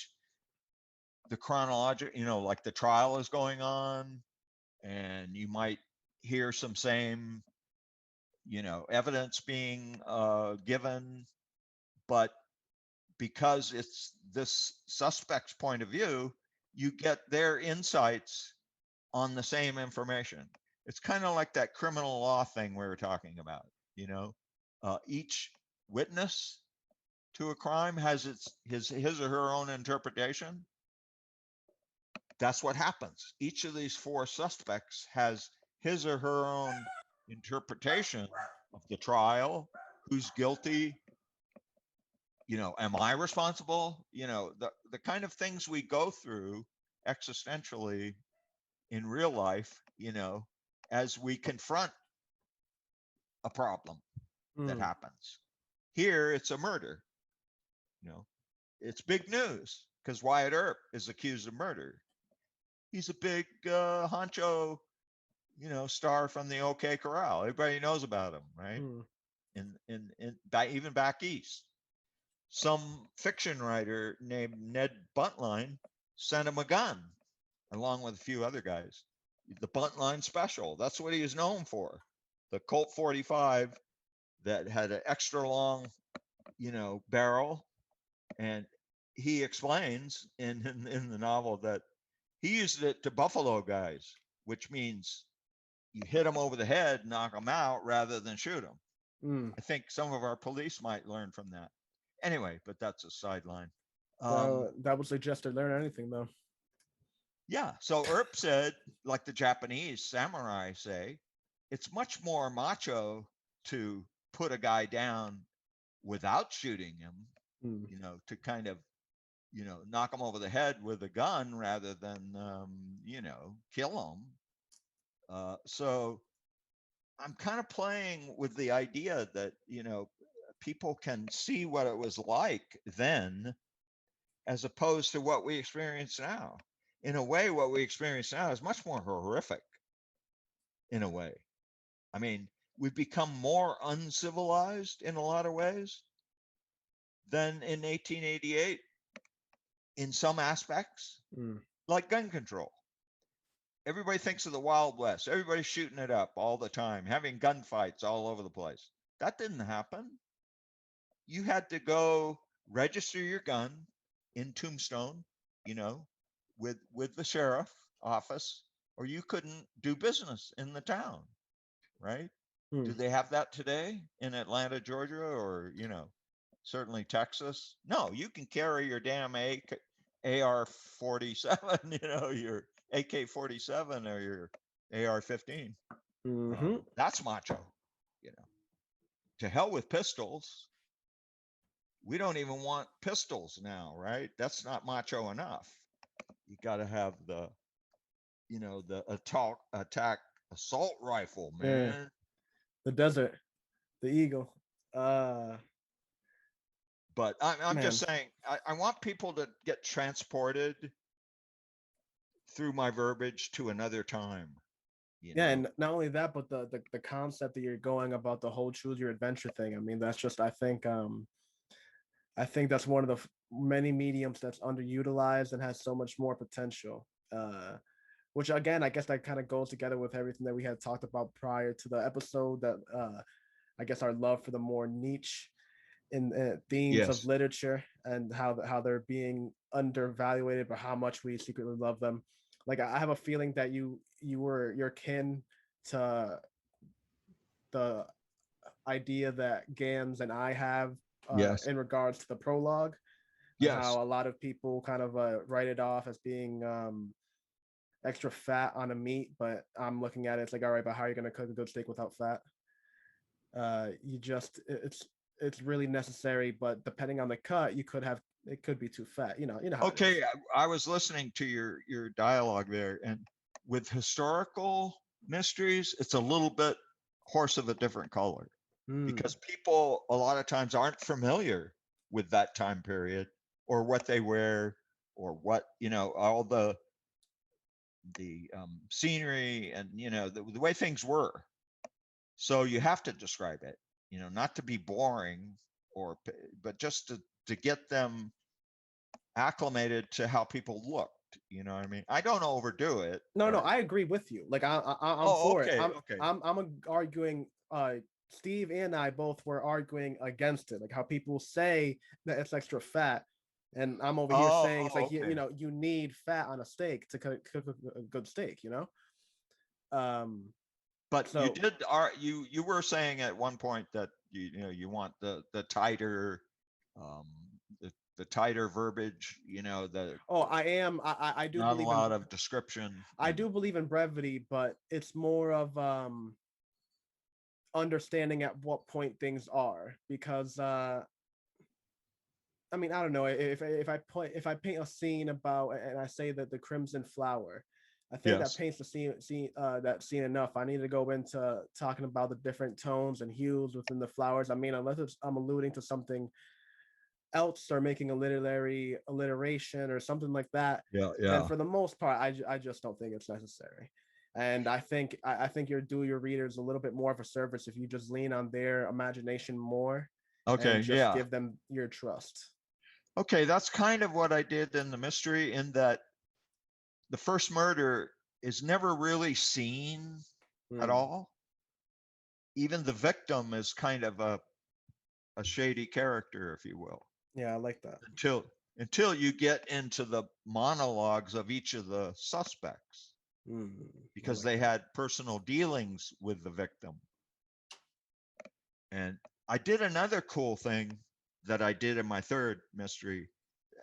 the chronological, you know, like the trial is going on and you might hear some same, you know, evidence being given, but because it's this suspect's point of view, you get their insights on the same information. It's kind of like that criminal law thing we were talking about, you know. Each witness to a crime has his or her own interpretation. That's what happens. Each of these 4 suspects has his or her own interpretation of the trial, who's guilty, am I responsible? The kind of things we go through existentially in real life, as we confront a problem that happens. Here, it's a murder. It's big news because Wyatt Earp is accused of murder. He's a big honcho, star from the OK Corral. Everybody knows about him, right? Even back east. Some fiction writer named Ned Buntline sent him a gun, along with a few other guys. The Buntline Special. That's what he is known for. The Colt 45 that had an extra long, barrel. And he explains in the novel that he used it to buffalo guys, which means you hit them over the head, knock them out, rather than shoot them. I think some of our police might learn from that. Anyway, but that's a sideline.
That would suggest to learn anything, though.
Yeah. So Earp said, like the Japanese samurai say, it's much more macho to put a guy down without shooting him, to kind of, knock him over the head with a gun rather than, kill him. So I'm kind of playing with the idea that, people can see what it was like then, as opposed to what we experience now. In a way, what we experience now is much more horrific, in a way. I mean, we've become more uncivilized in a lot of ways than in 1888 in some aspects, like gun control. Everybody thinks of the Wild West. Everybody's shooting it up all the time, having gunfights all over the place. That didn't happen. You had to go register your gun in Tombstone, with the sheriff office, or you couldn't do business in the town, right? Do they have that today in Atlanta, Georgia, or, certainly Texas? No, you can carry your damn AR-47, your AK-47 or your AR-15. That's macho, To hell with pistols. We don't even want pistols now, right? That's not macho enough. You got to have the attack assault rifle, man.
Yeah. The desert, the eagle.
But I'm just saying, I want people to get transported through my verbiage to another time.
And not only that, but the concept that you're going about the whole choose your adventure thing. I mean, that's just, I think that's one of the many mediums that's underutilized and has so much more potential. Which again, I guess that kind of goes together with everything that we had talked about prior to the episode. That I guess our love for the more niche in themes of literature and how they're being undervaluated, but how much we secretly love them. Like I have a feeling that you're kin to the idea that Gams and I have in regards to the prologue. How a lot of people kind of write it off as being extra fat on a meat, but I'm looking at it, it's like, all right, but how are you going to cook a good steak without fat? It's really necessary, but depending on the cut, it could be too fat.
Okay, I was listening to your dialogue there, and with historical mysteries, it's a little bit horse of a different color because people a lot of times aren't familiar with that time period or what they wear or what all the scenery and the way things were. So you have to describe it, not to be boring but just to get them acclimated to how people looked. You know what I mean? I don't overdo it.
No, I agree with you. Like I'm for it. I'm arguing. Steve and I both were arguing against it, like how people say that it's extra fat, and I'm over here saying it's like you need fat on a steak to cook a good steak.
But so, you were saying at one point that you want the tighter the tighter verbiage,
I do
not
believe
a lot of description.
I do believe in brevity, but it's more of understanding at what point things are, because I mean, I don't know if I paint a scene about and I say that the crimson flower, I think that
Yes.
paints the that scene enough. I need to go into talking about the different tones and hues within the flowers. I mean, unless I'm alluding to something else or making a literary alliteration or something like that,
Yeah.
then
Yeah.
for the most part, I just don't think it's necessary. And I think you're do your readers a little bit more of a service if you just lean on their imagination more and
Okay.
just
Yeah.
give them your trust.
Okay. That's kind of what I did in the mystery, in that the first murder is never really seen at
Mm.
all. Even the victim is kind of a shady character, if you will,
Yeah, I like that.
until you get into the monologues of each of the suspects,
Mm, I
because
like
they
that.
had personal dealings with the victim. And I did another cool thing that I did in my third mystery,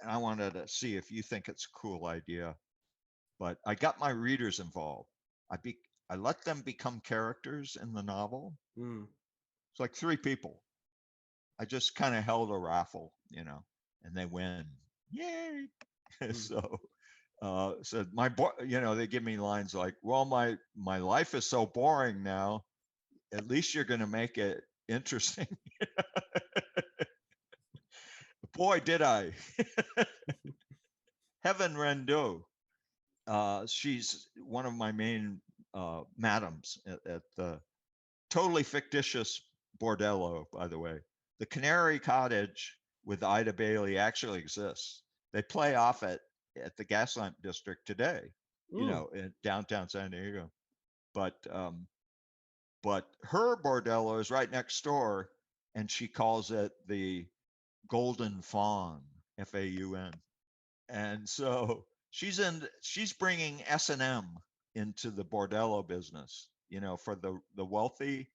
and I wanted to see if you think it's a cool idea. But I got my readers involved. I let them become characters in the novel.
Mm,
It's like three people. I just kind of held a raffle, and they win. Yay!
mm.
So said my boy, they give me lines like, "Well, my life is so boring now. At least you're going to make it interesting." Boy, did I! Heaven Rendo. She's one of my main madams at the totally fictitious bordello, by the way. The Canary Cottage with Ida Bailey actually exists. They play off it at the Gaslamp District today,
Mm.
in downtown San Diego. But her bordello is right next door, and she calls it the Golden Fawn, Faun. And so she's bringing S&M into the bordello business, for the wealthy.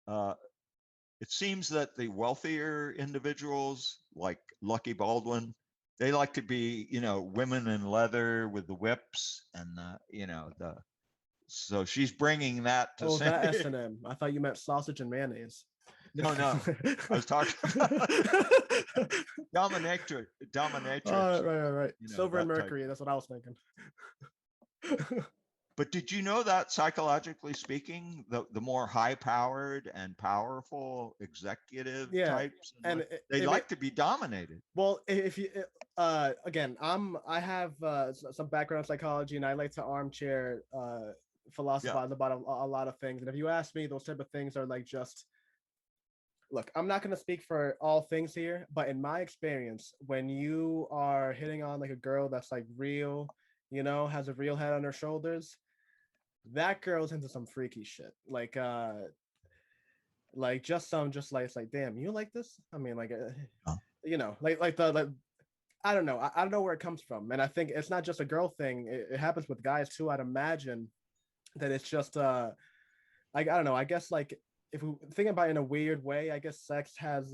Uh, it seems that the wealthier individuals, like Lucky Baldwin, they like to be, women in leather with the whips and the so she's bringing that to
Oh,
San
that
Diego.
S&M. I thought you meant sausage and mayonnaise.
No, no, I was talking about dominatrix,
Right. Silver and
that type.
Mercury. That's what I was thinking.
But did you know that, psychologically speaking, the more high powered and powerful executive
Yeah,
types
and
they
it
like to be dominated?
well, if you again, I have some background in psychology, and I like to armchair
Yeah.
philosophize about a lot of things. And if you ask me, those type of things are like just look. I'm not gonna speak for all things here, but in my experience, when you are hitting on like a girl that's like real, has a real head on her shoulders, that girl's into some freaky shit. Like just like it's like, damn, you like this? I mean, like,
Oh.
like the like I don't know. I don't know where it comes from, and I think it's not just a girl thing. It happens with guys too. I'd imagine that it's just like I don't know. I guess like if we think about it in a weird way, I guess sex has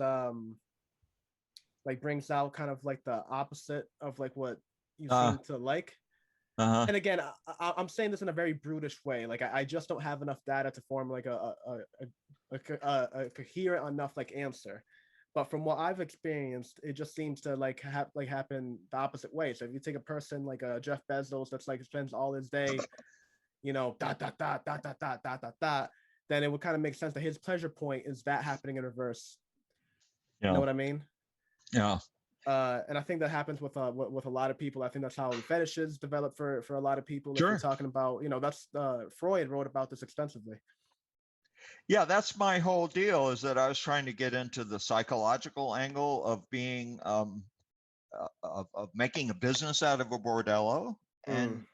like brings out kind of like the opposite of like what you
Uh,
seem to like.
uh-huh.
And again, I'm saying this in a very brutish way. Like I just don't have enough data to form like a coherent enough like answer. But from what I've experienced, it just seems to like happen the opposite way. So if you take a person like Jeff Bezos that's like spends all his day, dot dot dot dot dot dot dot dot dot, then it would kind of make sense that his pleasure point is that happening in reverse. You know
Yeah.
what I mean?
Yeah.
And I think that happens with a lot of people. I think that's how fetishes develop for a lot of people. If you're
Sure.
talking about, that's Freud wrote about this extensively.
Yeah, that's my whole deal, is that I was trying to get into the psychological angle of being of making a business out of a bordello,
Mm.
and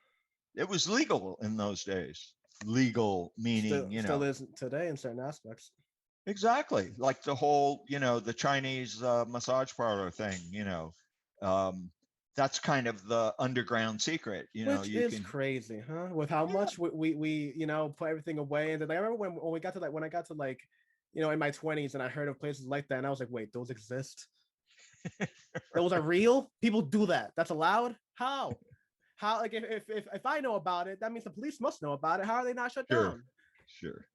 it was legal in those days. Legal meaning,
Still isn't today in certain aspects.
exactly, like the whole, the Chinese massage parlor thing, um, that's kind of the underground secret,
Which
you
is
can,
crazy, huh? With how
yeah,
much we put everything away, and then I remember when we got to like when I got to like in my 20s and I heard of places like that, and I was like, wait, those exist? Those are real? People do that? That's allowed? How? How like if I know about it, that means the police must know about it. How are they not shut
sure,
down?
sure.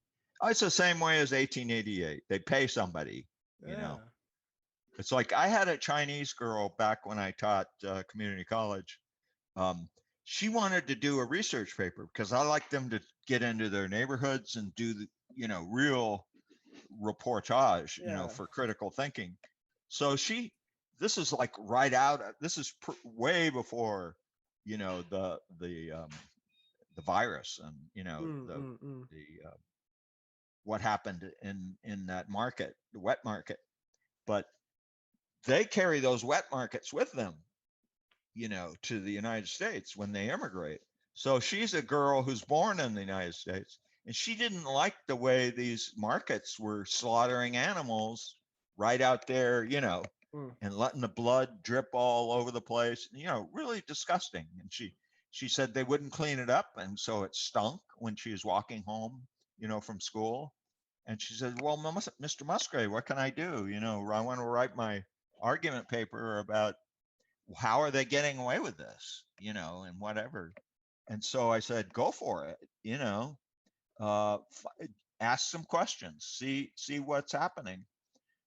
It's the same way as 1888. They pay somebody, you
Yeah.
know. It's like I had a Chinese girl back when I taught community college. She wanted to do a research paper because I like them to get into their neighborhoods and do the, real reportage,
Yeah.
for critical thinking. So this is like this is way before, the virus and, the what happened in that market, the wet market. But they carry those wet markets with them, to the United States when they immigrate. So she's a girl who's born in the United States, and she didn't like the way these markets were slaughtering animals right out there, and letting the blood drip all over the place, really disgusting. And she said they wouldn't clean it up, and so it stunk when she was walking home, from school. And she said, "Well, Mr. Musgrave, what can I do? I want to write my argument paper about how are they getting away with this, and whatever." And so I said, "Go for it, ask some questions, see what's happening."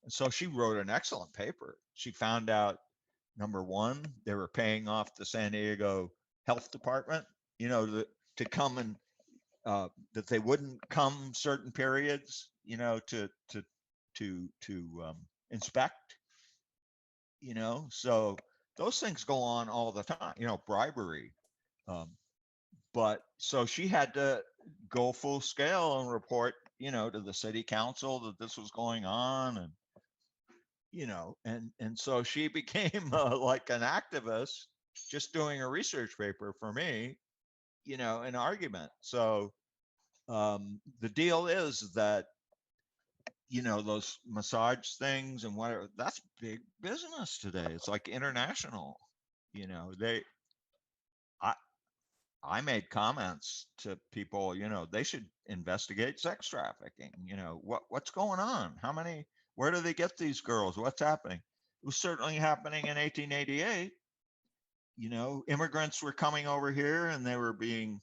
And so she wrote an excellent paper. She found out, number one, they were paying off the San Diego Health Department, to come and that they wouldn't come certain periods, to inspect, so those things go on all the time, bribery. Um, but so she had to go full scale and report, to the city council that this was going on. And, and so she became like an activist just doing a research paper for me, an argument. So the deal is that, those massage things and whatever, that's big business today. It's like international, they, I, I made comments to people, they should investigate sex trafficking. What's going on? Where do they get these girls? What's happening? It was certainly happening in 1888. Immigrants were coming over here and they were being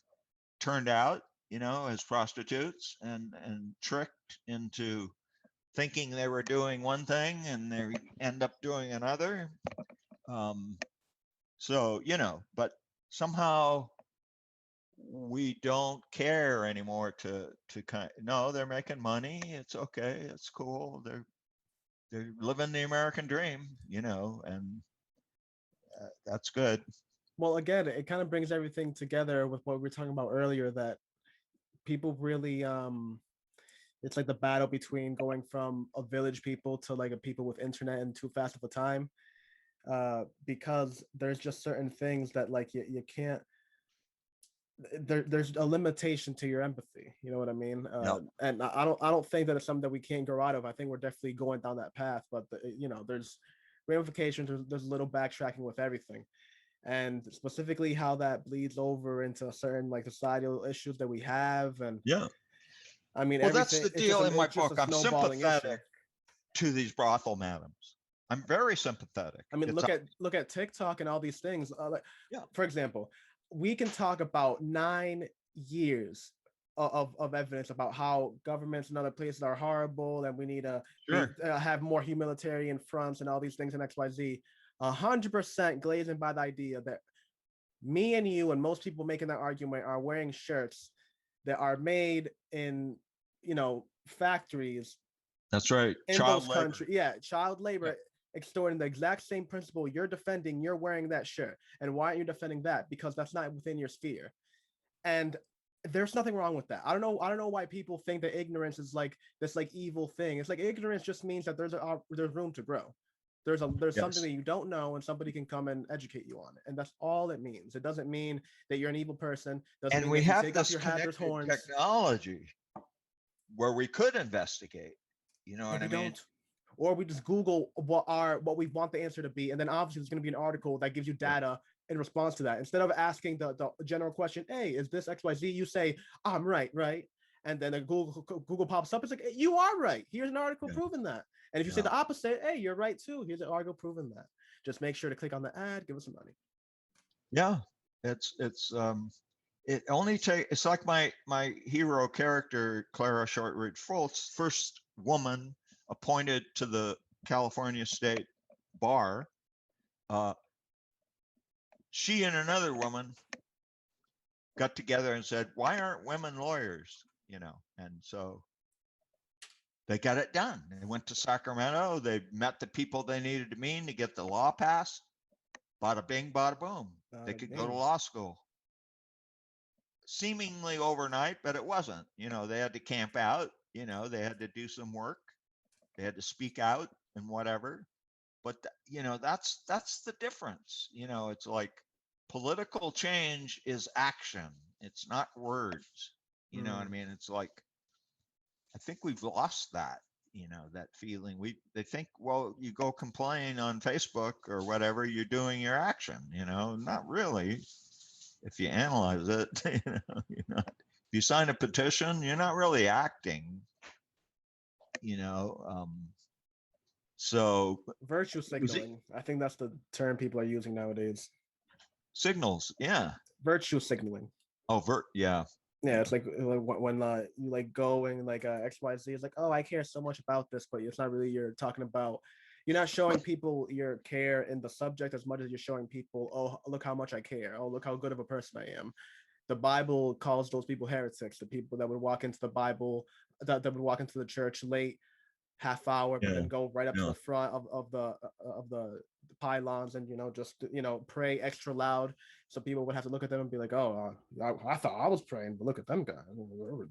turned out, as prostitutes and tricked into thinking they were doing one thing and they end up doing another. So, but somehow we don't care anymore to no, they're making money. It's okay. It's cool. They're living the American dream, and that's good.
Well, again, it kind of brings everything together with what we were talking about earlier, that people really it's like the battle between going from a village people to like a people with internet and too fast of a time, because there's just certain things that like you can't, there's a limitation to your empathy, you know what I mean?
Yep.
And I don't think that it's something that we can't grow out of. I think we're definitely going down that path, but there's ramifications, there's a little backtracking with everything, and specifically how that bleeds over into certain like societal issues that we have. And
Yeah.
I mean,
Well, that's
everything,
the deal in my book. I'm
snowballing
sympathetic
issue.
to these brothel madams. I'm very sympathetic.
I mean, look at TikTok and all these things. Like,
yeah.
For example, we can talk about 9 years of evidence about how governments in other places are horrible, and we need to have more humanitarian fronts and all these things in XYZ. 100% glazing by the idea that me and you and most people making that argument are wearing shirts that are made in, factories.
That's right.
In
child
those
labor.
countries. Yeah, child labor. Yeah. Extorting the exact same principle you're defending, you're wearing that shirt. And why aren't you defending that? Because that's not within your sphere. And there's nothing wrong with that. I don't know why people think that ignorance is like this like evil thing. It's like ignorance just means that there's room to grow. There's something that you don't know and somebody can come and educate you on it. And that's all it means. It doesn't mean that you're an evil person. Doesn't
and
mean
we
that
have
you take
this
off your hat, there's horns.
technology where we could investigate. You know what I mean?
Or we just Google what we want the answer to be, and then obviously there's going to be an article that gives you data in response to that. Instead of asking the general question, "Hey, is this XYZ?" you say, "I'm right," and then Google pops up. It's like, "You are right. Here's an article proving that." And if you say the opposite, "Hey, you're right too. Here's an article proving that." Just make sure to click on the ad. Give us some money.
Yeah, it only takes. It's like my hero character, Clara Shortridge Fultz, first woman appointed to the California State bar. She and another woman got together and said, why aren't women lawyers? And so they got it done. They went to Sacramento. They met the people they needed to meet to get the law passed. Bada bing, bada boom. They could go to law school. Seemingly overnight, but it wasn't. They had to camp out. They had to do some work. They had to speak out and whatever. But that's the difference. It's like political change is action. It's not words. You know what I mean? It's like, I think we've lost that. That feeling. They think, well, you go complain on Facebook or whatever, you're doing your action. Not really. If you analyze it, you're not. If you sign a petition, you're not really acting. So
virtue signaling. I think that's the term people are using nowadays.
Signals, yeah.
Virtue signaling.
Oh, yeah.
Yeah, it's like when you like go and like XYZ is like, oh, I care so much about this, but it's not really you're talking about. You're not showing people your care in the subject as much as you're showing people, oh, look how much I care. Oh, look how good of a person I am. The Bible calls those people heretics, the people that would walk into the Bible, that would walk into the church late, half hour, but then go right up to the front of the pylons and just pray extra loud, so people would have to look at them and be like, oh, I thought I was praying, but look at them guys.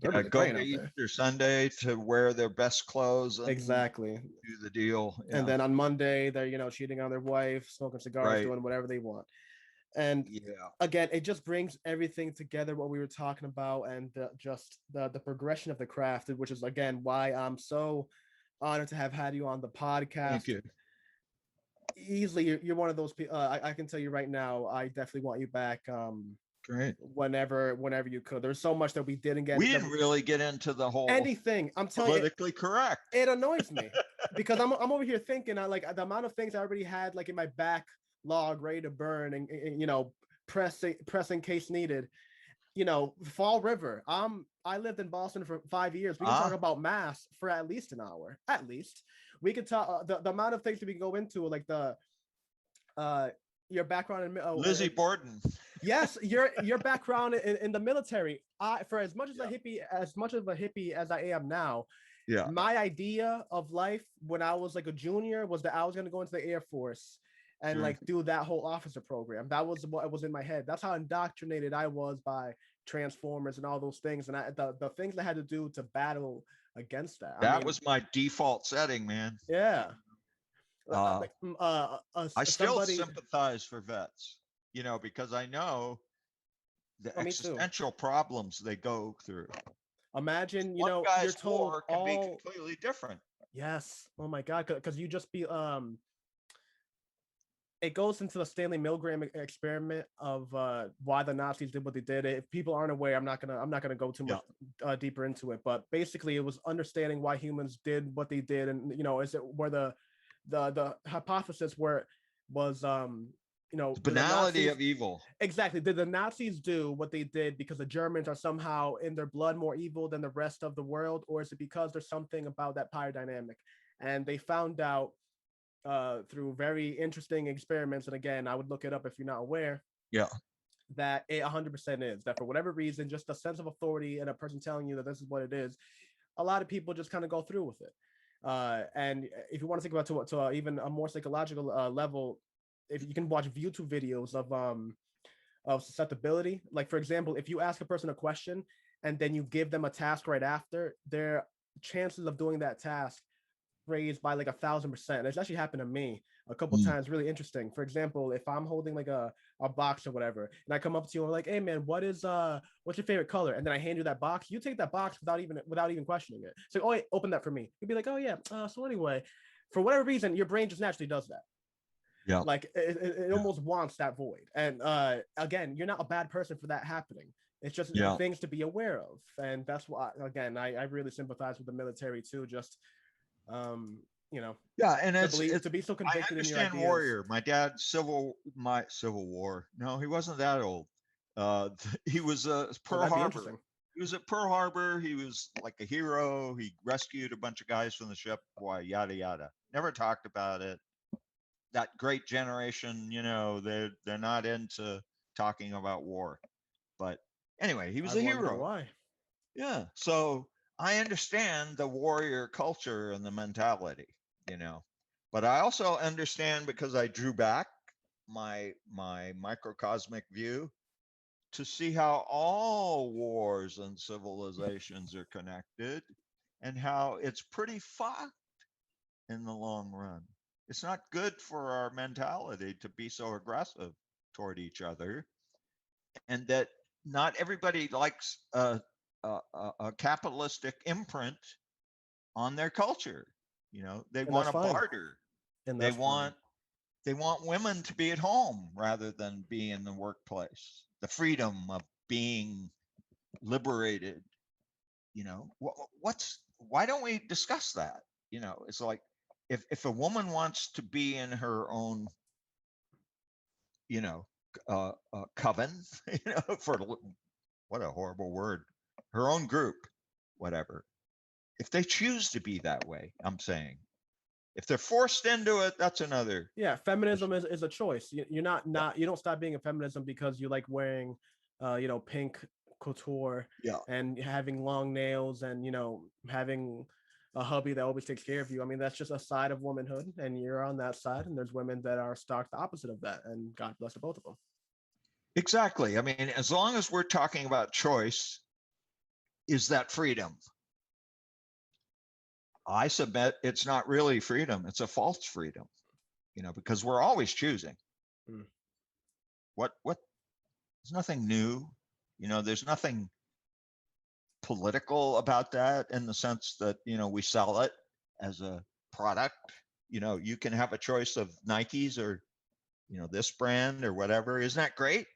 They're really
go to Easter Sunday to wear their best clothes and
exactly
do the deal,
and then on Monday they're cheating on their wife, smoking cigars, doing whatever they want. And again, it just brings everything together, what we were talking about, and just the progression of the craft, which is again why I'm so honored to have had you on the podcast.
Thank you.
Easily, you're one of those people. I can tell you right now, I definitely want you back.
Great.
Whenever you could. There's so much that we didn't get.
We didn't really get into the whole
anything. I'm telling
politically correct.
It annoys me because I'm over here thinking, I like the amount of things I already had like in my backlog ready to burn and press in case needed. Fall River. I lived in Boston for 5 years. We can talk about Mass for at least an hour. At least we could talk the amount of things that we can go into, like the your background in
Lizzie Borden.
Yes, your background in the military. For as much as a hippie as I am now, my idea of life when I was like a junior was that I was going to go into the Air Force and like do that whole officer program. That was what was in my head. That's how indoctrinated I was by Transformers and all those things, and the things I had to do to battle against that.
That was my default setting, man.
Yeah.
I still sympathize for vets, because I know the existential problems they go through.
Imagine,
One
you're told
can be completely different.
Yes. Oh my God. Because you just be it goes into the Stanley Milgram experiment of why the Nazis did what they did. If people aren't aware, I'm not gonna go too much deeper into it. But basically, it was understanding why humans did what they did, and is it where the hypothesis was the
banality of evil.
Exactly. Did the Nazis do what they did because the Germans are somehow in their blood more evil than the rest of the world, or is it because there's something about that power dynamic? And they found out through very interesting experiments, and again, I would look it up if you're not aware. That it 100% is that for whatever reason, just a sense of authority and a person telling you that this is what it is, a lot of people just kind of go through with it. And if you want to think about to even a more psychological level, if you can watch YouTube videos of susceptibility, like for example, if you ask a person a question and then you give them a task right after, their chances of doing that task raised by like 1,000%. It's actually happened to me a couple times. Really interesting. For example, if I'm holding like a box or whatever, and I come up to you and I'm like, hey man, what's your favorite color? And then I hand you that box, you take that box without even questioning it. So, oh wait, open that for me. You'd be like, oh yeah. So anyway, for whatever reason, your brain just naturally does that. Like it almost wants that void. And again, you're not a bad person for that happening. It's just things to be aware of. And that's why, again, I really sympathize with the military too. Just and it's to be so convicted. I
understand
in your
warrior. My dad Civil War. No, he wasn't that old. He was Pearl Harbor. He was at Pearl Harbor. He was like a hero. He rescued a bunch of guys from the ship. Boy, yada yada. Never talked about it. that great generation, they're not into talking about war. But anyway, he was
I
a
wonder
hero.
why.
Yeah. So I understand the warrior culture and the mentality, but I also understand, because I drew back my microcosmic view to see how all wars and civilizations are connected, and how it's pretty fucked in the long run. It's not good for our mentality to be so aggressive toward each other, and that not everybody likes a capitalistic imprint on their culture. They
And that's
want to
fine.
barter.
And
They
that's fine.
want they want women to be at home rather than be in the workplace. The freedom of being liberated. Why don't we discuss that? It's like, if a woman wants to be in her own, coven, for what a horrible word, her own group, whatever. If they choose to be that way, I'm saying, if they're forced into it, that's another
Yeah, feminism
issue.
is a choice. You're
Yeah,
not you don't stop being a feminism because you like wearing pink couture
yeah,
and having long nails and having a hubby that always takes care of you. I mean, that's just a side of womanhood, and you're on that side, and there's women that are stark the opposite of that, and God bless the both of them.
exactly. I mean, as long as we're talking about choice, is that freedom? I submit it's not really freedom; it's a false freedom. Because we're always choosing.
Mm.
What? There's nothing new. There's nothing political about that, in the sense that we sell it as a product. You can have a choice of Nikes, or this brand or whatever. Isn't that great?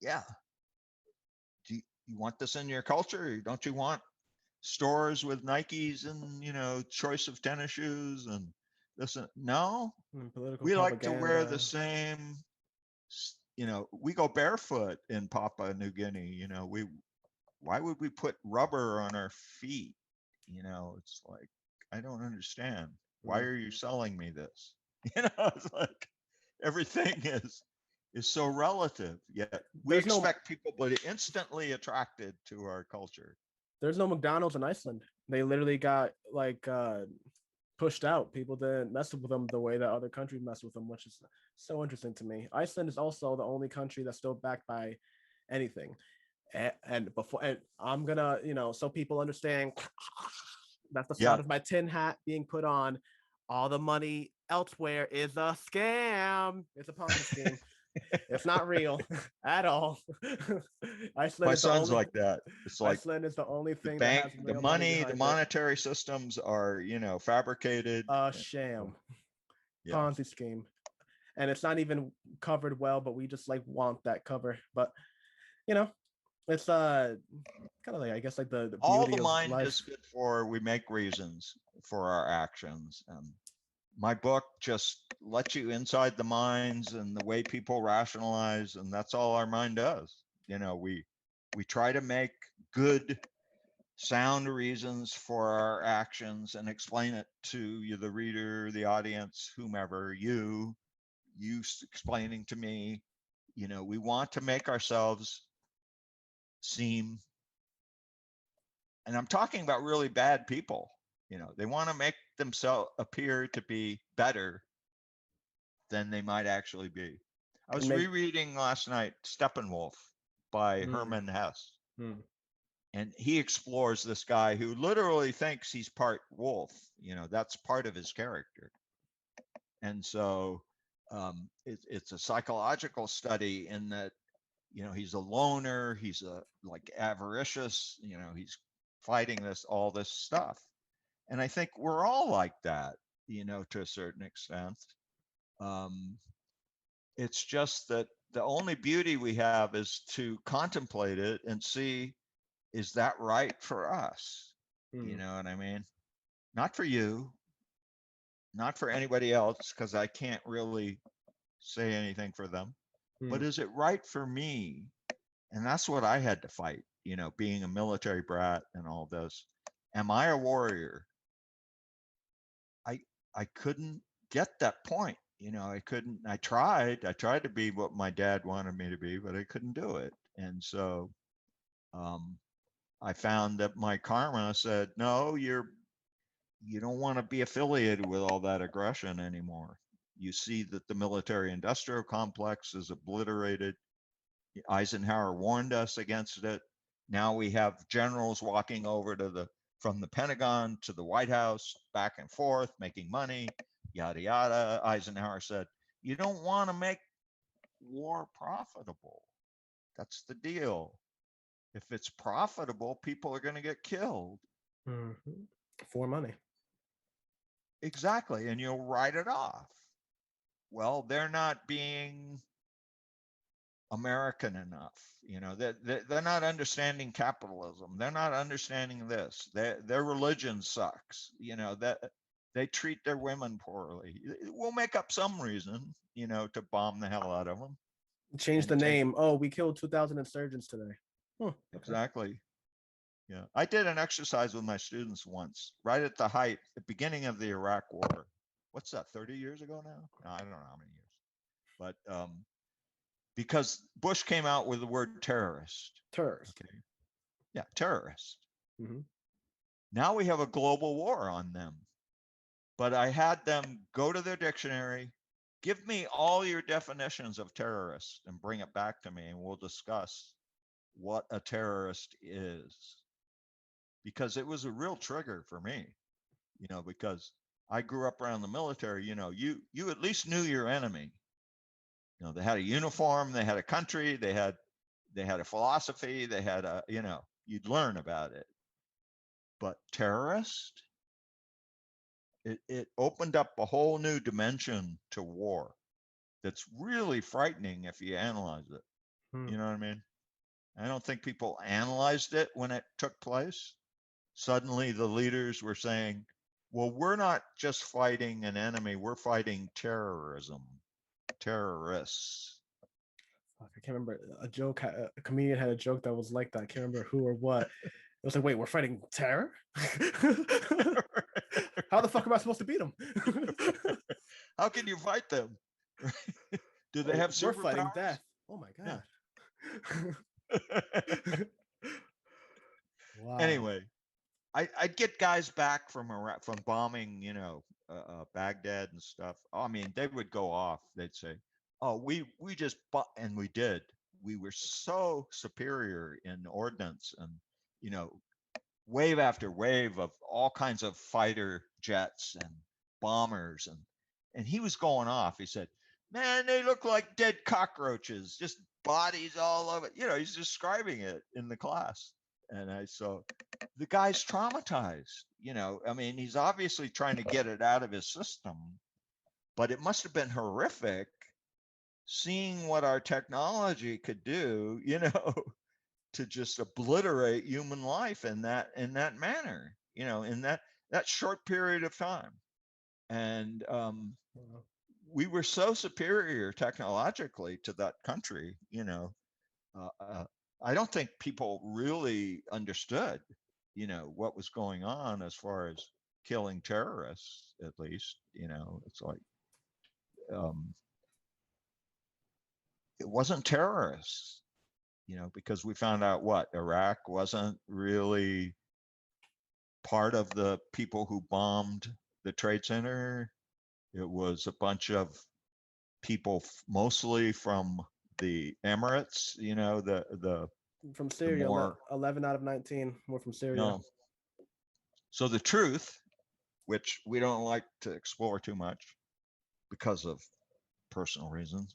Yeah. Do you want this in your culture, or don't you want stores with Nikes and choice of tennis shoes and this? No,
Political
we like to wear the
propaganda.
same. We go barefoot in Papua New Guinea. We Why would we put rubber on our feet? It's like, I don't understand. Why
Mm.
are you selling me this? It's like everything is so relative. Yet we
There's no
expect people to be instantly attracted to our culture.
there's no McDonald's in Iceland. They literally got like pushed out. People didn't mess with them the way that other countries mess with them, which is so interesting to me. Iceland is also the only country that's still backed by anything. And I'm gonna, so people understand, that's the
Yeah.
sound of my tin hat being put on. All the money elsewhere is a scam. It's a Ponzi scheme. It's not real at all. Iceland
My
is the
son's
only
like that. It's like
Iceland is the only
the
thing that
bank,
has
the
real money
money, the
behind it.
monetary systems are, fabricated.
A
So,
sham.
yeah.
Ponzi scheme. And it's not even covered well, but we just like want that cover. But you know, it's kind of like, I guess, like the
All
beauty
the
of
mind is
life.
good for, we make reasons for our actions. And my book just lets you inside the minds and the way people rationalize, and that's all our mind does. We try to make good, sound reasons for our actions and explain it to you, the reader, the audience, whomever, you explaining to me. We want to make ourselves seem, and I'm talking about really bad people. They want to make themselves appear to be better than they might actually be. I
And
was
make
rereading last night Steppenwolf by
mm,
Herman Hesse,
mm,
and he explores this guy who literally thinks he's part wolf. That's part of his character. And so it's a psychological study in that, he's a loner, he's like avaricious, he's fighting all this stuff. And I think we're all like that, to a certain extent. Um, it's just that the only beauty we have is to contemplate it and see, is that right for us? You
mm,
know what I mean? Not for you, not for anybody else, because I can't really say anything for them, but
mm.
is it right for me? And that's what I had to fight, being a military brat and all this. Am I a warrior? I I couldn't get that point. I couldn't. I tried to be what my dad wanted me to be, but I couldn't do it. And so I found that my karma said, no, you don't want to be affiliated with all that aggression anymore. You see that the military industrial complex is obliterated. Eisenhower warned us against it. Now we have generals walking over from the Pentagon to the White House, back and forth, making money, yada, yada. Eisenhower said, you don't want to make war profitable. That's the deal. If it's profitable, people are going to get killed.
For money.
Exactly. And you'll write it off. Well, they're not being American enough. They're not understanding capitalism. They're not understanding this. Their religion sucks. That they treat their women poorly. We'll make up some reason, to bomb the hell out of them.
Change the name. Oh, we killed 2,000 insurgents today. Okay.
Exactly. Yeah. I did an exercise with my students once, right at the beginning of the Iraq War. What's that, 30 years ago now? No, I don't know how many years. But because Bush came out with the word terrorist.
Terrorist.
Okay. Yeah, terrorist.
Mm-hmm.
Now we have a global war on them. But I had them go to their dictionary, give me all your definitions of terrorist and bring it back to me, and we'll discuss what a terrorist is. Because it was a real trigger for me, because I grew up around the military. You at least knew your enemy. They had a uniform, they had a country, they had a philosophy, they had you'd learn about it. But terrorist, it opened up a whole new dimension to war that's really frightening if you analyze it. You know what I mean? I don't think people analyzed it when it took place. Suddenly the leaders were saying, well, we're not just fighting an enemy, we're fighting terrorism, terrorists.
I can't remember a comedian had a joke that was like that. I can't remember who or what. It was like, wait, we're fighting terror? How the fuck am I supposed to beat them?
How can you fight them? Do they have superpowers?
We're fighting death. Oh my god.
Yeah.
Wow.
Anyway, I'd get guys back from Iraq, from bombing, Baghdad and stuff. I mean, they would go off. They'd say, "Oh, we just bought," and we did. We were so superior in ordnance, and wave after wave of all kinds of fighter jets and bombers, and he was going off. He said, "Man, they look like dead cockroaches, just bodies all over." He's describing it in the class, and I saw the guy's traumatized. I mean, he's obviously trying to get it out of his system, but it must have been horrific seeing what our technology could do, to just obliterate human life in that manner, in that short period of time. And we were so superior technologically to that country, I don't think people really understood, what was going on as far as killing terrorists, at least. It's like, it wasn't terrorists, because we found out what Iraq wasn't really part of the people who bombed the Trade Center. It was a bunch of people, mostly from the Emirates, the
from Syria.
more,
11 out of 19 were from Syria.
So the truth, which we don't like to explore too much because of personal reasons,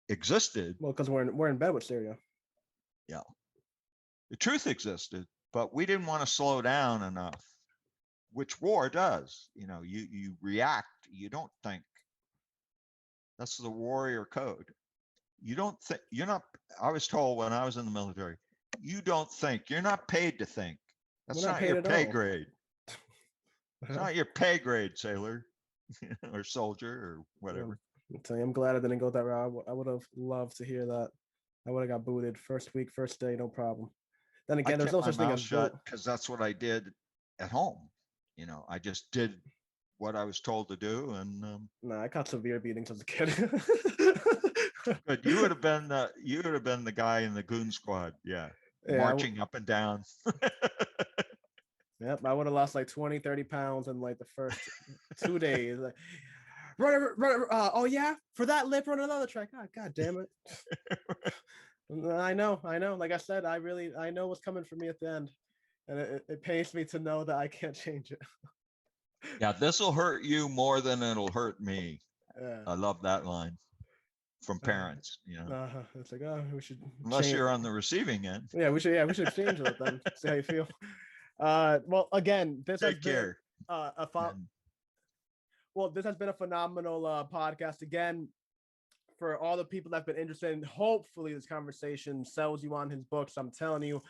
existed.
Well, because we're in bed with Syria.
Yeah. The truth existed, but we didn't want to slow down enough, which war does. You react, you don't think. That's the warrior code. You don't think, I was told when I was in the military, you don't think, you're not paid to think. That's not your pay grade. It's not your pay grade, sailor or soldier or whatever.
I'm glad I didn't go that route. I would have loved to hear that. I would have got booted first week, first day, no problem. Then again, there's no such thing as
shut because that's what I did at home. I just did what I was told to do. And
No, I got severe beatings as a kid.
but you would have been the guy in the goon squad, yeah, marching up and down.
Yep, I would have lost like 20, 30 pounds in like the first 2 days. Like, run, oh yeah, for that lip, run another track. Oh, God damn it. I know. Like I said, I know what's coming for me at the end. And it pains me to know that I can't change it.
Yeah, this will hurt you more than it'll hurt me.
Yeah.
I love that line from parents,
It's like, oh, we should
unless
change.
you're on the receiving end.
Yeah, we should exchange it then. See how you feel. Well, again, this has
Take
been
care.
this has been a phenomenal podcast. Again, for all the people that have been interested in, hopefully this conversation sells you on his books. I'm telling you,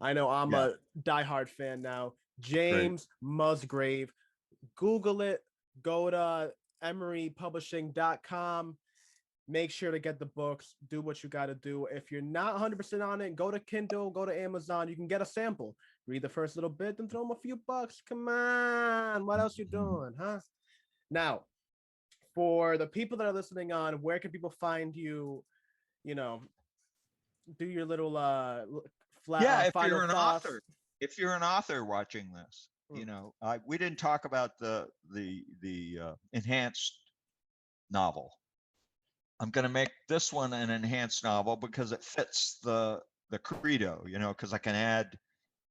I know I'm a diehard fan now. James Musgrave. Google it. Go to emerypublishing.com. Make sure to get the books. Do what you got to do. If you're not 100% on it, go to Kindle, go to Amazon. You can get a sample. Read the first little bit, then throw them a few bucks. Come on. What else you doing, huh? Now, for the people that are listening on, where can people find you? Do your little
if
final
you're an
thoughts.
author, watching this, we didn't talk about the enhanced novel. I'm going to make this one an enhanced novel because it fits the credo, because I can add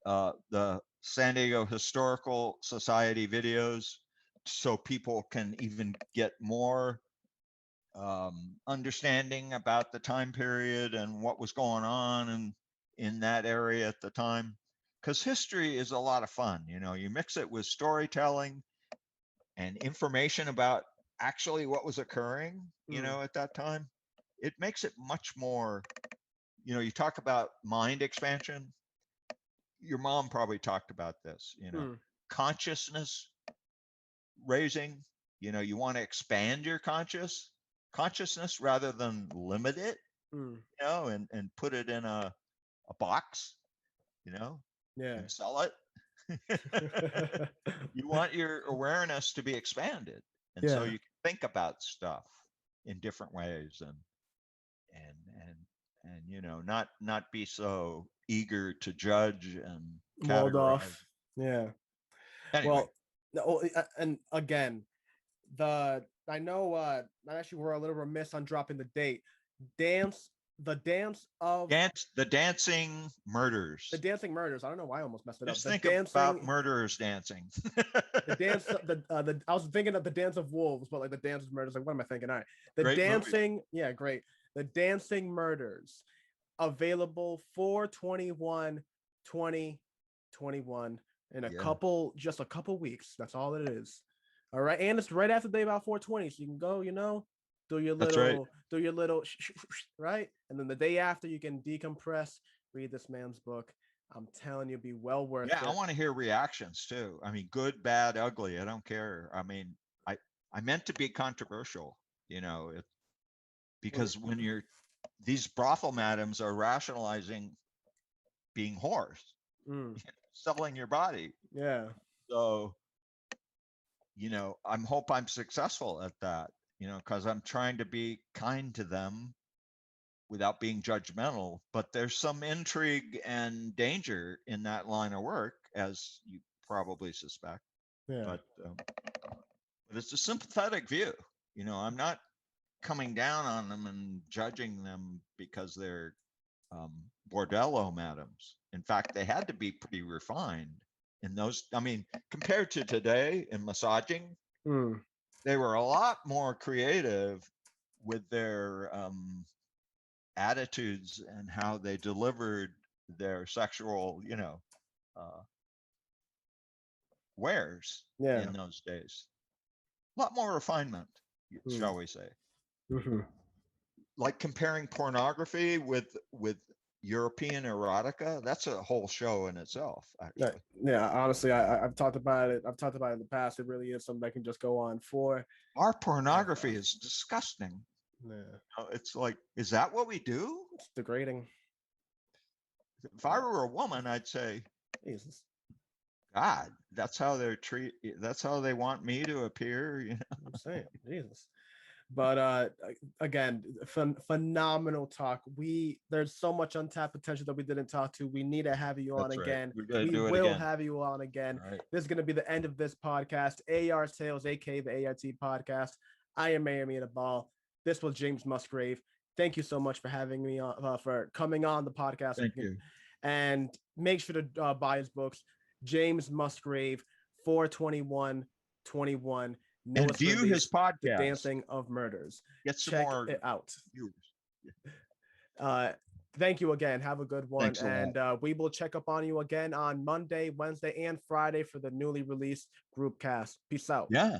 the San Diego Historical Society videos so people can even get more understanding about the time period and what was going on in that area at the time. Because history is a lot of fun. You mix it with storytelling and information about actually what was occurring, at that time. It makes it much more, you talk about mind expansion. Your mom probably talked about this, consciousness raising. You want to expand your consciousness rather than limit it, and put it in a box, and sell it. You want your awareness to be expanded, and so you can think about stuff in different ways, and not be so eager to judge and
Walled
categorize.
off. Yeah.
Anyway.
Well, and again, I actually we're a little remiss on dropping the date. The
dancing murders.
The dancing murders. I don't know why I almost messed it up.
Just think about murderers dancing.
The dance. I was thinking of the Dance of Wolves, but like the Dance of Murders. Like, what am I thinking? All right. The
great
dancing.
movie.
Yeah, great. The Dancing Murders. Available 4/21/2021 in just a couple weeks. That's all it is. All right, and it's right after the day about 4/20, so you can go, do your little, right, and then the day after you can decompress, read this man's book. I'm telling you, be well worth it.
I want to hear reactions too. I mean, good, bad, ugly. I don't care. I mean, I meant to be controversial, because when these brothel madams are rationalizing being whores, selling your body.
Yeah.
So, I'm successful at that, because I'm trying to be kind to them without being judgmental. But there's some intrigue and danger in that line of work, as you probably suspect.
Yeah.
But it's a sympathetic view. I'm not coming down on them and judging them because they're bordello madams. In fact, they had to be pretty refined in those. I mean, compared to today in massaging, they were a lot more creative with their attitudes and how they delivered their sexual, wares in those days. A lot more refinement, shall we say. Like comparing pornography with European erotica, that's a whole show in itself, actually.
Yeah, honestly, I've talked about it. I've talked about it in the past. It really is something that can just go on for.
Our pornography is disgusting.
Yeah.
It's like, is that what we do?
It's degrading.
If I were a woman, I'd say,
Jesus.
God, that's how they're that's how they want me to appear, you know.
I'm saying, Jesus. But again, phenomenal talk. There's so much untapped potential that we didn't talk to. We need to have you on
That's right.
again.
We gotta
We
do it
will
again.
have you on again.
All right.
This is going to be the end of this podcast. AR Tales, aka the ART podcast. I am Myriad Ball. This was James Musgrave. Thank you so much for having me on, for coming on the podcast.
Thank you.
And make sure to buy his books. James Musgrave, 4/21/21.
And view his
The
podcast.
Dancing of Murders.
Get some
Check
more
it out.
viewers.
Thank you again. Have a good one.
Thanks a lot.
And we will check up on you again on Monday, Wednesday, and Friday for the newly released group cast. Peace out.
Yeah.